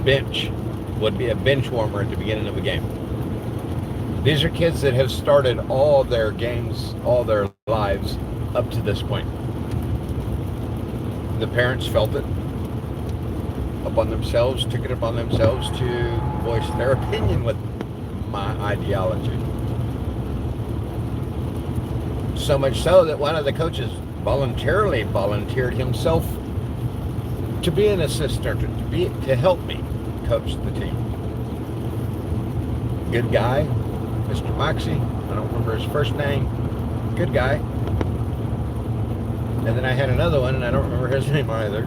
bench, would be a bench warmer at the beginning of a game. These are kids that have started all their games, all their lives up to this point. The parents felt it upon themselves, took it upon themselves to voice their opinion with my ideology. So much so that one of the coaches voluntarily volunteered himself to be an assistant, to help me coach the team. Good guy, Mr. Moxie. I don't remember his first name. Good guy. And then I had another one, and I don't remember his name either.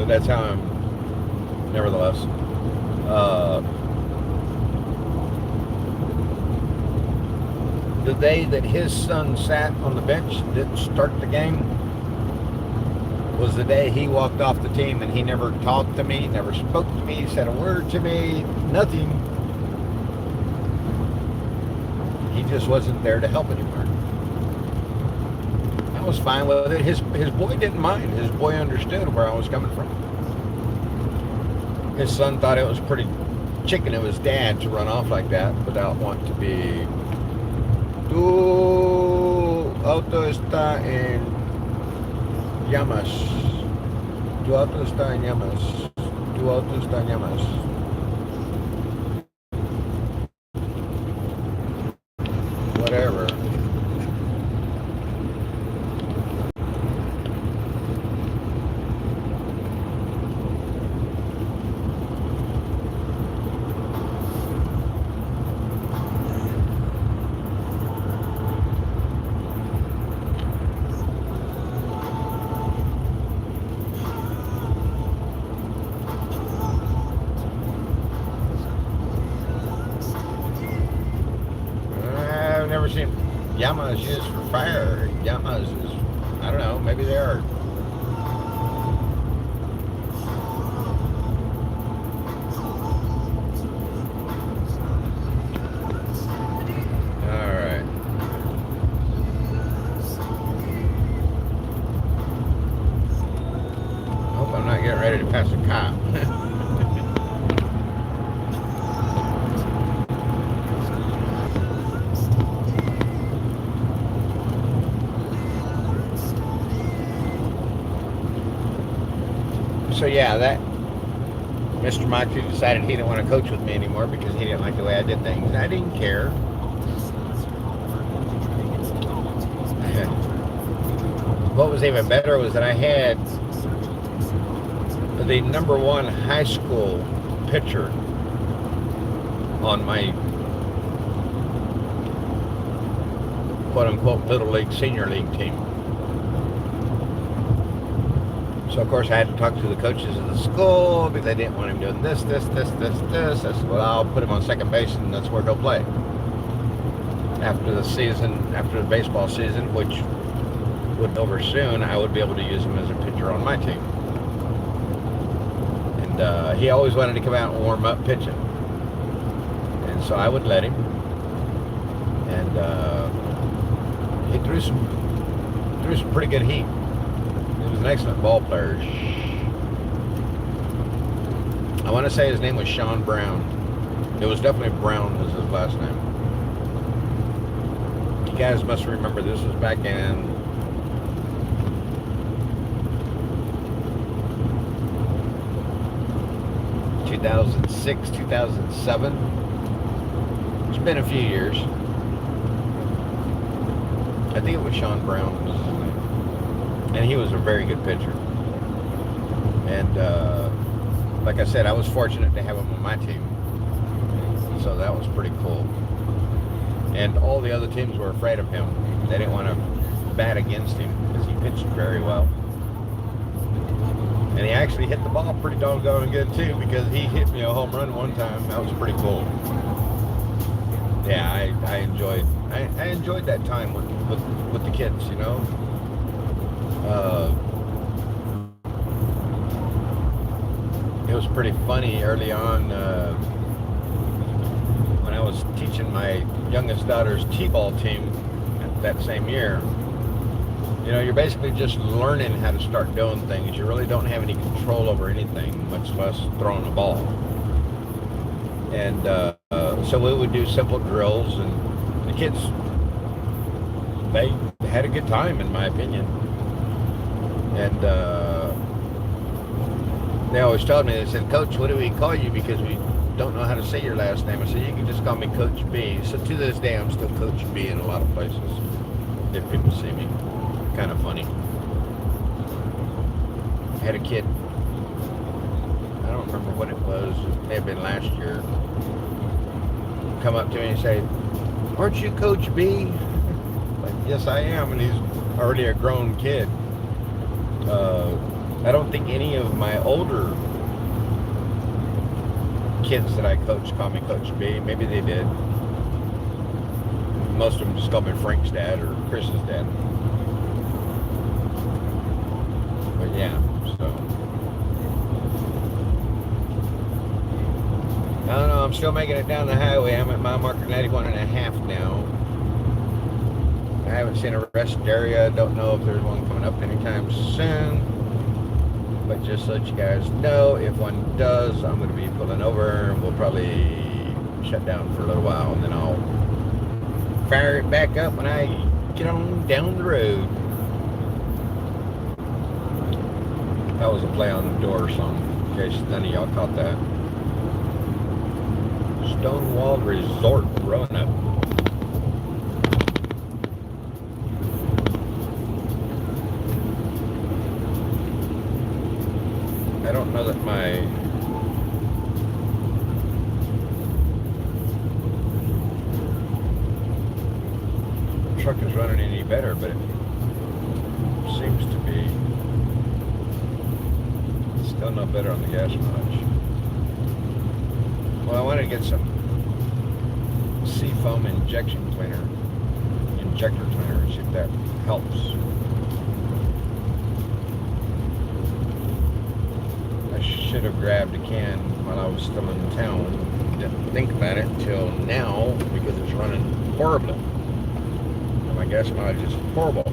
That's how I'm. Nevertheless, the day that his son sat on the bench, didn't start the game, was the day he walked off the team, and he never talked to me, never spoke to me, said a word to me, nothing. He just wasn't there to help anymore. I was fine with it. His boy didn't mind. His boy understood where I was coming from. His son thought it was pretty chicken of his dad to run off like that without wanting to be. Tu auto está en llamas. Tu auto está en llamas. Tu auto está en llamas. Whatever. I've never seen llamas used for fire. Llamas is, I don't know, maybe they are. Alright. I hope I'm not getting ready to pass a cop. So yeah, that Mr. Moxie decided he didn't want to coach with me anymore because he didn't like the way I did things. I didn't care. What was even better was that I had the #1 high school pitcher on my quote-unquote little league, senior league team. So of course I had to talk to the coaches of the school because they didn't want him doing this. I said, well, I'll put him on second base and that's where he'll play. After the season, after the baseball season, which would be over soon, I would be able to use him as a pitcher on my team. And he always wanted to come out and warm up pitching. And so I would let him. And he threw some pretty good heat. He was an excellent ball player. I want to say his name was Sean Brown. It was definitely Brown was his last name. You guys must remember this was back in 2006, 2007. It's been a few years. I think it was Sean Brown was his name. And he was a very good pitcher. And like I said, I was fortunate to have him on my team. So that was pretty cool. And all the other teams were afraid of him. They didn't want to bat against him because he pitched very well. And he actually hit the ball pretty doggone good too, because he hit me a home run one time. That was pretty cool. Yeah, I enjoyed that time with the kids, you know. It was pretty funny early on when I was teaching my youngest daughter's t-ball team that same year. You know, you're basically just learning how to start doing things. You really don't have any control over anything, much less throwing a ball. And so we would do simple drills, and the kids, they had a good time, in my opinion. And they always told me, they said, "Coach, what do we call you? Because we don't know how to say your last name." I said, "You can just call me Coach B." So to this day, I'm still Coach B in a lot of places, if people see me. Kind of funny. I had a kid, I don't remember what it was, it may have been last year, come up to me and say, "Aren't you Coach B?" Like, yes, I am, and he's already a grown kid. I don't think any of my older kids that I coach call me Coach B. Maybe they did. Most of them just call me Frank's dad or Chris's dad. But yeah, so I don't know, I'm still making it down the highway. I'm at mile marker 91.5 now. I haven't seen a rest area. Don't know if there's one coming up anytime soon. But just so that you guys know, if one does, I'm going to be pulling over, and we'll probably shut down for a little while, and then I'll fire it back up when I get on down the road. That was a play on the door song, in case none of y'all caught that. Stonewall Resort, Roanoke. I don't know that my truck is running any better, but it seems to be. Still no better on the gas mileage. Well, I wanted to get some seafoam injector cleaner, see if that helps. I should have grabbed a can while I was still in town. Didn't think about it till now because it's running horribly. And my gas mileage is horrible.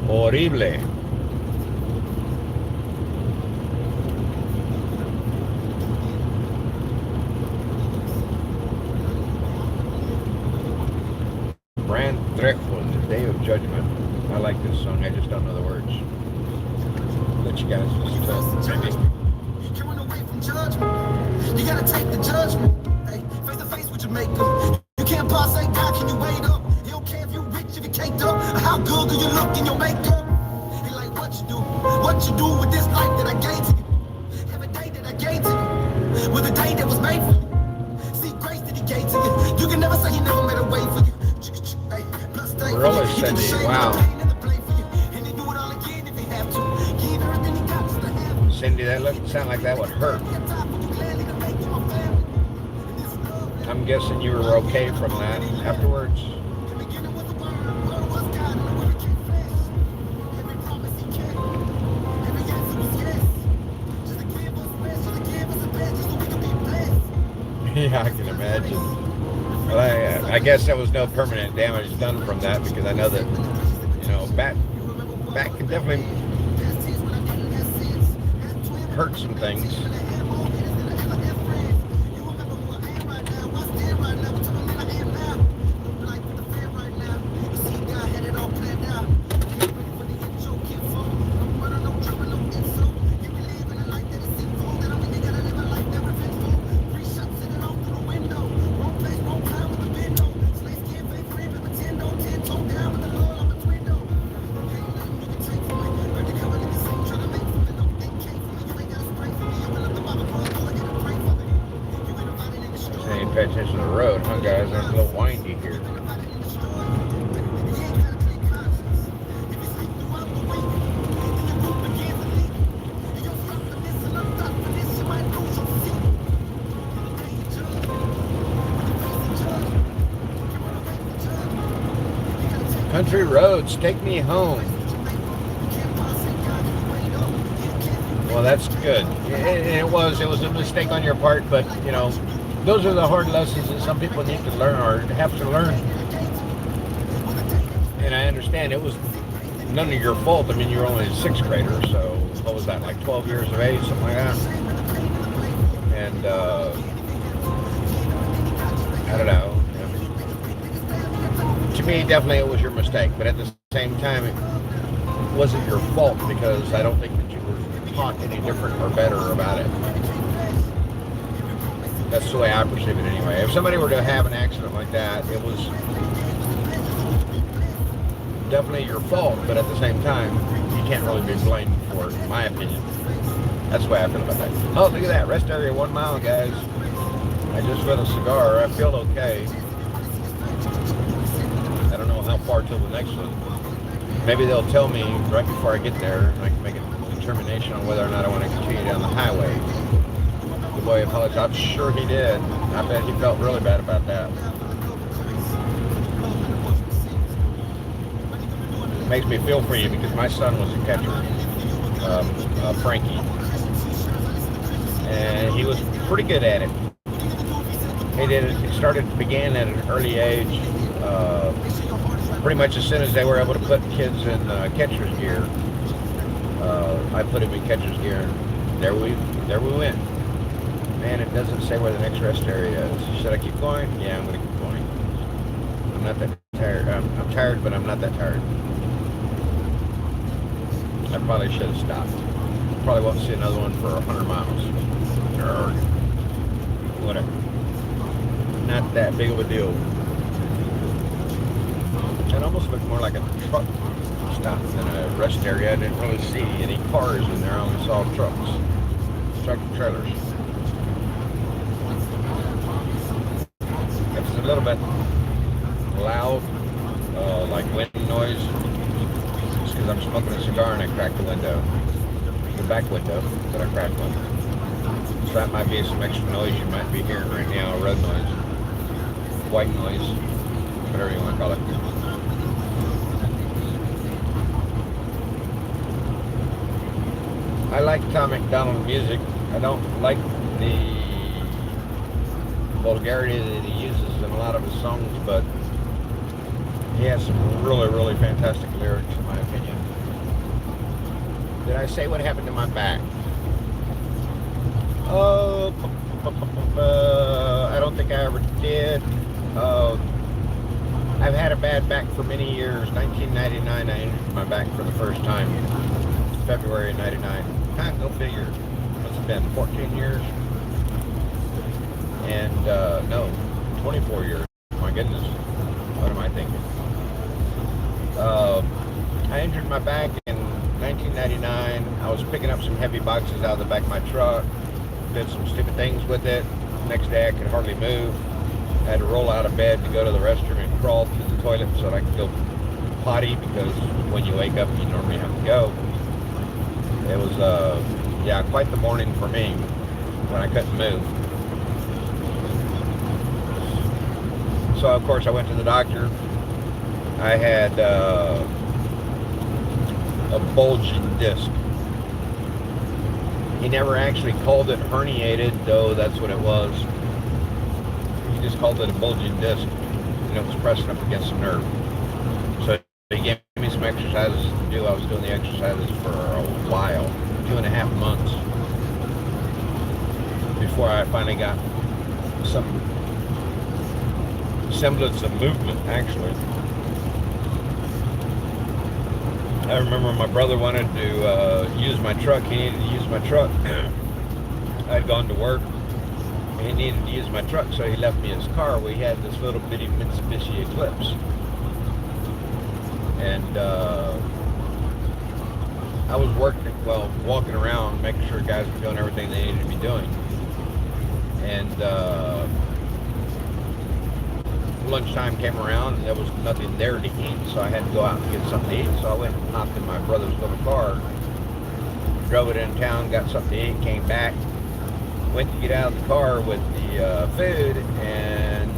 Horrible. Brand Dreadful, The Day of Judgment. I like this song, I just don't know the words. Let you guys listen to it. Maybe. You run away from judgment. You gotta take the judgment. Hey, face to face with your maker. You can't pass, say, God, can you wait up? You don't care if you rich, if you caked up. How good do you look in your makeup? He like, what you do? What you do with this life that I gave to you? Every day that I gave to you was the day that was made for you. See, grace that he gave to you. You can never say he never made a way for you. Hey, plus Really, Cindy, wow. Cindy, that sound like that would hurt. I'm guessing you were okay from that afterwards. Yeah, I can imagine. Well, I guess there was no permanent damage done from that, because I know that, you know, back can definitely hurt some things. pay attention to the road, huh, guys? It's a little windy here. Country roads, take me home. Well, that's good. It was a mistake on your part, but you know, those are the hard lessons that some people need to learn or have to learn. And I understand it was none of your fault. I mean, you were only a sixth grader, so what was that, like 12 years of age, something like that? And I don't know. To me, definitely it was your mistake, but at the same time, it wasn't your fault because I don't think that you were taught any different or better about it. That's the way I perceive it anyway. If somebody were to have an accident like that, it was definitely your fault, but at the same time, you can't really be blamed for it, in my opinion. That's the way I feel about that. Oh, look at that. Rest area 1 mile, guys. I just lit a cigar. I feel okay. I don't know how far till the next one. Maybe they'll tell me right before I get there, and I can make a determination on whether or not I want to continue down the highway. The boy apologized. I'm sure he did. I bet he felt really bad about that. Makes me feel for you because my son was a catcher, Frankie, and he was pretty good at it. He did it. It began at an early age. Pretty much as soon as they were able to put kids in catcher's gear, I put him in catcher's gear. And there we went. Man, it doesn't say where the next rest area is. Should I keep going? Yeah, I'm going to keep going. I'm not that tired. I'm tired, but I'm not that tired. I probably should have stopped. Probably won't see another one for 100 miles. Or whatever. Not that big of a deal. It almost looked more like a truck stop than a rest area. I didn't really see any cars in there. I only saw trucks. Truck trailers. It's a little bit loud, like wind noise. It's because I'm smoking a cigar and I cracked the window. The back window, but I cracked one. So that might be some extra noise you might be hearing right now, road noise, white noise, whatever you want to call it. I like Tom MacDonald music. I don't like the vulgarity that he uses in a lot of his songs, but he has some really, really fantastic lyrics, in my opinion. Did I say what happened to my back? I don't think I ever did. I've had a bad back for many years. 1999, I injured my back for the first time. February 99. Go figure. What's it been? 14 years? And, no, 24 years. My goodness. What am I thinking? I injured my back in 1999. I was picking up some heavy boxes out of the back of my truck. Did some stupid things with it. Next day I could hardly move. I had to roll out of bed to go to the restroom and crawl to the toilet so that I could go potty, because when you wake up you normally have to go. It was, yeah, quite the morning for me when I couldn't move. So, of course, I went to the doctor. I had a bulging disc. He never actually called it herniated, though that's what it was. He just called it a bulging disc, and it was pressing up against the nerve. So he gave me some exercises to do. I was doing the exercises for a while, 2.5 months, before I finally got some semblance of movement, actually. I remember my brother wanted to use my truck. He needed to use my truck. I'd gone to work. He needed to use my truck, so he left me his car. We had this little bitty Mitsubishi Eclipse. And I was walking around, making sure guys were doing everything they needed to be doing. And lunchtime came around and there was nothing there to eat, so I had to go out and get something to eat. So I went and hopped in my brother's little car, drove it in town, got something to eat, came back, went to get out of the car with the food, and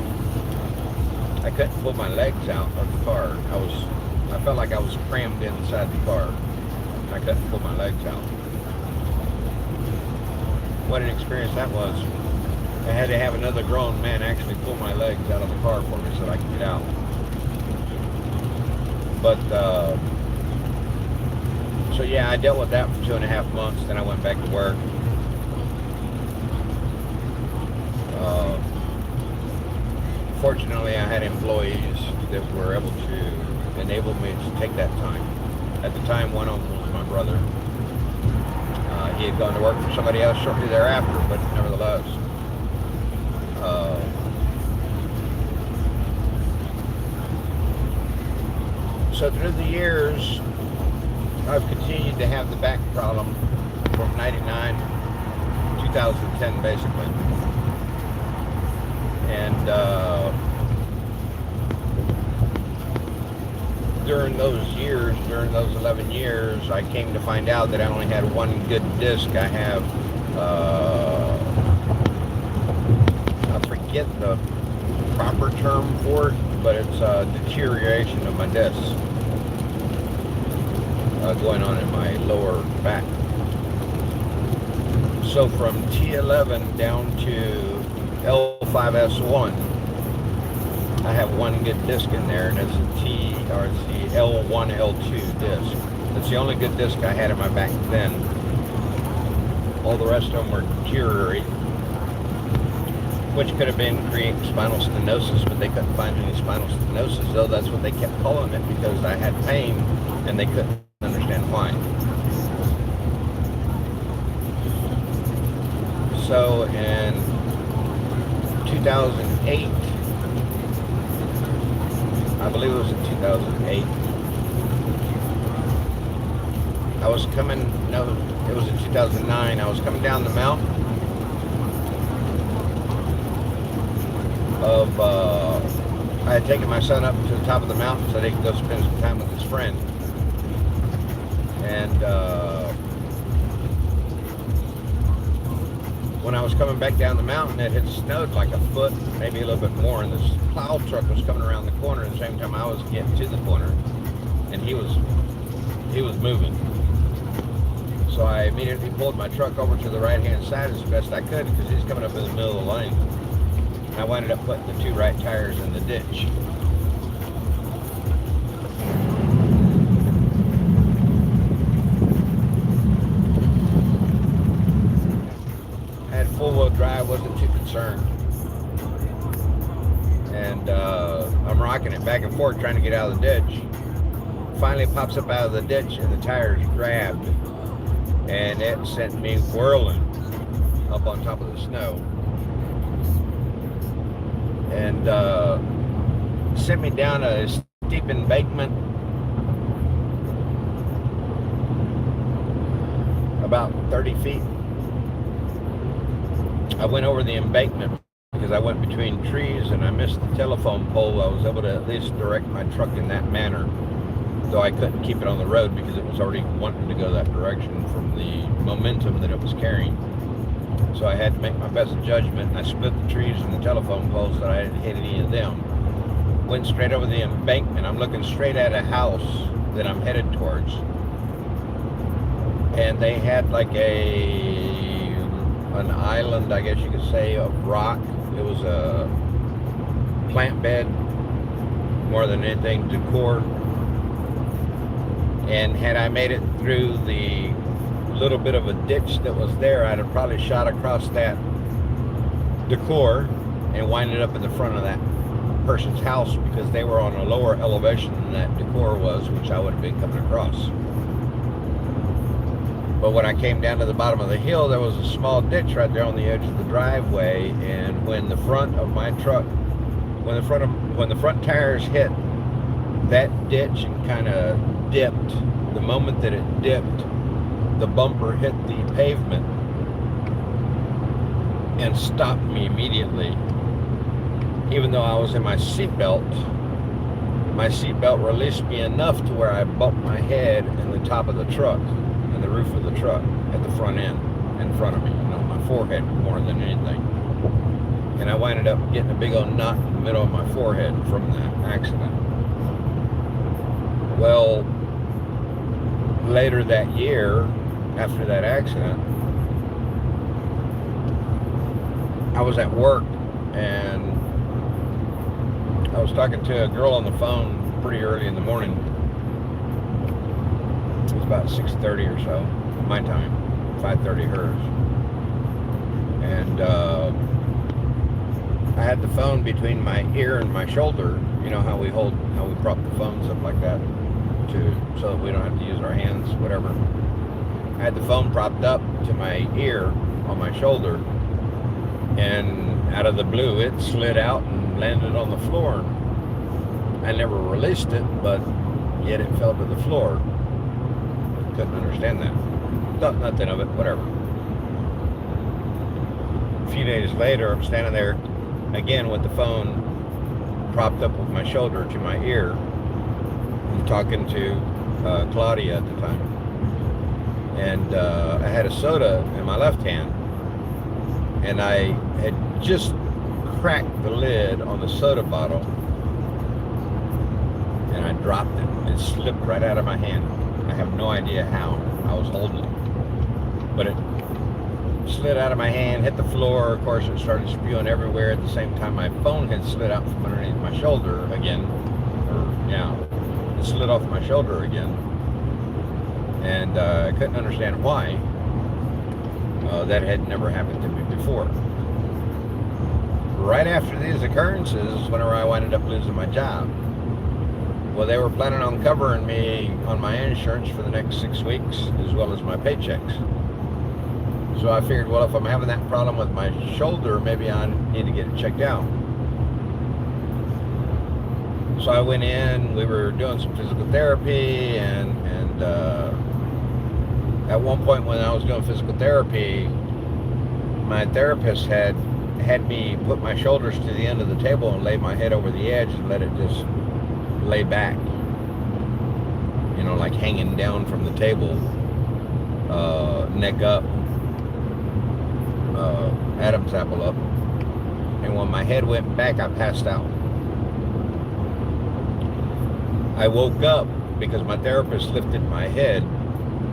I couldn't pull my legs out of the car. I felt like I was crammed inside the car. I couldn't pull my legs out. What an experience that was. I had to have another grown man actually pull my legs out of the car for me so that I could get out. But, so yeah, I dealt with that for 2.5 months. Then I went back to work. Fortunately, I had employees that were able to enable me to take that time. At the time, one of them was my brother. He had gone to work for somebody else shortly thereafter, but nevertheless. So through the years, I've continued to have the back problem from 99 to 2010, basically. And during those 11 years, I came to find out that I only had one good disc. I have, I forget the proper term for it, but it's a deterioration of my discs going on in my lower back. So from T11 down to L5S1, I have one good disc in there, and it's the L1, L2 disc. That's the only good disc I had in my back then. All the rest of them were deteriorating, which could have been creating spinal stenosis, but they couldn't find any spinal stenosis, though that's what they kept calling it, because I had pain and they couldn't understand why. So in 2008, I believe it was in 2008, it was in 2009, I was coming down the mountain I had taken my son up to the top of the mountain so they could go spend some time with his friend. And when I was coming back down the mountain, it had snowed like a foot, maybe a little bit more, and this plow truck was coming around the corner at the same time I was getting to the corner, and he was moving. So I immediately pulled my truck over to the right-hand side as best I could, because he's coming up in the middle of the lane. I wound up putting the two right tires in the ditch. I had full-wheel drive, wasn't too concerned. And I'm rocking it back and forth trying to get out of the ditch. Finally pops up out of the ditch and the tires grabbed. And it sent me whirling up on top of the snow. And sent me down a steep embankment about 30 feet. I went over the embankment because I went between trees and I missed the telephone pole. I was able to at least direct my truck in that manner, though I couldn't keep it on the road because it was already wanting to go that direction from the momentum that it was carrying. So I had to make my best judgment. I split the trees and the telephone poles so that I didn't hit any of them. Went straight over the embankment. I'm looking straight at a house that I'm headed towards. And they had like an island, I guess you could say, of rock. It was a plant bed, more than anything, decor. And had I made it through the little bit of a ditch that was there, I'd have probably shot across that decor and winded up in the front of that person's house, because they were on a lower elevation than that decor was, which I would have been coming across. But when I came down to the bottom of the hill, there was a small ditch right there on the edge of the driveway, and when the front of my truck, when the front tires hit that ditch and kind of dipped, the moment that it dipped, the bumper hit the pavement and stopped me immediately. even though I was in my seatbelt released me enough to where I bumped my head in the top of the truck, in the roof of the truck, at the front end, in front of me, my forehead more than anything. And I winded up getting a big old knot in the middle of my forehead from that accident. Well, later that year, after that accident, I was at work and I was talking to a girl on the phone pretty early in the morning. It was about 6:30 or so, my time, 5:30 hers. And I had the phone between my ear and my shoulder. You know how we prop the phones up like that so that we don't have to use our hands, whatever. I had the phone propped up to my ear on my shoulder, and out of the blue it slid out and landed on the floor. I never released it, but yet it fell to the floor. Couldn't understand that. Thought nothing of it, whatever. A few days later, I'm standing there again with the phone propped up with my shoulder to my ear. I'm talking to Claudia at the time. And I had a soda in my left hand. And I had just cracked the lid on the soda bottle. And I dropped it. It slipped right out of my hand. I have no idea how. I was holding it. But it slid out of my hand, hit the floor. Of course, it started spewing everywhere. At the same time, my phone had slid out from underneath my shoulder again. It slid off my shoulder again. And I couldn't understand why. That had never happened to me before. Right after these occurrences, whenever I ended up losing my job, well, they were planning on covering me on my insurance for the next 6 weeks, as well as my paychecks. So I figured, well, if I'm having that problem with my shoulder, maybe I need to get it checked out. So I went in, we were doing some physical therapy, and at one point when I was doing physical therapy, my therapist had me put my shoulders to the end of the table and lay my head over the edge and let it just lay back, like hanging down from the table, neck up, Adam's apple up. And when my head went back, I passed out. I woke up because my therapist lifted my head.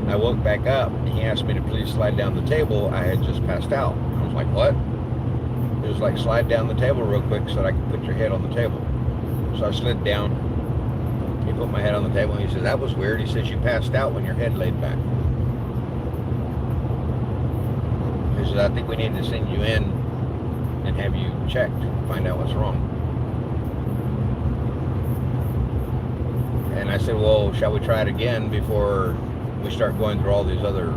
I woke back up. He asked me to please slide down the table. I had just passed out. I was like, what? It was like, slide down the table real quick so that I could put your head on the table. So I slid down. He put my head on the table and he says, that was weird. He says, you passed out when your head laid back. He says, I think we need to send you in and have you checked, find out what's wrong. And I said, well, shall we try it again before we start going through all these other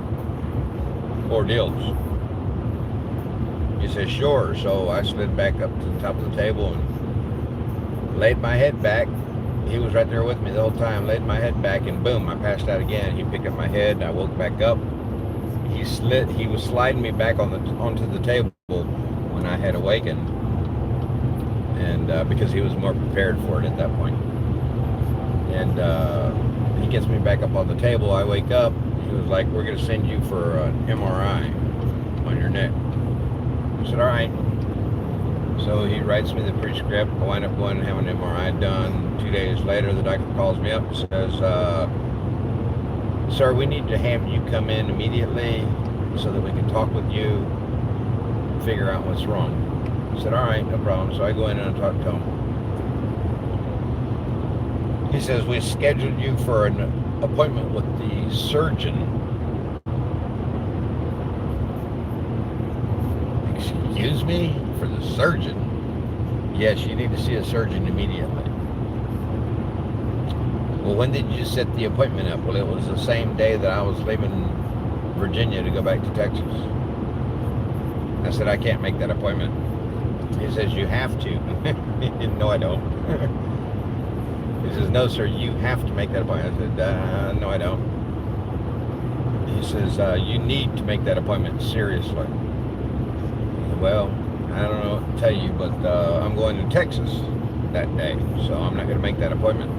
ordeals? He says, sure. So I slid back up to the top of the table and laid my head back. He was right there with me the whole time, laid my head back, and boom, I passed out again. He picked up my head, I woke back up. He was sliding me back onto the table when I had awakened, and because he was more prepared for it at that point. And he gets me back up on the table. I wake up. He was like, we're going to send you for an MRI on your neck. I said, all right. So he writes me the prescript. I wind up going and having an MRI done. 2 days later, the doctor calls me up and says, sir, we need to have you come in immediately so that we can talk with you, figure out what's wrong. I said, all right, no problem. So I go in and talk to him. He says, we scheduled you for an appointment with the surgeon. Excuse me? For the surgeon? Yes, you need to see a surgeon immediately. Well, when did you set the appointment up? Well, it was the same day that I was leaving Virginia to go back to Texas. I said, I can't make that appointment. He says, you have to. No, I don't. He says, no, sir, you have to make that appointment. I said, no, I don't. He says, you need to make that appointment seriously. Well, I don't know what to tell you, but I'm going to Texas that day, so I'm not going to make that appointment.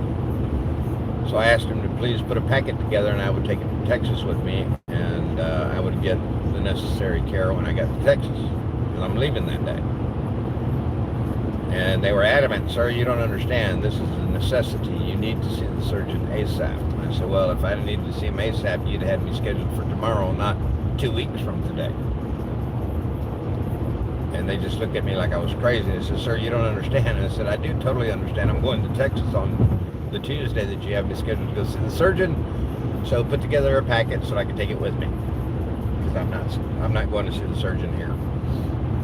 So I asked him to please put a packet together, and I would take it to Texas with me, and I would get the necessary care when I got to Texas, because I'm leaving that day. And they were adamant, sir, you don't understand. This is a necessity. You need to see the surgeon ASAP. And I said, well, if I needed to see him ASAP, you'd have had me scheduled for tomorrow, not 2 weeks from today. And they just looked at me like I was crazy. They said, sir, you don't understand. And I said, I do totally understand. I'm going to Texas on the Tuesday that you have me scheduled to go see the surgeon. So put together a packet so I can take it with me, because I'm not going to see the surgeon here.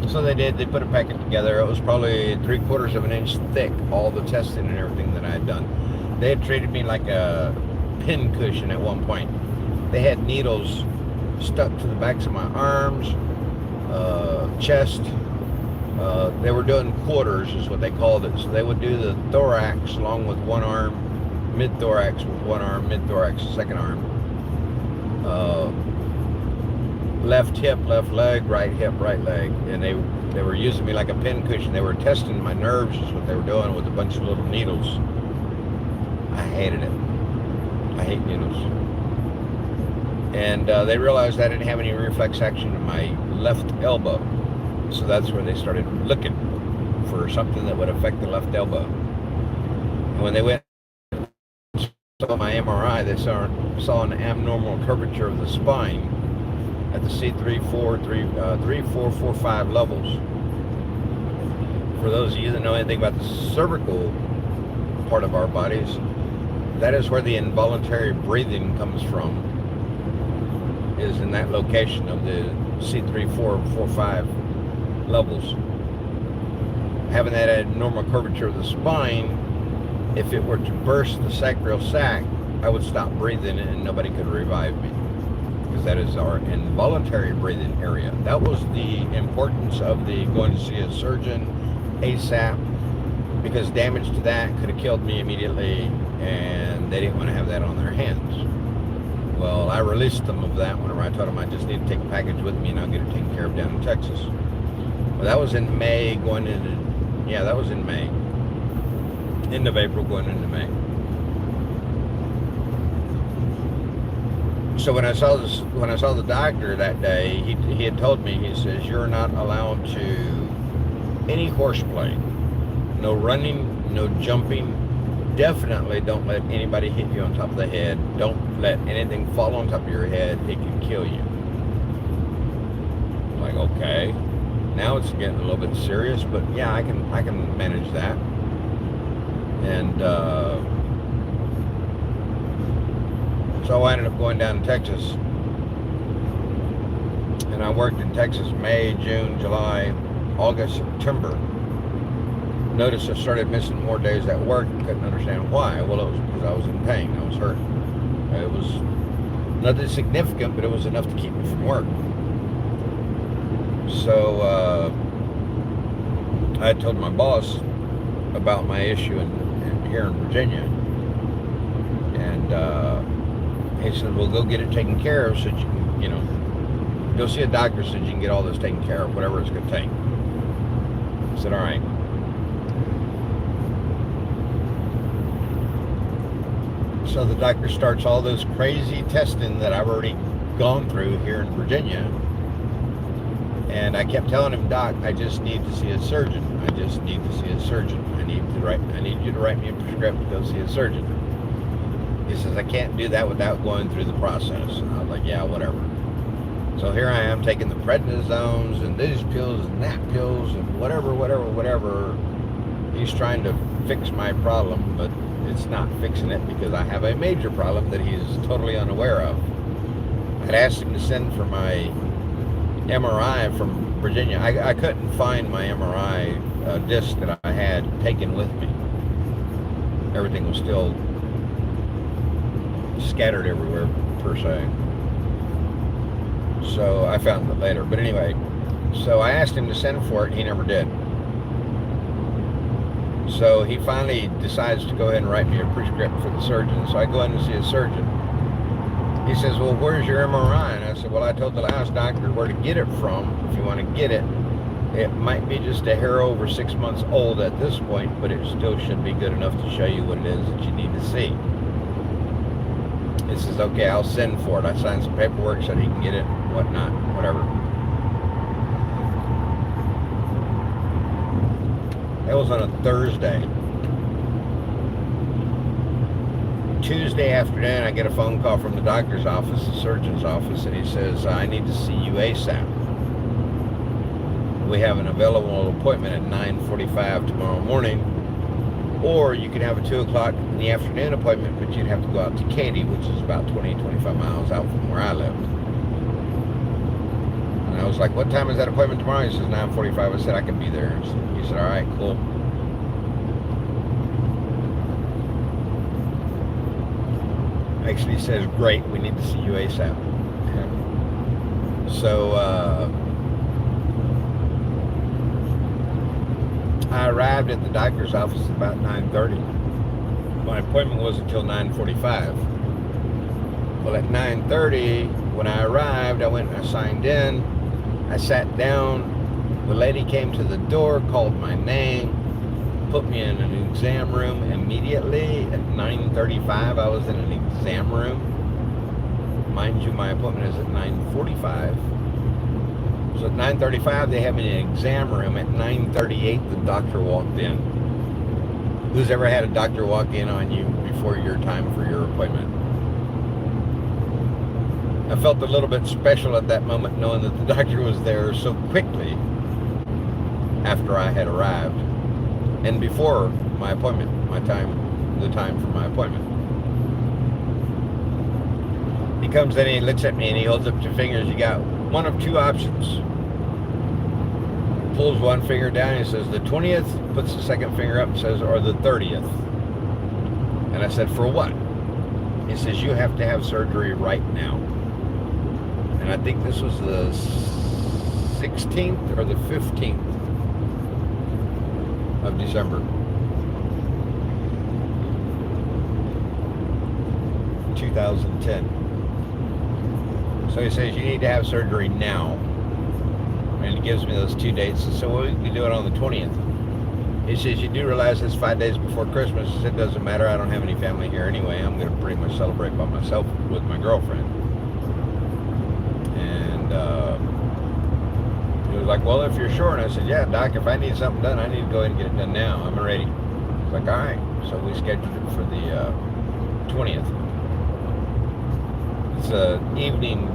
So they did. They put a packet together. It was probably 3/4 of an inch thick, all the testing and everything that I had done. They had treated me like a pin cushion at one point. They had needles stuck to the backs of my arms, chest. They were doing quarters is what they called it. So they would do the thorax along with one arm, mid-thorax with one arm, mid-thorax second arm, left hip, left leg, right hip, right leg. And they were using me like a pin cushion. They were testing my nerves is what they were doing with a bunch of little needles. I hated it. I hate needles. And they realized I didn't have any reflex action in my left elbow. So that's where they started looking for something that would affect the left elbow. And when they went and saw my MRI, they saw an abnormal curvature of the spine at the C3, 4, 5 levels. For those of you that know anything about the cervical part of our bodies, that is where the involuntary breathing comes from, is in that location of the C3, 4, 5 levels. Having that abnormal curvature of the spine, if it were to burst the sacral sac, I would stop breathing and nobody could revive me, because that is our involuntary breathing area. That was the importance of the going to see a surgeon ASAP, because damage to that could have killed me immediately, and they didn't want to have that on their hands. Well, I released them of that whenever I told them I just need to take a package with me and I'll get it taken care of down in Texas. Well, that was in May going into, that was in May. End of April going into May. So when I saw the doctor that day, he had told me, he says, you're not allowed to any horseplay. No running, no jumping. Definitely don't let anybody hit you on top of the head. Don't let anything fall on top of your head. It can kill you. I'm like, okay. Now it's getting a little bit serious, but yeah, I can manage that. And so I ended up going down to Texas, and I worked in Texas May, June, July, August, September. Notice I started missing more days at work. Couldn't understand why. Well, it was because I was in pain. I was hurt. It was nothing significant, but it was enough to keep me from work. So I told my boss about my issue here in Virginia, and he said, well, go get it taken care of so that you can, go see a doctor so that you can get all this taken care of, whatever it's going to take. I said, all right. So the doctor starts all this crazy testing that I've already gone through here in Virginia. And I kept telling him, Doc, I just need to see a surgeon. I just need to see a surgeon. I need you to write me a prescription to go see a surgeon. He says, I can't do that without going through the process. And I was like, yeah, whatever. So here I am taking the prednisones and these pills and that pills and whatever. He's trying to fix my problem, but it's not fixing it, because I have a major problem that he's totally unaware of. I'd asked him to send for my MRI from Virginia. I couldn't find my MRI disc that I had taken with me. Everything was still scattered everywhere, per se. So I found it later. But anyway, so I asked him to send for it. He never did. So he finally decides to go ahead and write me a prescription for the surgeon. So I go in to see a surgeon. He says, well, where's your MRI? And I said, well, I told the last doctor where to get it from, if you want to get it, It might be just a hair over 6 months old at this point, but it still should be good enough to show you what it is that you need to see. He says, okay, I'll send for it. I signed some paperwork so that he can get it, whatnot, whatever. That was on a Thursday. Tuesday afternoon, I get a phone call from the doctor's office, the surgeon's office, and he says, I need to see you ASAP. We have an available appointment at 9:45 tomorrow morning, or you can have a 2 o'clock in the afternoon appointment, but you'd have to go out to Katy, which is about 25 miles out from where I live. And I was like, what time is that appointment tomorrow? He says 9:45. I said, I can be there. He said, all right, cool. Actually, he says, great, we need to see you ASAP. Okay. So, I arrived at the doctor's office at about 9:30. My appointment was until 9:45. Well, at 9:30, when I arrived, I went and I signed in. I sat down. The lady came to the door, called my name, put me in an exam room immediately. At 9:35, I was in an exam room. Mind you, my appointment is at 9:45. So at 9:35, they had me in an exam room. At 9:38, the doctor walked in. Who's ever had a doctor walk in on you before your time for your appointment? I felt a little bit special at that moment, knowing that the doctor was there so quickly after I had arrived and before my appointment, the time for my appointment. He comes in and he looks at me and he holds up two fingers. You got one of two options. Pulls one finger down and he says the 20th, puts the second finger up and says, or the 30th. And I said, for what? He says, you have to have surgery right now. And I think this was the 16th or the 15th of December. 2010. So he says, you need to have surgery now. And he gives me those two dates. So we can do it on the 20th. He says, you do realize it's 5 days before Christmas. He said, it doesn't matter. I don't have any family here anyway. I'm going to pretty much celebrate by myself with my girlfriend. And he was like, well, if you're sure. And I said, yeah, doc, if I need something done, I need to go ahead and get it done now. I'm ready. He's like, all right. So we scheduled it for the 20th. It's an evening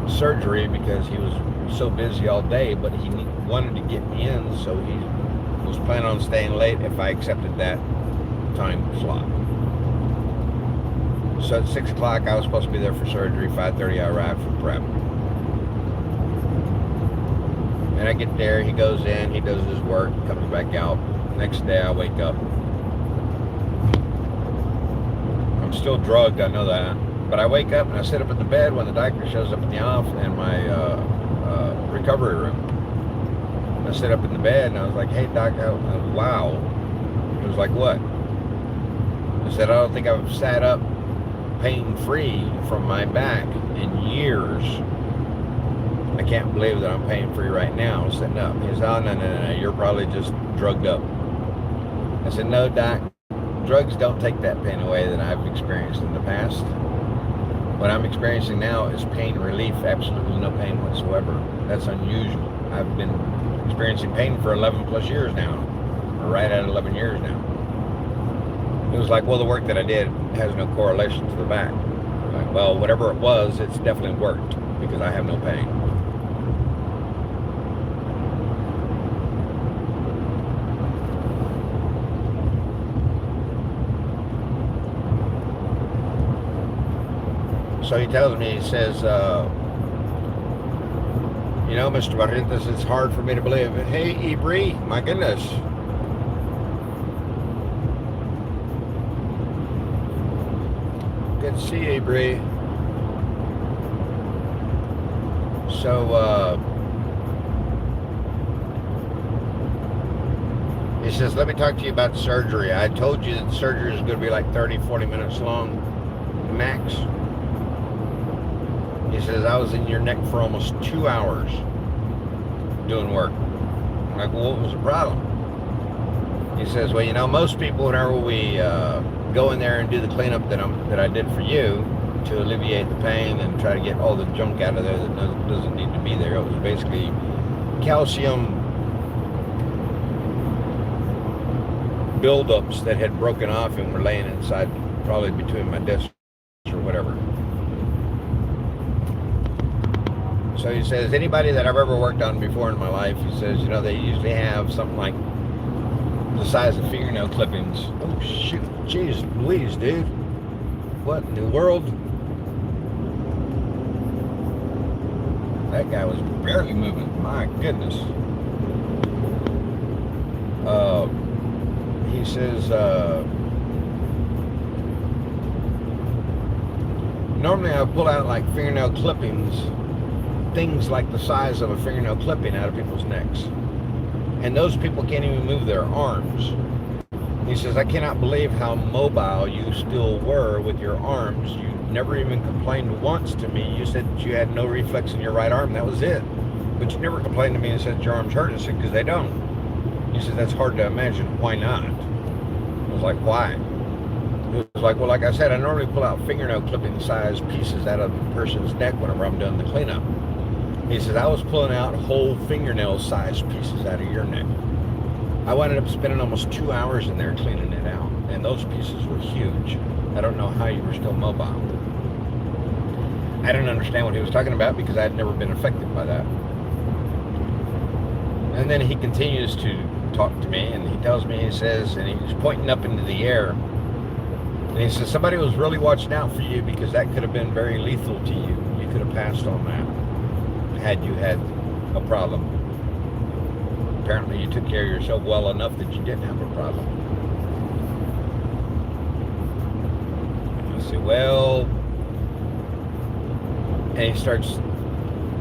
surgery because he was so busy all day, but he wanted to get me in, so he was planning on staying late if I accepted that time slot. So at 6 o'clock, I was supposed to be there for surgery. 5:30, I arrived for prep. And I get there, he goes in, he does his work, comes back out. Next day, I wake up. I'm still drugged, I know that. But I wake up and I sit up in the bed when the doctor shows up in the office in my recovery room. I sit up in the bed and I was like, hey, doc, wow. He was like, what? I said, I don't think I've sat up pain-free from my back in years. I can't believe that I'm pain-free right now sitting up. He said, oh, no, you're probably just drugged up. I said, no, doc, drugs don't take that pain away that I've experienced in the past. What I'm experiencing now is pain relief, absolutely no pain whatsoever. That's unusual. I've been experiencing pain for 11 plus years now, or right at 11 years now. It was like, well, the work that I did has no correlation to the back. Like, well, whatever it was, it's definitely worked because I have no pain. So he tells me, he says, you know, Mr. Barrientos, it's hard for me to believe. Hey, Ibri, my goodness. Good to see you, Ibri. So, he says, let me talk to you about surgery. I told you that the surgery is going to be like 30, 40 minutes long, max. He says, I was in your neck for almost 2 hours. doing work. I'm like, well, what was the problem? He says, well, you know, most people, whenever we go in there and do the cleanup that I did for you to alleviate the pain and try to get all the junk out of there that doesn't need to be there. It was basically calcium buildups that had broken off and were laying inside, probably between my discs or whatever. So he says, anybody that I've ever worked on before in my life, he says, you know, they usually have something like the size of fingernail clippings. Oh, shoot. Jeez Louise, dude. What in the world? That guy was barely moving. My goodness. He says, normally I pull out like fingernail clippings, things like the size of a fingernail clipping out of people's necks. And those people can't even move their arms. He says, I cannot believe how mobile you still were with your arms. You never even complained once to me. You said that you had no reflex in your right arm. That was it. But you never complained to me and said your arms hurt. I said, because they don't. He said, that's hard to imagine. Why not? I was like, why? He was like, well, like I said, I normally pull out fingernail clipping size pieces out of a person's neck whenever I'm doing the cleanup. He says, I was pulling out whole fingernail size pieces out of your neck. I wound up spending almost 2 hours in there cleaning it out. And those pieces were huge. I don't know how you were still mobile. I didn't understand what he was talking about because I had never been affected by that. And then he continues to talk to me and he tells me, he says, and he's pointing up into the air. And he says, somebody was really watching out for you because that could have been very lethal to you. You could have passed on that had you had a problem. Apparently you took care of yourself well enough that you didn't have a problem. I say, well, and he starts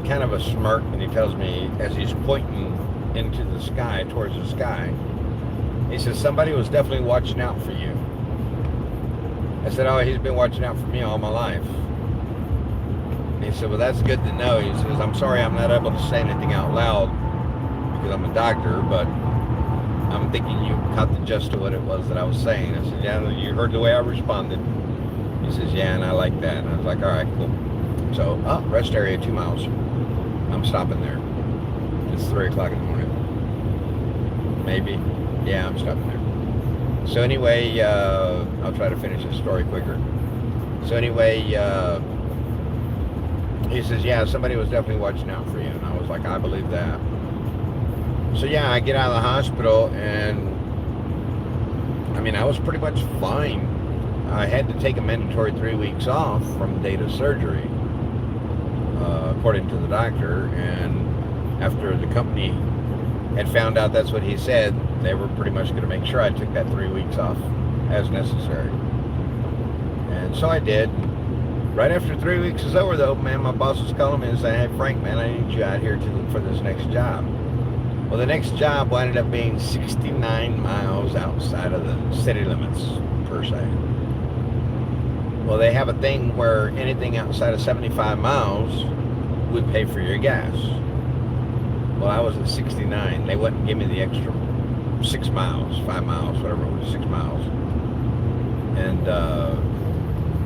kind of a smirk and he tells me as he's pointing into the sky, towards the sky, he says, somebody was definitely watching out for you. I said, oh, he's been watching out for me all my life. And he said, well, that's good to know. He says, I'm sorry I'm not able to say anything out loud because I'm a doctor, but I'm thinking you caught the gist of what it was that I was saying. I said, yeah, you heard the way I responded. He says, yeah, and I like that. And I was like, all right, cool. So, rest area 2 miles. I'm stopping there. It's 3 o'clock in the morning. Maybe. Yeah, I'm stopping there. So anyway, I'll try to finish this story quicker. So anyway, he says, yeah, somebody was definitely watching out for you. And I was like, I believe that. So yeah, I get out of the hospital and, I mean, I was pretty much fine. I had to take a mandatory 3 weeks off from the date of surgery, according to the doctor. And after the company had found out that's what he said, they were pretty much going to make sure I took that 3 weeks off as necessary. And so I did. Right after 3 weeks is over, though, man, my boss was calling me and saying, hey, Frank, man, I need you out here for this next job. Well, the next job ended up being 69 miles outside of the city limits, per se. Well, they have a thing where anything outside of 75 miles would pay for your gas. Well, I was at 69. They wouldn't give me the extra 6 miles, 5 miles, whatever it was, 6 miles. And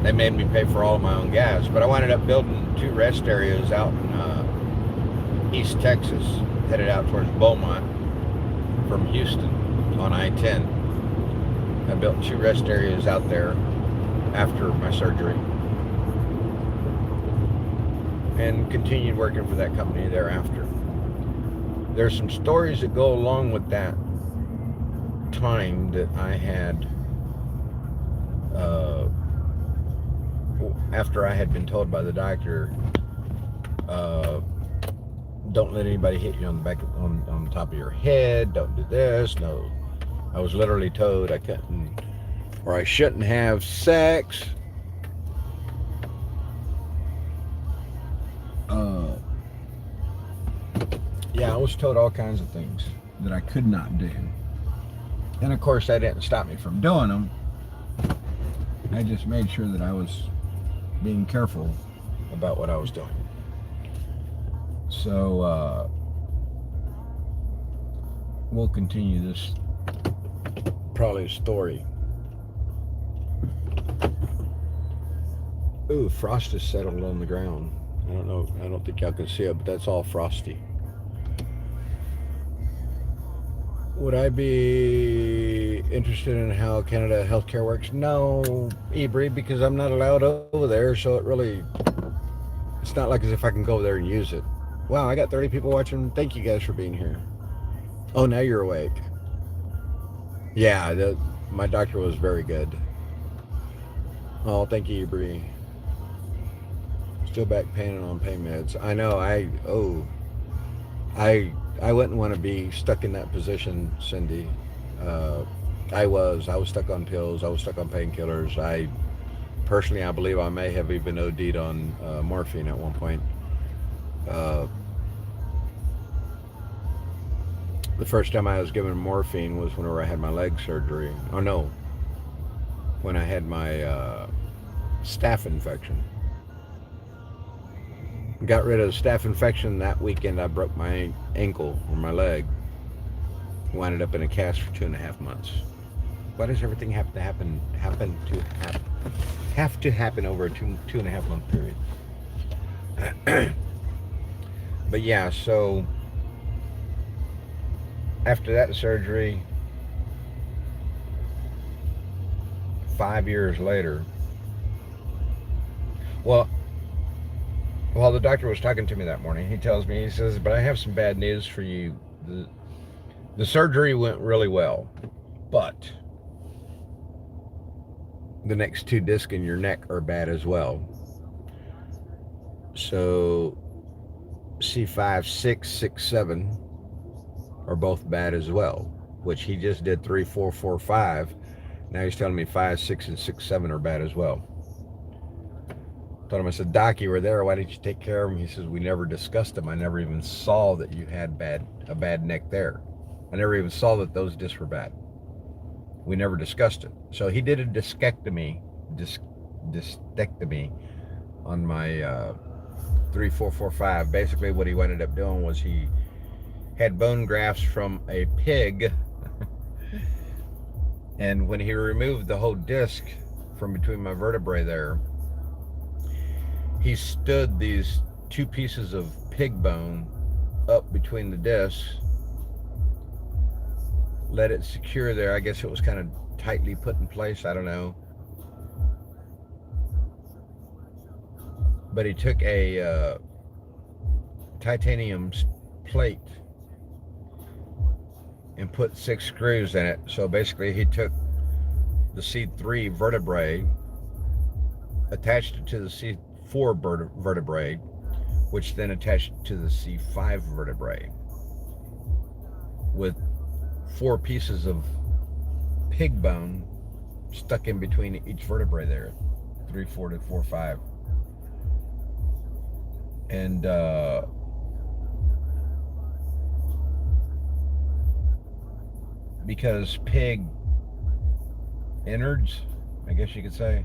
they made me pay for all of my own gas. But I wound up building 2 rest areas out in East Texas, headed out towards Beaumont from Houston on I-10. I built 2 rest areas out there after my surgery and continued working for that company thereafter. There's some stories that go along with that time that I had after I had been told by the doctor, don't let anybody hit you on the back, on the top of your head, don't do this. No, I was literally told I couldn't, or I shouldn't have sex. Yeah, I was told all kinds of things that I could not do. And of course, that didn't stop me from doing them. I just made sure that I was being careful about what I was doing. So, we'll continue this probably story. Ooh, frost has settled on the ground. I don't know. I don't think y'all can see it, but that's all frosty. Would I be interested in how Canada healthcare works? No, Ebri, because I'm not allowed over there, so it's not like as if I can go over there and use it. Wow, I got 30 people watching. Thank you guys for being here. Oh, now you're awake. Yeah, my doctor was very good. Oh, thank you, Ebri. Still back pain on pain meds. I know. I wouldn't want to be stuck in that position, Cindy. I was stuck on pills. I was stuck on painkillers. I believe I may have even OD'd on morphine at one point. The first time I was given morphine was whenever I had my leg surgery. Oh no, when I had my staph infection. Got rid of the staph infection that weekend. I broke my ankle or my leg. Winded up in a cast for 2.5 months. Why does everything have to happen over a 2.5 month period? But yeah, so after that surgery, 5 years later, while the doctor was talking to me that morning, he tells me, he says, but I have some bad news for you. The surgery went really well, but the next 2 discs in your neck are bad as well. So C5, 6, 6, 7 are both bad as well, which he just did 3, 4, 4, 5. Now he's telling me 5, 6, and 6, 7 are bad as well. Told him, I said, Doc, you were there. Why didn't you take care of him? He says, we never discussed them. I never even saw that you had a bad neck there. I never even saw that those discs were bad. We never discussed it. So he did a discectomy on my 3, 4, 4, 5. Basically, what he ended up doing was he had bone grafts from a pig, and when he removed the whole disc from between my vertebrae there, he stood these 2 pieces of pig bone up between the discs, let it secure there. I guess it was kind of tightly put in place. I don't know. But he took a titanium plate and put 6 screws in it. So basically he took the C3 vertebrae, attached it to the C4 vertebrae, which then attached to the C5 vertebrae with 4 pieces of pig bone stuck in between each vertebrae there, 3, 4 to 4, 5. And because pig innards, I guess you could say,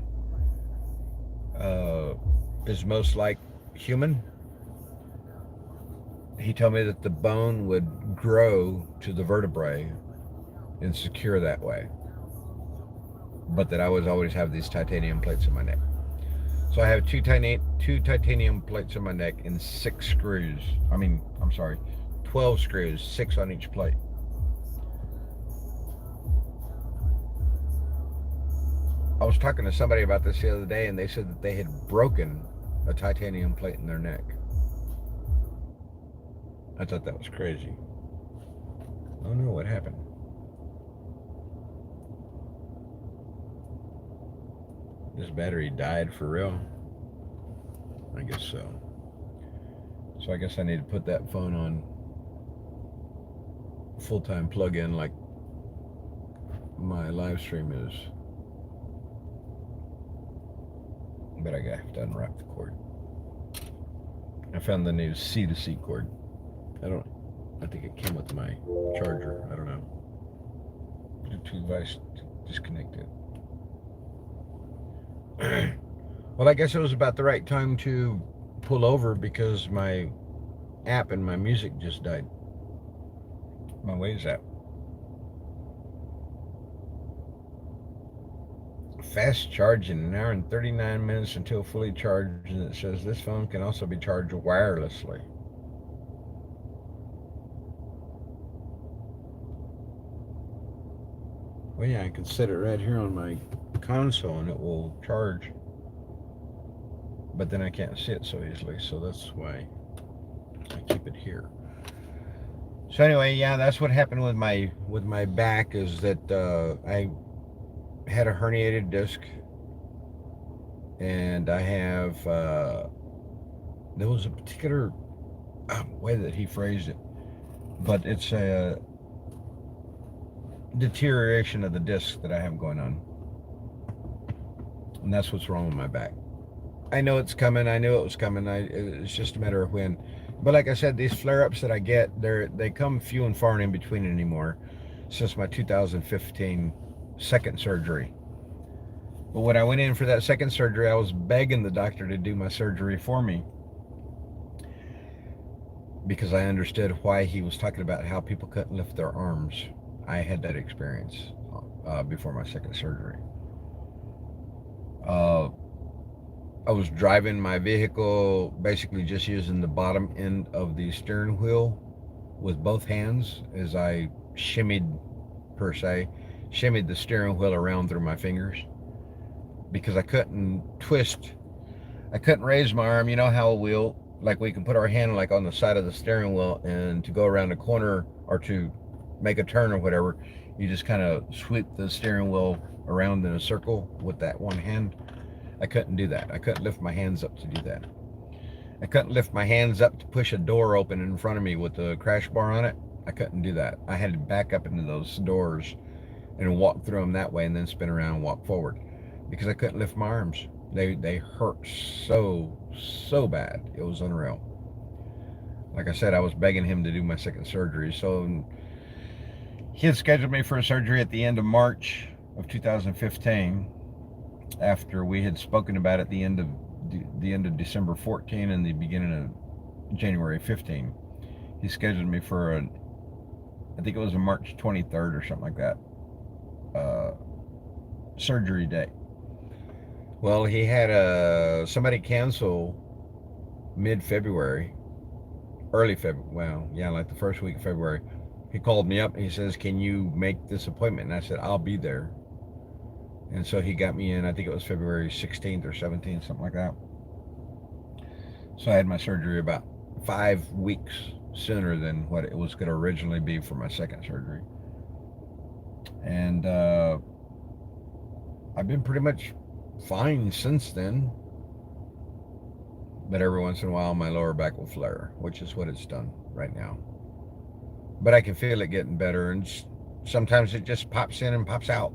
is most like human, he told me that the bone would grow to the vertebrae and secure that way, but that I would always have these titanium plates in my neck. So I have two titanium plates in my neck and 6 screws. 12 screws, 6 on each plate. I was talking to somebody about this the other day, and they said that they had broken a titanium plate in their neck. I thought that was crazy. Oh no, what happened? This battery died for real? I guess so. So I guess I need to put that phone on full-time plug-in like my live stream is. But I have to unwrap the cord. I found the new C2C cord. I think it came with my charger. I don't know. Bluetooth device disconnected. Well, I guess it was about the right time to pull over because my app and my music just died. My Waze app. fast charging, an hour and 39 minutes until fully charged, and it says this phone can also be charged wirelessly. Well, yeah, I can set it right here on my console and it will charge. But then I can't see it so easily, so that's why I keep it here. So anyway, yeah, that's what happened with my back, is that I had a herniated disc, and I have there was a particular way that he phrased it, but it's a deterioration of the disc that I have going on, and that's what's wrong with my back. I know it's coming. I knew it was coming. It's just a matter of when. But like I said, these flare-ups that I get, they come few and far and in between anymore since my 2015 second surgery. But when I went in for that second surgery, I was begging the doctor to do my surgery for me, because I understood why he was talking about how people couldn't lift their arms. I had that experience before my second surgery. I was driving my vehicle basically just using the bottom end of the steering wheel with both hands as I shimmied the steering wheel around through my fingers, because I couldn't raise my arm. You know how a wheel, like we can put our hand like on the side of the steering wheel, and to go around a corner or to make a turn or whatever, you just kind of sweep the steering wheel around in a circle with that one hand. I couldn't do that. I couldn't lift my hands up to do that. I couldn't lift my hands up to push a door open in front of me with the crash bar on it. I couldn't do that. I had to back up into those doors and walk through them that way, and then spin around and walk forward, because I couldn't lift my arms. They hurt so bad. It was unreal. Like I said, I was begging him to do my second surgery. So he had scheduled me for a surgery at the end of March of 2015, after we had spoken about it the end of December 14 and the beginning of January 15. He scheduled me for I think it was a March 23rd or something like that, surgery day. Well, he had somebody cancel mid-February, early February, well, yeah, like the first week of February. He called me up and he says, can you make this appointment? And I said, I'll be there. And so he got me in, I think it was February 16th or 17th, something like that. So I had my surgery about 5 weeks sooner than what it was going to originally be for my second surgery. And I've been pretty much fine since then. But every once in a while, my lower back will flare, which is what it's done right now. But I can feel it getting better, and sometimes it just pops in and pops out.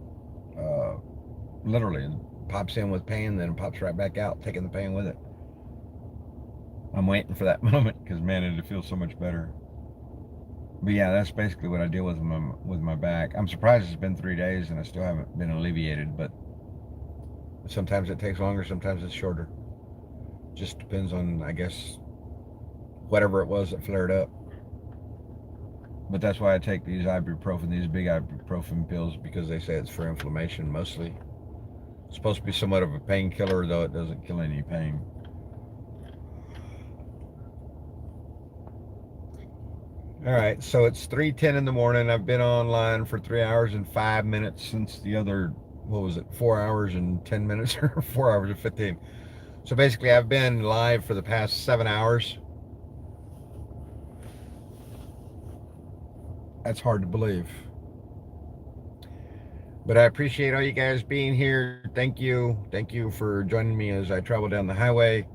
Literally, it pops in with pain, then it pops right back out, taking the pain with it. I'm waiting for that moment, because man, it'll feel so much better. But yeah, that's basically what I deal with my back. I'm surprised it's been 3 days and I still haven't been alleviated, but sometimes it takes longer, sometimes it's shorter. Just depends on, I guess, whatever it was that flared up. But that's why I take these ibuprofen, these big ibuprofen pills, because they say it's for inflammation mostly. It's supposed to be somewhat of a painkiller, though it doesn't kill any pain. All right, so it's 3:10 in the morning. I've been online for 3 hours and 5 minutes since the other, 4 hours and 10 minutes, or 4 hours and 15. So basically, I've been live for the past 7 hours. That's hard to believe. But I appreciate all you guys being here. Thank you. Thank you for joining me as I travel down the highway.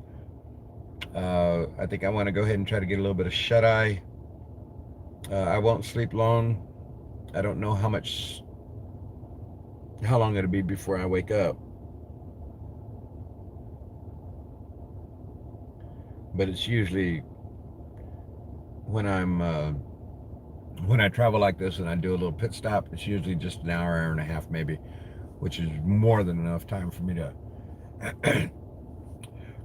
I think I want to go ahead and try to get a little bit of shut-eye. I won't sleep long. I don't know how long it'll be before I wake up. But it's usually when I travel like this and I do a little pit stop, it's usually just an hour and a half maybe, which is more than enough time for me to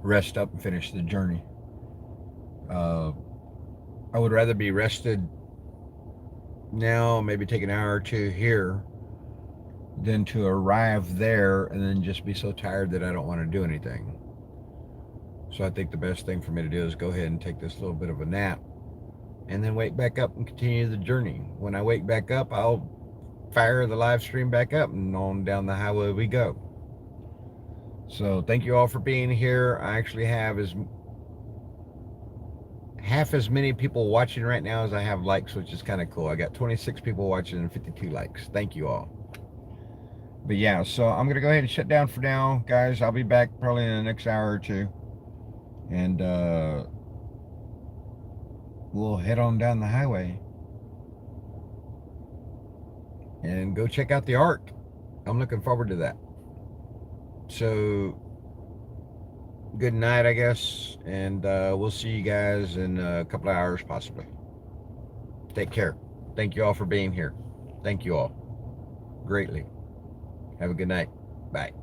rest up and finish the journey. I would rather be rested now, maybe take an hour or two here, than to arrive there and then just be so tired that I don't want to do anything. So I think the best thing for me to do is go ahead and take this little bit of a nap and then wake back up and continue the journey. When I wake back up, I'll fire the live stream back up and on down the highway we go. So thank you all for being here. I actually have half as many people watching right now as I have likes, which is kind of cool. I got 26 people watching and 52 likes. Thank you all. But yeah, so I'm going to go ahead and shut down for now, guys. I'll be back probably in the next hour or two. And we'll head on down the highway and go check out the art. I'm looking forward to that. So good night, I guess, and we'll see you guys in a couple of hours possibly. Take care. Thank you all for being here. Thank you all greatly. Have a good night. Bye.